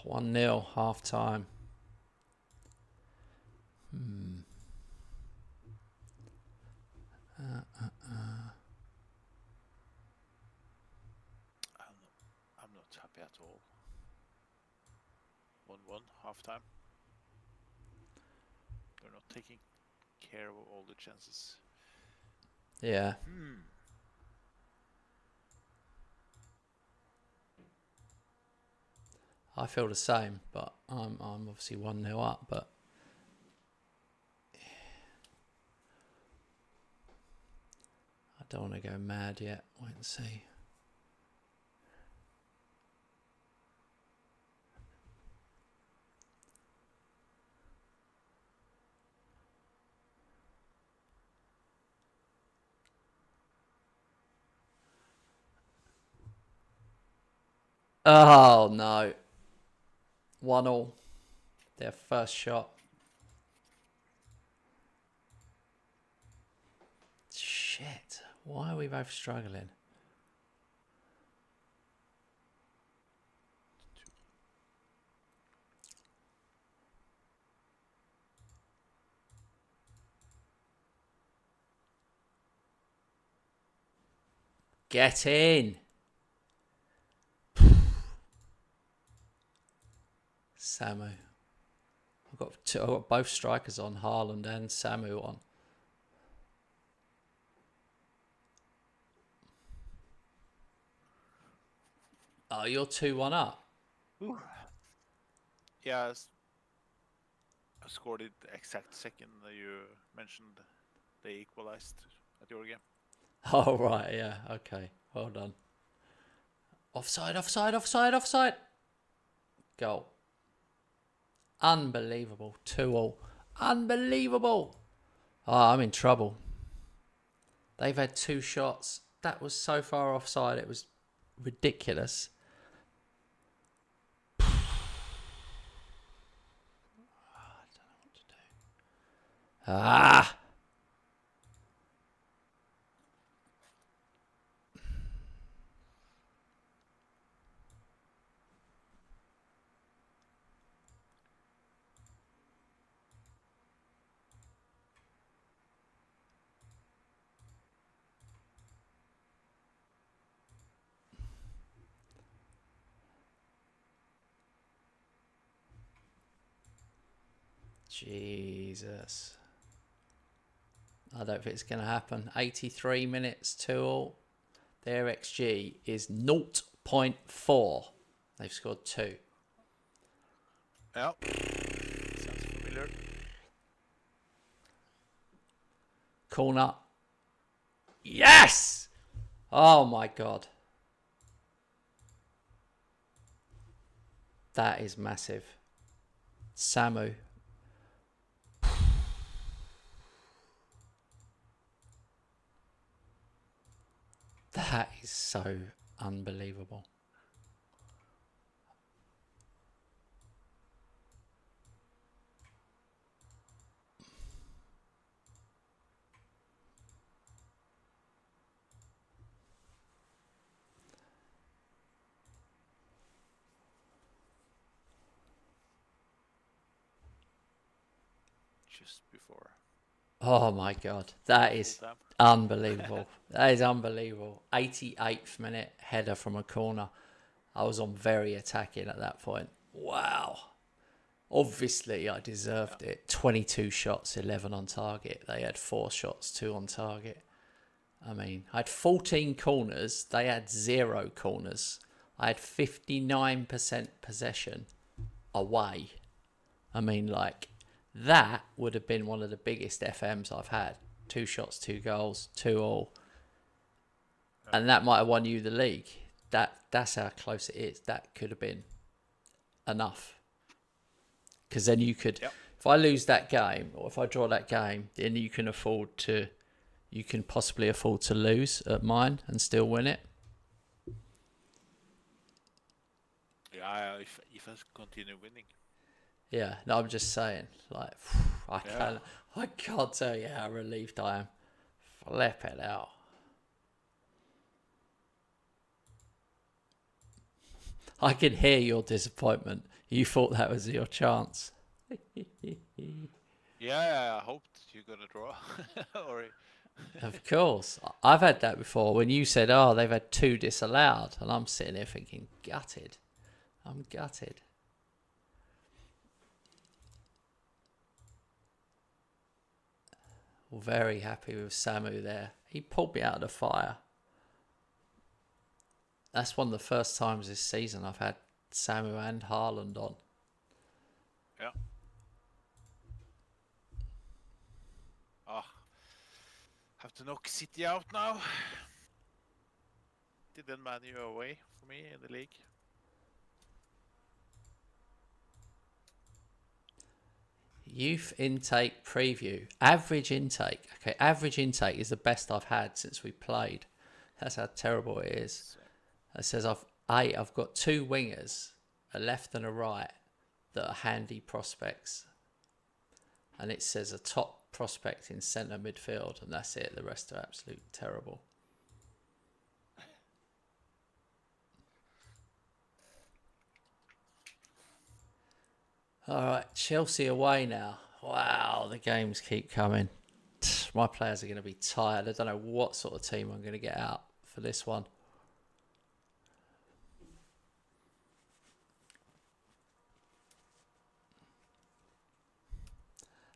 One 0 half time. I'm not happy at all. 1-1 half time. They're not taking care of all the chances. Yeah. I feel the same, but I'm obviously 1-0 up, but I don't want to go mad yet. Wait and see. Oh, no. 1-1. Their first shot. Shit. Why are we both struggling? Get in. Samu. I've got both strikers on, Haaland and Samu on. Oh, you're 2-1 up. Ooh. Yeah, I scored it the exact second that you mentioned they equalized at your game. Oh, right, yeah, okay. Well done. Offside, offside, offside, offside. Goal. Unbelievable. 2-2. Unbelievable. Oh, I'm in trouble. They've had 2 shots. That was so far offside. It was ridiculous. I don't know what to do. Ah! Jesus. I don't think it's going to happen. 83 minutes, 2-2. Their XG is 0.4. They've scored 2. Yeah. Sounds familiar. Corner. Yes! Oh my God. That is massive. Samu. That is so unbelievable. Just before. Oh my God. That is unbelievable. That is unbelievable. 88th minute header from a corner. I was on very attacking at that point. Wow. Obviously, I deserved it. 22 shots, 11 on target. They had 4 shots, 2 on target. I mean, I had 14 corners. They had 0 corners. I had 59% possession away. I mean, like, that would have been one of the biggest FMs I've had. 2 shots, 2 goals, 2-2. And that might have won you the league. That's how close it is. That could have been enough. Because then you could, if I lose that game or if I draw that game, then you can possibly afford to lose at mine and still win it. Yeah, if I continue winning. Yeah, no, I'm just saying, like, I can't tell you how relieved I am. Flip it out. I can hear your disappointment. You thought that was your chance. Yeah, I hoped you're gonna draw. Or Of course. I've had that before when you said, oh, they've had 2 disallowed. And I'm sitting there thinking, gutted. I'm gutted. Very happy with Samu there. He pulled me out of the fire. That's one of the first times this season I've had Samu and Haaland on. Yeah. Have to knock City out now. Didn't Man U away for me in the league. Youth intake preview. Average intake. Okay, average intake is the best I've had since we played. That's how terrible it is. It says I've got two wingers, a left and a right, that are handy prospects. And it says a top prospect in centre midfield, and that's it. The rest are absolute terrible. All right, Chelsea away now. Wow, the games keep coming. My players are going to be tired. I don't know what sort of team I'm going to get out for this one.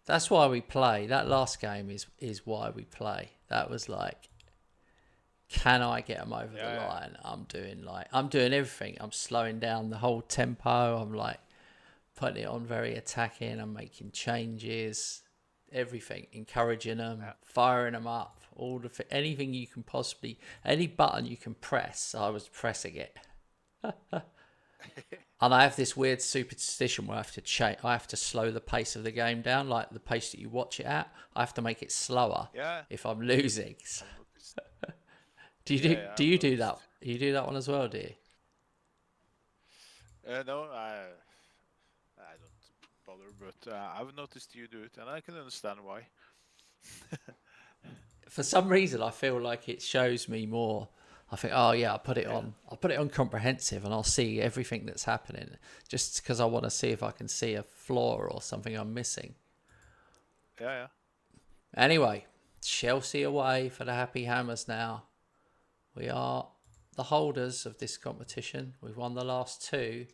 That's why we play. That last game is why we play. That was like, can I get them over the line? I'm doing everything. I'm slowing down the whole tempo. I'm like putting it on very attacking. I'm making changes, everything, encouraging them, firing them up, anything you can possibly, any button you can press, I was pressing it. And I have this weird superstition where I have to slow the pace of the game down, like the pace that you watch it at. I have to make it slower if I'm losing. Do you do that? You do that one as well, do you? No, I don't bother, but I've noticed you do it, and I can understand why. For some reason, I feel like it shows me more. I think, oh yeah, I'll put it on comprehensive, and I'll see everything that's happening, just because I want to see if I can see a flaw or something I'm missing. Yeah. Anyway, Chelsea away for the Happy Hammers now. We are the holders of this competition. We've won the last two.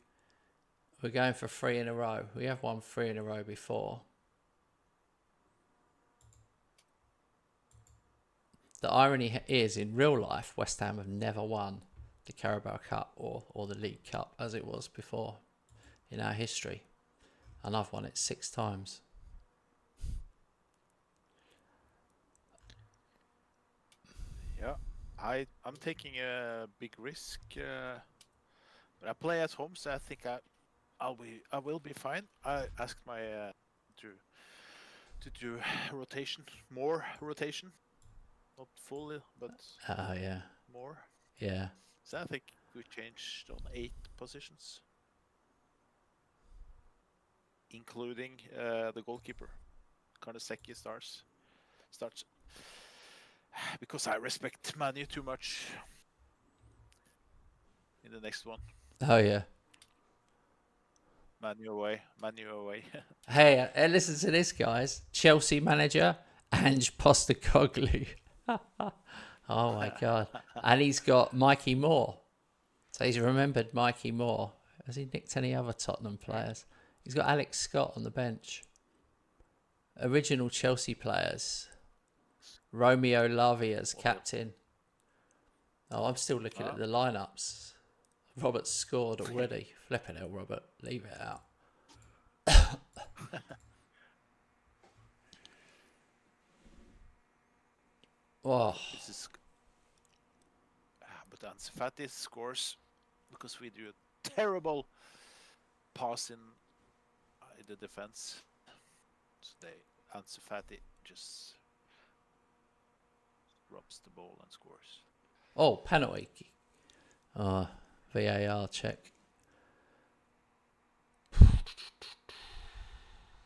We're going for 3 in a row. We have won 3 in a row before. The irony is, in real life, West Ham have never won the Carabao Cup or the League Cup as it was before in our history. And I've won it 6 times. Yeah, I'm taking a big risk, but I play at home, so I think I will be fine. I asked my to do more rotation. Not fully, but more. Yeah. So I think we changed on 8 positions, including the goalkeeper. Karnaseki starts because I respect Manu too much in the next one. Oh yeah. Manu away. Hey, listen to this, guys. Chelsea manager Ange Postecoglou. Oh my god. And he's got Mikey Moore. So he's remembered Mikey Moore. Has he nicked any other Tottenham players? He's got Alex Scott on the bench. Original Chelsea players. Romeo Lavia as captain. Oh, I'm still looking at the lineups. Robert's scored already. Flipping hell, Robert. Leave it out. Oh. But Ansu Fati scores because we do a terrible pass in the defense. So Ansu Fati just drops the ball and scores. Oh, penalty. VAR check.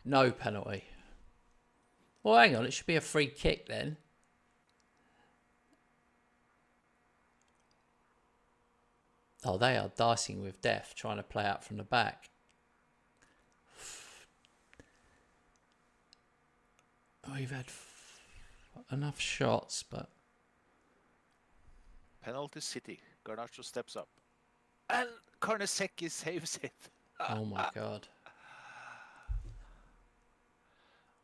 No penalty. Well, hang on. It should be a free kick then. Oh, they are dicing with death, trying to play out from the back. We've had enough shots, but... Penalty City. Garnacho steps up. And Karnaseki saves it. Oh my god.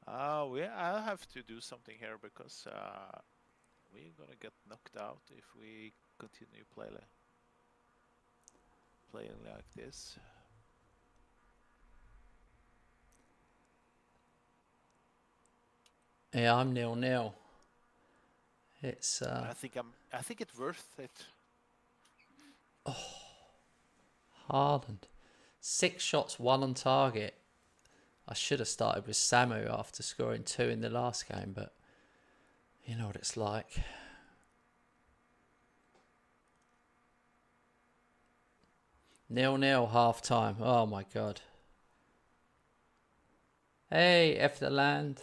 I have to do something here because we're gonna get knocked out if we continue playing like this. Yeah, I'm 0-0. It's I think it's worth it. Oh, Haaland. 6 shots, 1 on target. I should have started with Samu after scoring 2 in the last game, but you know what it's like. 0-0 half time. Oh my god. Hey, F the land.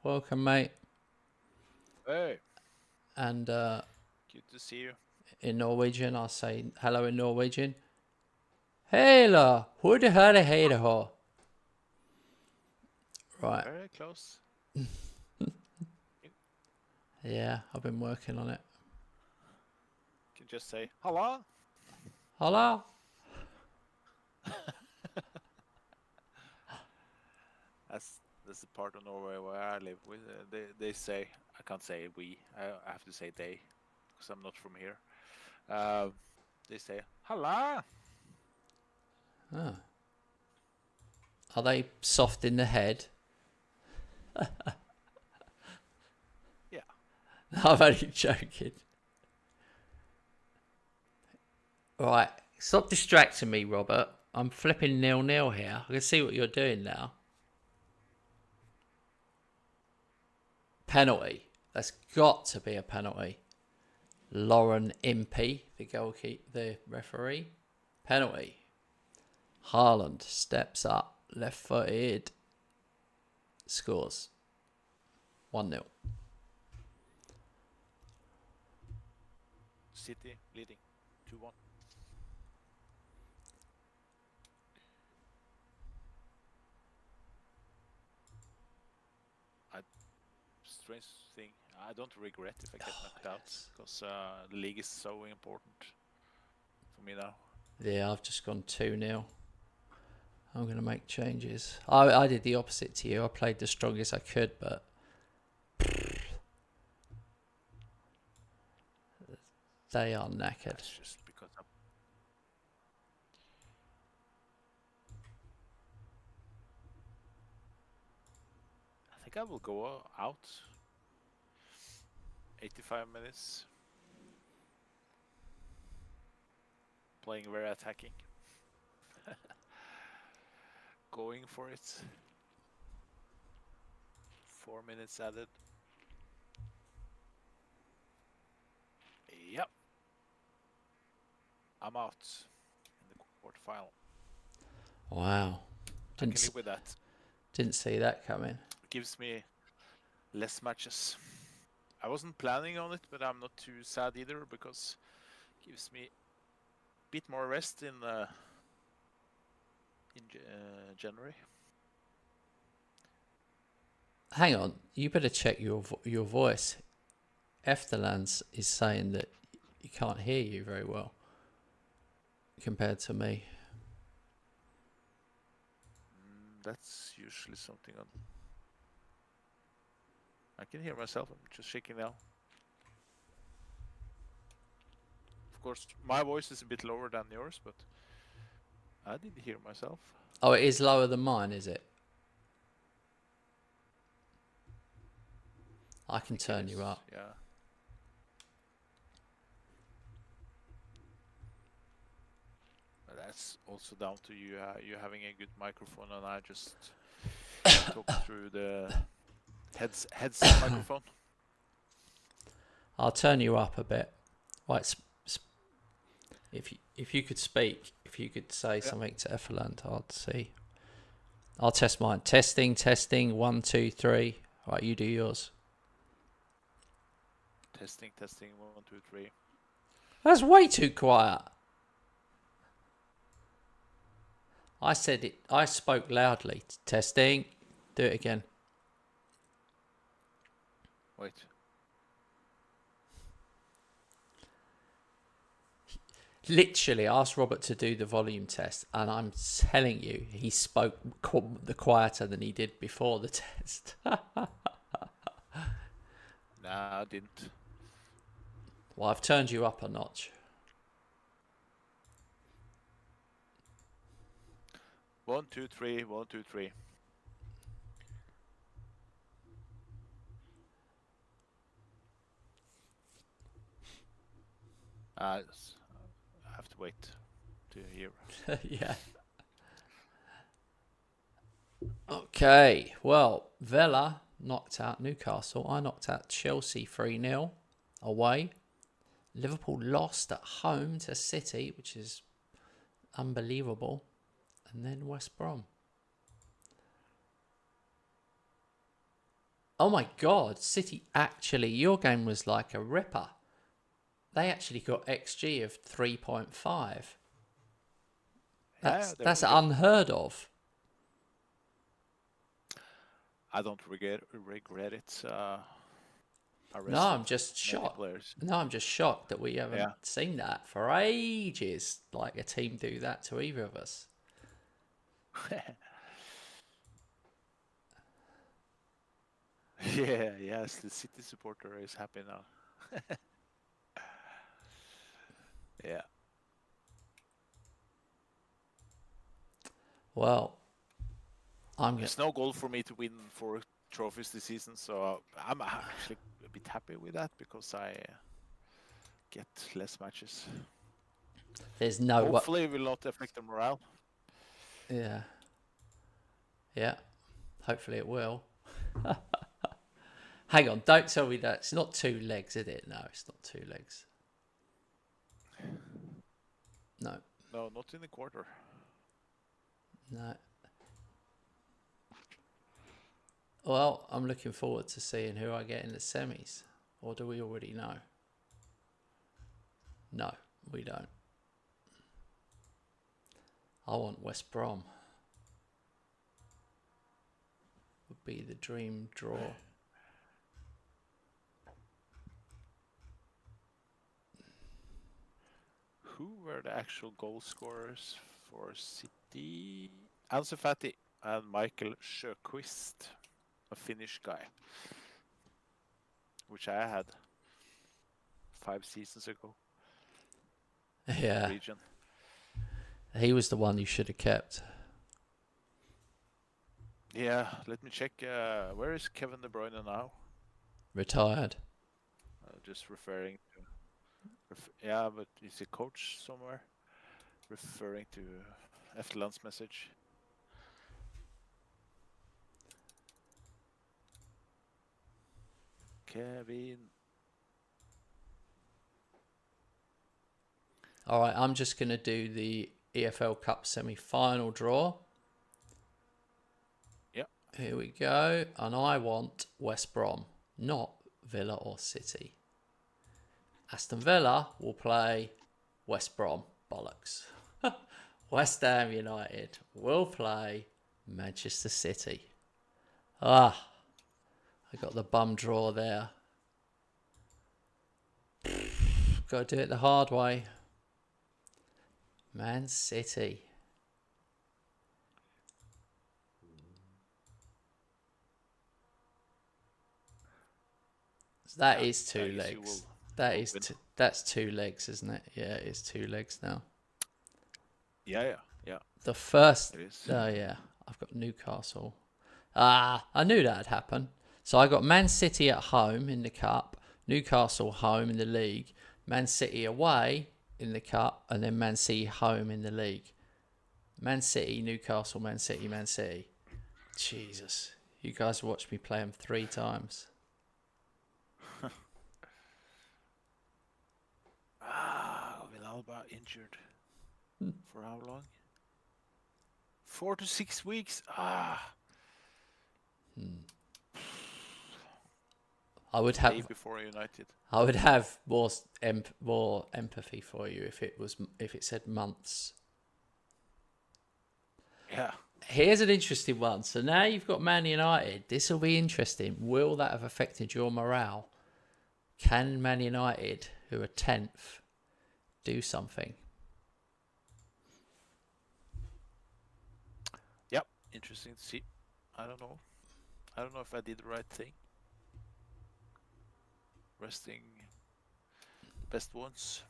Welcome, mate. Hey. And Good to see you. In Norwegian, I'll say hello in Norwegian. Hela, who the hell is Right. Very close. Yeah, I've been working on it. You can just say hello. Hello. That's the part of Norway where I live with. They say, I can't say we. I have to say they, because I'm not from here. They say hello. Oh. Are they soft in the head? Yeah. No, I'm only joking. Right, stop distracting me, Robert. I'm flipping 0-0 here. I can see what you're doing now. Penalty. That's got to be a penalty. Lauren Impey, the referee. Penalty. Haaland steps up, left-footed, scores. 1-0. City leading 2-1. Strange thing. I don't regret if I get knocked out, because the league is so important for me now. Yeah, I've just gone 2-0. I'm going to make changes. I did the opposite to you. I played the strongest I could, but they are knackered. That's just because I think I will go out 85 minutes. Playing very attacking. Going for it. 4 minutes added. Yep. I'm out in the quarterfinal. Wow. I can live with that. Didn't see that coming. Gives me less matches. I wasn't planning on it, but I'm not too sad either, because it gives me a bit more rest in January. Hang on, you better check your voice. Efterlands is saying that he can't hear you very well compared to me. That's usually something on. I can hear myself. I'm just shaking now. Of course, my voice is a bit lower than yours, but I did hear myself. Oh, it is lower than mine, is it? I can turn you up. Yeah. But that's also down to you. You having a good microphone, and I just talk through the headset microphone. I'll turn you up a bit. Right, if you could speak, if you could say something to Efferland, I'd see. I'll test mine. Testing. 1, 2, 3. Right, you do yours. Testing. 1, 2, 3. That's way too quiet. I said it. I spoke loudly. Testing. Do it again. Wait. Literally asked Robert to do the volume test, and I'm telling you, he spoke quieter than he did before the test. Nah, I didn't. Well, I've turned you up a notch. 1, 2, 3. 1, 2, 3. I have to wait to hear. Yeah. Okay. Well, Villa knocked out Newcastle. I knocked out Chelsea 3-0 away. Liverpool lost at home to City, which is unbelievable. And then West Brom. Oh my God, City actually, your game was like a ripper. They actually got XG of 3.5. That's unheard of. I don't regret it. No, I'm just shocked. No, I'm just shocked that we haven't seen that for ages. Like a team do that to either of us. Yes, the City supporter is happy now. Yeah. Well, there's no goal for me to win 4 trophies this season, so I'm actually a bit happy with that because I get less matches. There's no. Hopefully, it will not affect the morale. Yeah. Hopefully, it will. Hang on, don't tell me that. It's not 2 legs, is it? No, it's not 2 legs. No. No, not in the quarter. No. Well, I'm looking forward to seeing who I get in the semis. Or do we already know? No, we don't. I want West Brom. Would be the dream draw. Who were the actual goal scorers for City? Ansu Fati and Michael Sjöqvist, a Finnish guy, which I had 5 seasons ago. Yeah. Region. He was the one you should have kept. Yeah, let me check. Where is Kevin De Bruyne now? Retired. Just referring to... yeah, but is he coach somewhere? Referring to Efteland's message. Kevin. All right, I'm just going to do the EFL Cup semi-final draw. Yep. Here we go. And I want West Brom, not Villa or City. Aston Villa will play West Brom. Bollocks. West Ham United will play Manchester City. I got the bum draw there. Got to do it the hard way. Man City. So that is 2 legs. That's 2 legs, isn't it? Yeah, it is 2 legs now. Yeah. The first. Oh yeah, I've got Newcastle. I knew that'd happen. So I got Man City at home in the cup, Newcastle home in the league, Man City away in the cup, and then Man City home in the league. Man City, Newcastle, Man City, Man City. Jesus, you guys watched me play them 3 times. Villalba injured. For how long? 4 to 6 weeks. I would have before United. I would have more empathy for you if it said months. Yeah. Here's an interesting one. So now you've got Man United. This will be interesting. Will that have affected your morale? Can Man United, who are 10th, do something? Yep. Interesting to see. I don't know. I don't know if I did the right thing. Resting the best ones.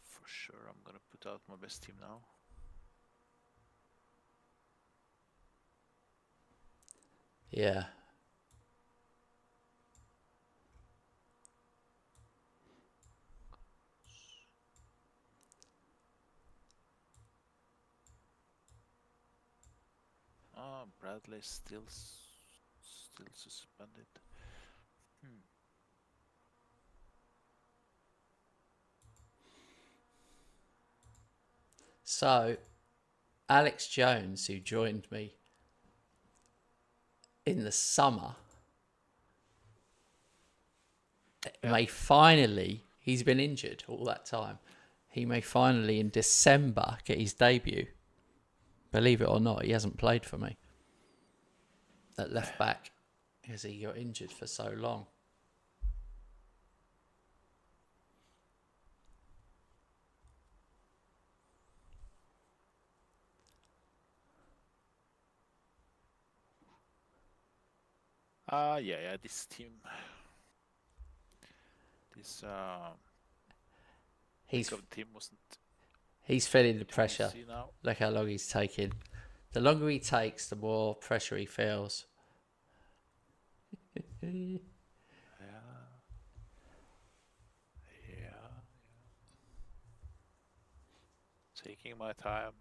For sure, I'm gonna put out my best team now. Yeah. Bradley still suspended. So, Alex Jones, who joined me in the summer, may finally, he's been injured all that time, he may finally in December get his debut. Believe it or not, he hasn't played for me at left back because he got injured for so long. Yeah, this team. This team wasn't. He's feeling the pressure. Look how long he's taking. The longer he takes, the more pressure he feels. Yeah. Taking my time.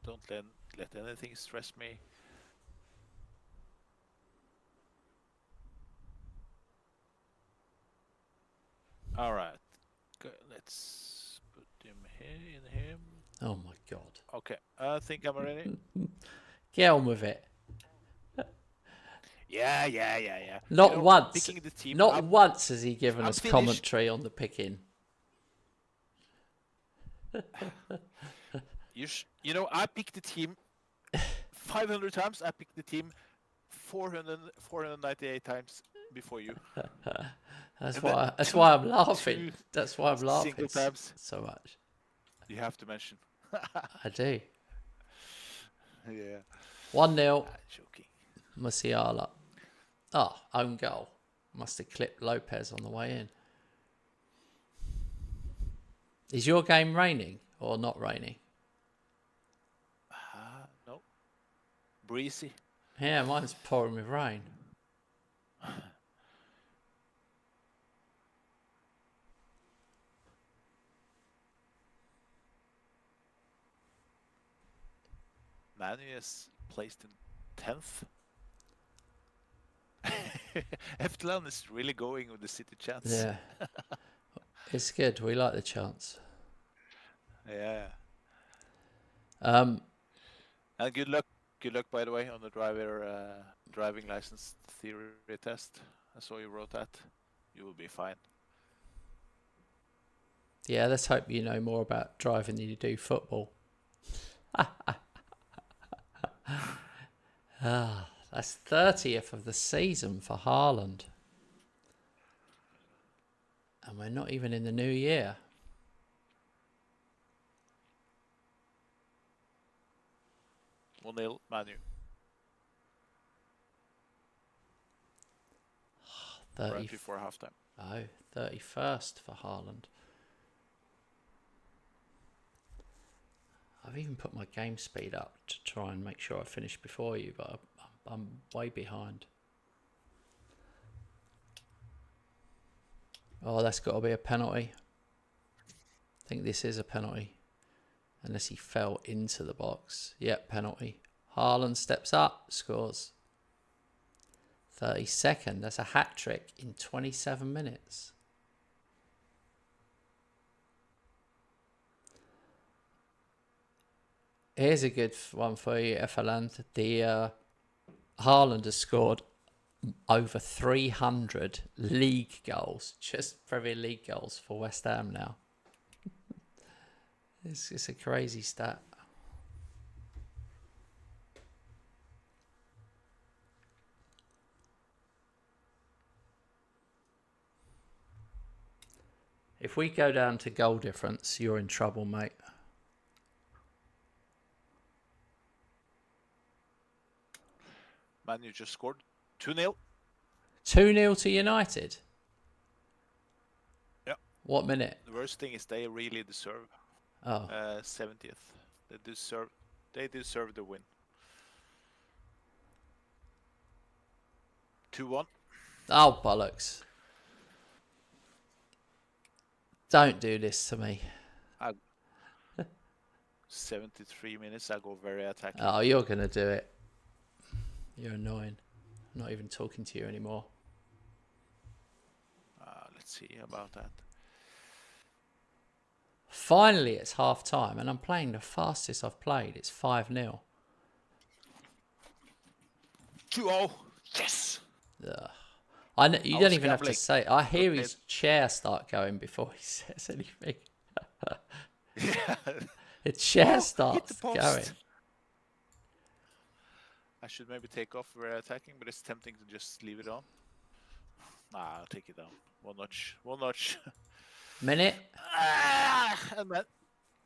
Don't let anything stress me. All right. Let's put him here in him. Oh my god. Okay, I think I'm ready. Get on with it. Yeah. Not once. Picking the team, not once has he given us commentary on the picking. I picked the team 500 times. I picked the team 498 times before you. That's why I'm laughing. That's why I'm laughing so much. You have to mention. I do. Yeah. 1-0. Joking. Musiala. Oh, own goal. Must have clipped Lopez on the way in. Is your game raining or not raining? No. Breezy. Yeah, mine's pouring with rain. Manu is placed in 10th. Efteland is really going with the City chance. Yeah. It's good. We like the chance. Yeah. And good luck, by the way, on the driving license theory test. I saw you wrote that. You will be fine. Yeah, let's hope you know more about driving than you do football. That's 30th of the season for Haaland. And we're not even in the new year. O'Neill, Manu. 30 before halftime. Oh, 31st for Haaland. I've even put my game speed up to try and make sure I finish before you, but I'm way behind. Oh, that's got to be a penalty. I think this is a penalty. Unless he fell into the box. Yep, penalty. Haaland steps up, scores. 32nd. That's a hat-trick in 27 minutes. Here's a good one for you, Efteland. The Haaland has scored over 300 league goals, just Premier League goals for West Ham now. It's a crazy stat. If we go down to goal difference, you're in trouble, mate. Manu just scored 2-0. 2-0 to United? Yeah. What minute? The worst thing is they really deserve 70th. They deserve the win. 2-1. Oh, bollocks. Don't do this to me. 73 minutes, I go very attacking. Oh, you're going to do it. You're annoying. I'm not even talking to you anymore. Let's see about that. Finally, it's half time, and I'm playing the fastest I've played. It's 5-0. 2-0. Yes. Ugh. I know, you I don't was even have to gambling. say. I hear his chair start going before he says anything. Yeah. The chair Hit starts the post. going. I should maybe take off where attacking, but it's tempting to just leave it on. Nah, I'll take it down. One notch. One notch. Minute. And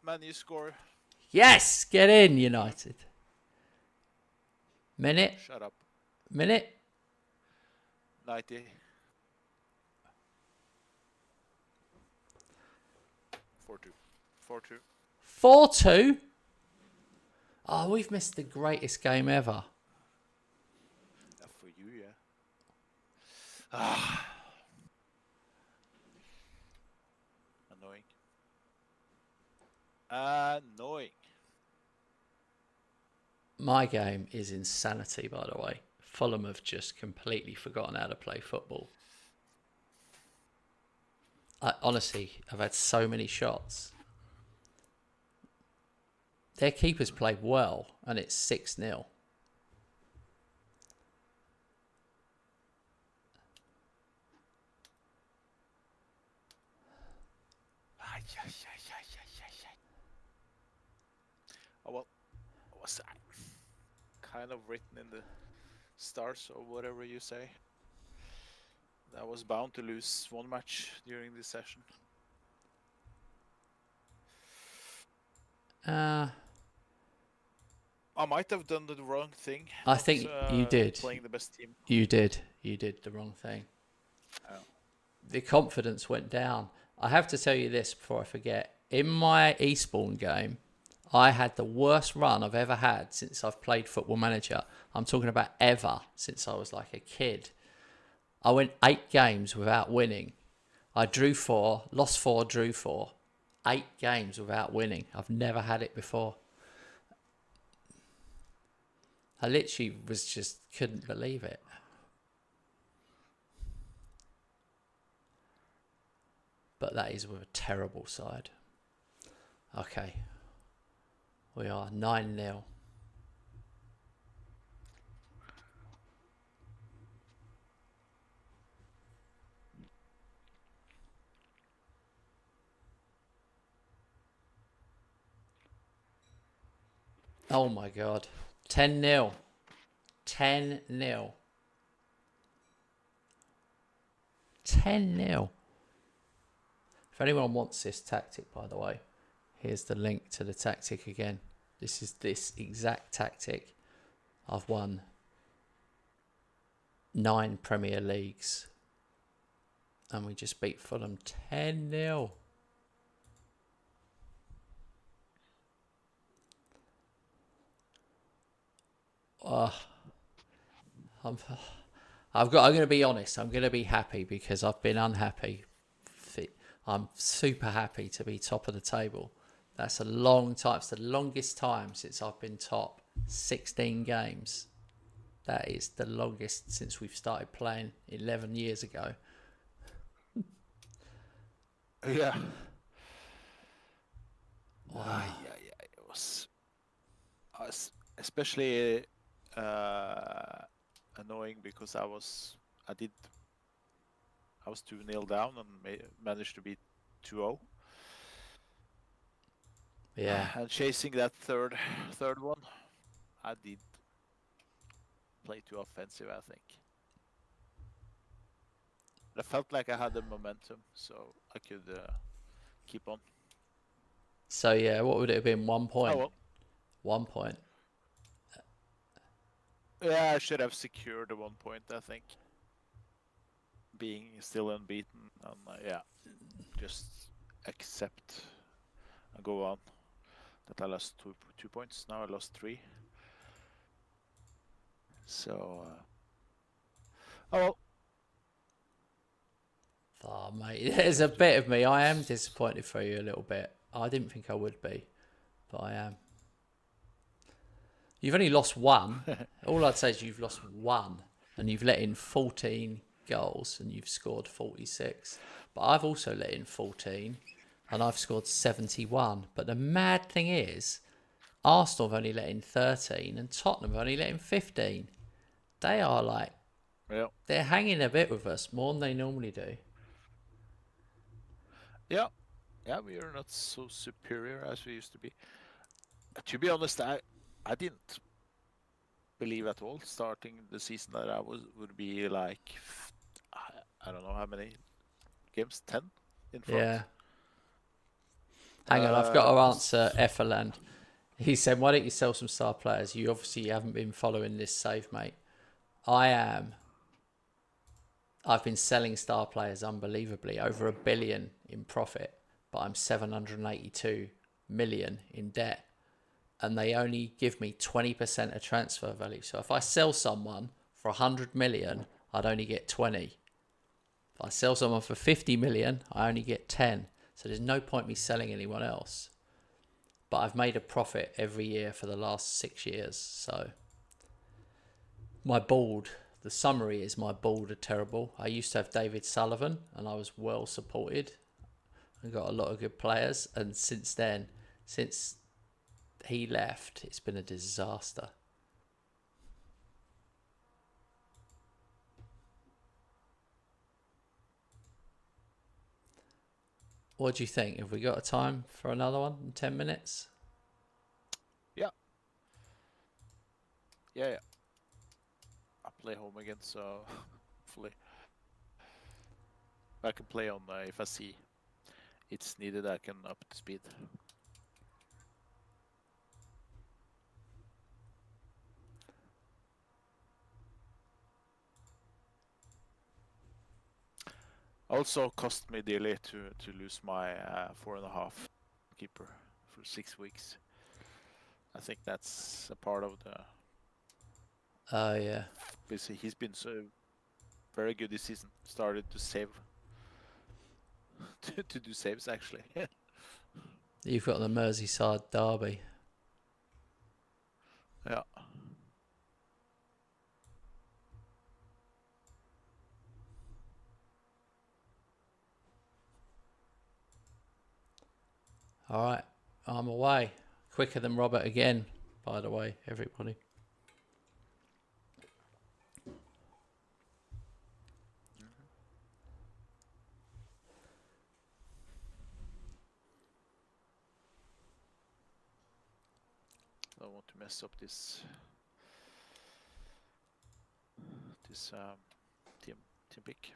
Man U score. Yes, get in, United. Minute. Shut up. Minute. 90. 4-2. 4-2. 4-2. Oh, we've missed the greatest game ever. For you, yeah. Annoying. Annoying. My game is insanity, by the way. Fulham have just completely forgotten how to play football. Honestly, I've had so many shots. Their keeper's played well, and it's 6-0. Oh, well, was kind of written in the stars or whatever you say. I was bound to lose one match during this session. I might have done the wrong thing. I think you did. Playing the best team. You did. You did the wrong thing. Oh. The confidence went down. I have to tell you this before I forget. In my Eastbourne game, I had the worst run I've ever had since I've played Football Manager. I'm talking about ever, since I was like a kid. I went 8 games without winning. I drew 4, lost 4, drew 4. 8 games without winning. I've never had it before. I literally couldn't believe it. But that is with a terrible side. Okay. We are 9-0. Oh my God. 10-0. 10-0. 10-0. If anyone wants this tactic, by the way, here's the link to the tactic again. This is this exact tactic. I've won 9 Premier Leagues. And we just beat Fulham 10-0. I'm going to be honest. I'm going to be happy because I've been unhappy. I'm super happy to be top of the table. That's a long time. It's the longest time since I've been top. 16 games. That is the longest since we've started playing 11 years ago. Yeah. Wow. It was especially annoying because I was 2-0 down and managed to beat 2-0. Yeah. And chasing that third one, I did play too offensive, I think. I felt like I had the momentum, so I could keep on. So, yeah, what would it have been? 1 point? Oh, well. 1 point. Yeah, I should have secured the 1 point, I think. Being still unbeaten, and just accept and go on. That I lost 2 points. Now I lost 3. So, oh well. Oh, mate, there's a bit of me. I am disappointed for you a little bit. I didn't think I would be, but I am. You've only lost one. All I'd say is you've lost one, and you've let in 14 goals, and you've scored 46. But I've also let in 14, and I've scored 71. But the mad thing is, Arsenal have only let in 13, and Tottenham have only let in 15. They are like, they're hanging a bit with us more than they normally do. Yeah, we are not so superior as we used to be. To be honest, I didn't believe at all starting the season that I would be like, I don't know how many games, 10 in front. Yeah. Hang on, I've got to answer Efferland. He said, why don't you sell some star players? You obviously haven't been following this save, mate. I am. I've been selling star players unbelievably, over $1 billion in profit, but I'm 782 million in debt. And they only give me 20% of transfer value. So if I sell someone for 100 million, I'd only get 20. If I sell someone for 50 million, I only get 10. So there's no point me selling anyone else. But I've made a profit every year for the last 6 years. So my board, the summary is my board are terrible. I used to have David Sullivan and I was well supported. I got a lot of good players. And since then, since he left, it's been a disaster. What do you think? Have we got a time for another one in 10 minutes? Yeah. I play home again, so hopefully I can play on if I see it's needed, I can up the speed. Also cost me dearly to lose my 4.5 keeper for 6 weeks. I think that's a part of the. Oh yeah. Because he's been so very good this season. Started to save, to do saves actually. You've got the Merseyside derby. Yeah. All right, I'm away. Quicker than Robert again, by the way, everybody. I don't want to mess up this team pick.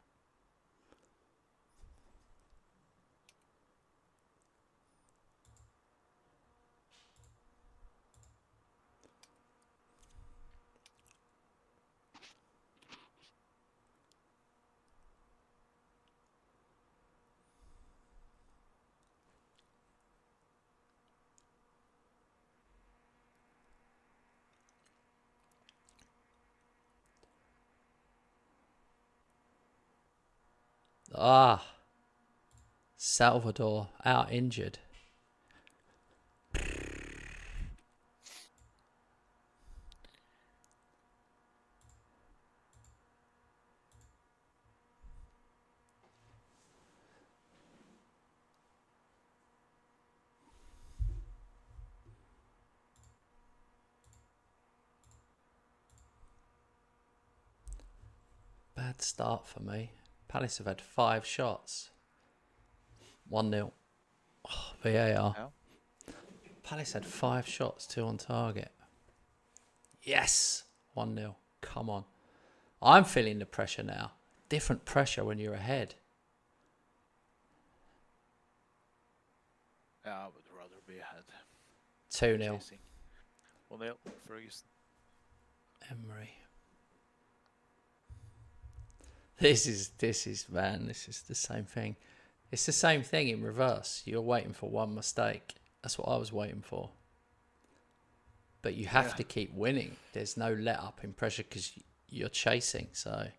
Salvador out injured. Bad start for me. Palace have had 5 shots. 1-0. Oh, VAR. Yeah. Palace had 5 shots, 2 on target. Yes! 1-0. Come on. I'm feeling the pressure now. Different pressure when you're ahead. Yeah, I would rather be ahead. 2-0. 1-0, Ferguson. Emery. This is the same thing. It's the same thing in reverse. You're waiting for one mistake. That's what I was waiting for. But you have to keep winning. There's no let up in pressure because you're chasing. So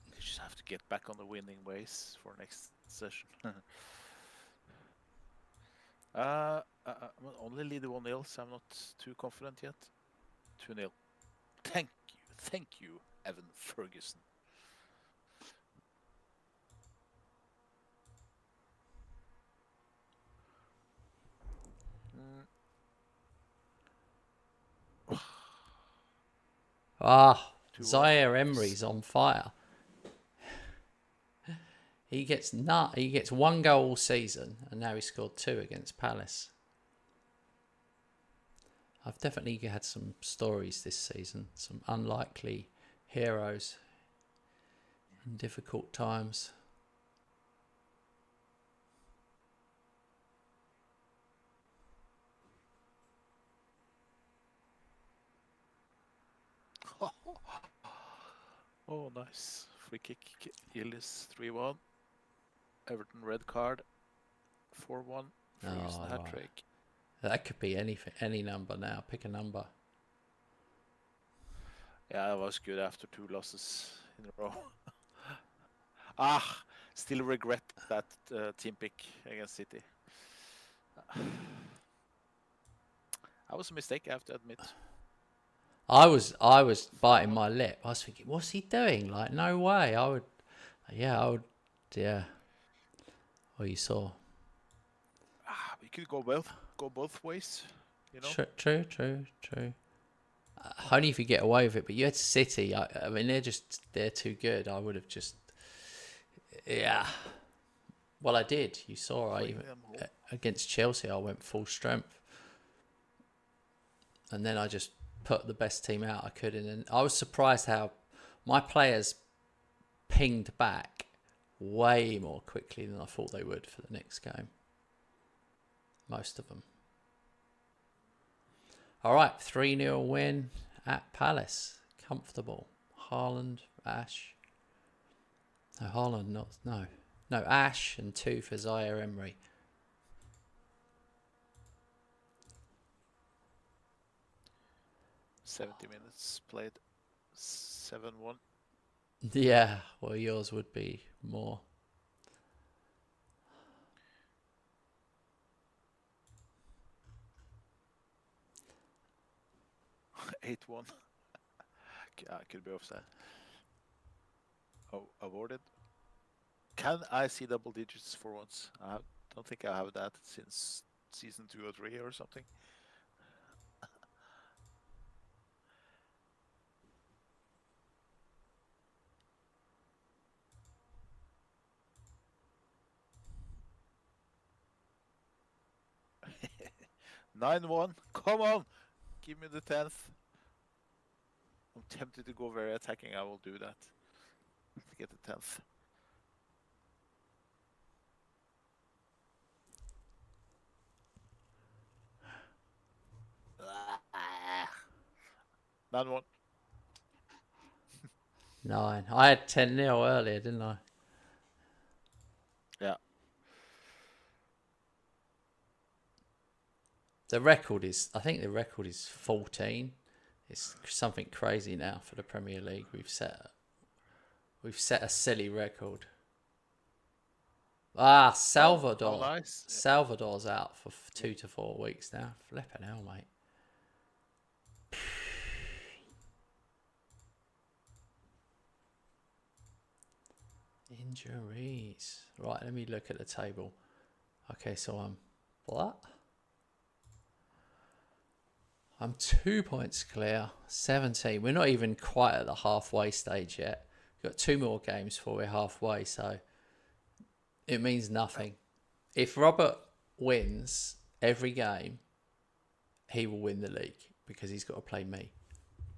you just have to get back on the winning ways for next session. I'm only leading 1-0, so I'm not too confident yet. 2-0. Thank you, Evan Ferguson. Zaire Emery's on fire. He gets 1 goal all season, and now he scored 2 against Palace. I've definitely had some stories this season, some unlikely heroes in difficult times. Oh, nice. Free kick. Illis 3-1. Everton red card. 4-1. Ferguson hat trick. That could be any number now. Pick a number. Yeah, that was good after 2 losses in a row. Still regret that team pick against City. That was a mistake, I have to admit. I was biting my lip. I was thinking, what's he doing? Like, no way. I would. Well, you saw. We could go both ways, you know. True. Only if you get away with it. But you had City. I mean, they're too good. I would have just. Yeah. Well, I did. You saw. Against Chelsea, I went full strength, and then I just put the best team out I could in. And I was surprised how my players pinged back way more quickly than I thought they would for the next game. Most of them. All right, 3-0 win at Palace. Comfortable. Haaland, Ash. No, Haaland, No, Ash and 2 for Zaire Emery. $70 minutes played. 7-1. Yeah, well, yours would be more. $8-1. Could be offside. Oh, awarded. Can I see double digits for once? I don't think I have that since season 2 or 3 or something. $9-1. Come on, give me the 10th. I'm tempted to go very attacking. I will do that to get the 10th. $9-1. 9. I had 10-0 earlier, didn't I? Yeah. I think the record is 14. It's something crazy now for the Premier League. We've set a silly record. Salvador. Oh, nice. Salvador's out for 2 to 4 weeks now. Flipping hell, mate. Injuries. Right, let me look at the table. Okay, so I'm 2 points clear. 17. We're not even quite at the halfway stage yet. We've got 2 more games before we're halfway, so it means nothing. If Robert wins every game, he will win the league because he's got to play me.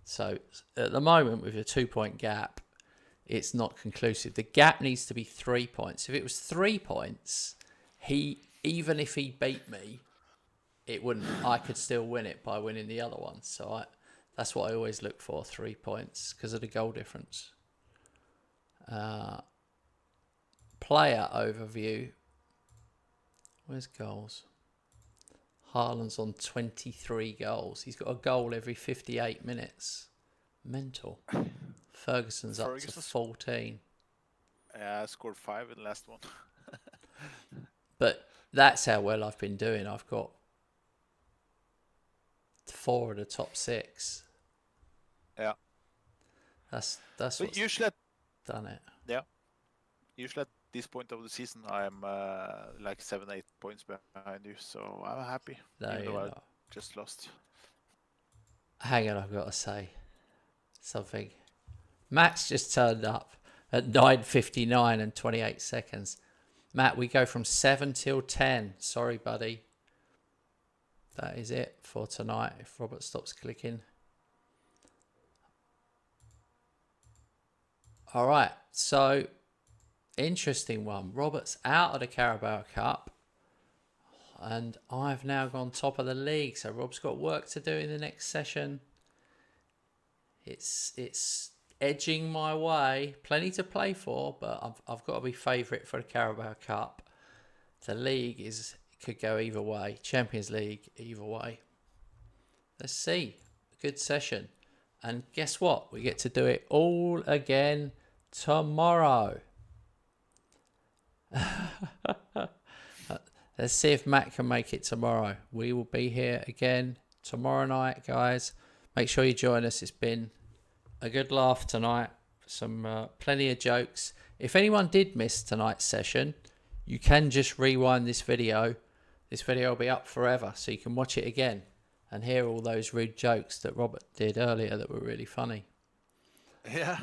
So at the moment, with a 2 point gap, it's not conclusive. The gap needs to be 3 points. If it was 3 points, even if he beat me, it wouldn't. I could still win it by winning the other one. So that's what I always look for, 3 points, because of the goal difference. Player overview. Where's goals? Haaland's on 23 goals. He's got a goal every 58 minutes. Mental. Ferguson's up to 14. Yeah, I scored 5 in the last one. But That's how well I've been doing. I've got 4 of the top 6. Yeah. That's But what's usually, done it. yeah. Usually at this point of the season, I'm like 7-8 points behind you, so I'm happy. No, even though you're I not. just lost. Hang on, I've got to say something. Matt's just turned up at 9:59 and 28 seconds. Matt, we go from 7 till 10. Sorry, buddy. That is it for tonight, if Robert stops clicking. All right, so interesting one. Robert's out of the Carabao Cup, and I've now gone top of the league. So Rob's got work to do in the next session. It's edging my way. Plenty to play for, but I've got to be favourite for the Carabao Cup. The league could go either way. Champions League, either way. Let's see. Good session. And guess what? We get to do it all again tomorrow. Let's see if Matt can make it tomorrow. We will be here again tomorrow night, guys. Make sure you join us. It's been a good laugh tonight. Some plenty of jokes. If anyone did miss tonight's session, you can just rewind this video. This video will be up forever, so you can watch it again and hear all those rude jokes that Robert did earlier that were really funny. Yeah.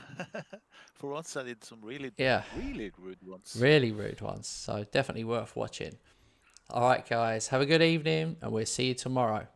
For once I did some really rude ones. Really rude ones. So definitely worth watching. All right, guys. Have a good evening, and we'll see you tomorrow.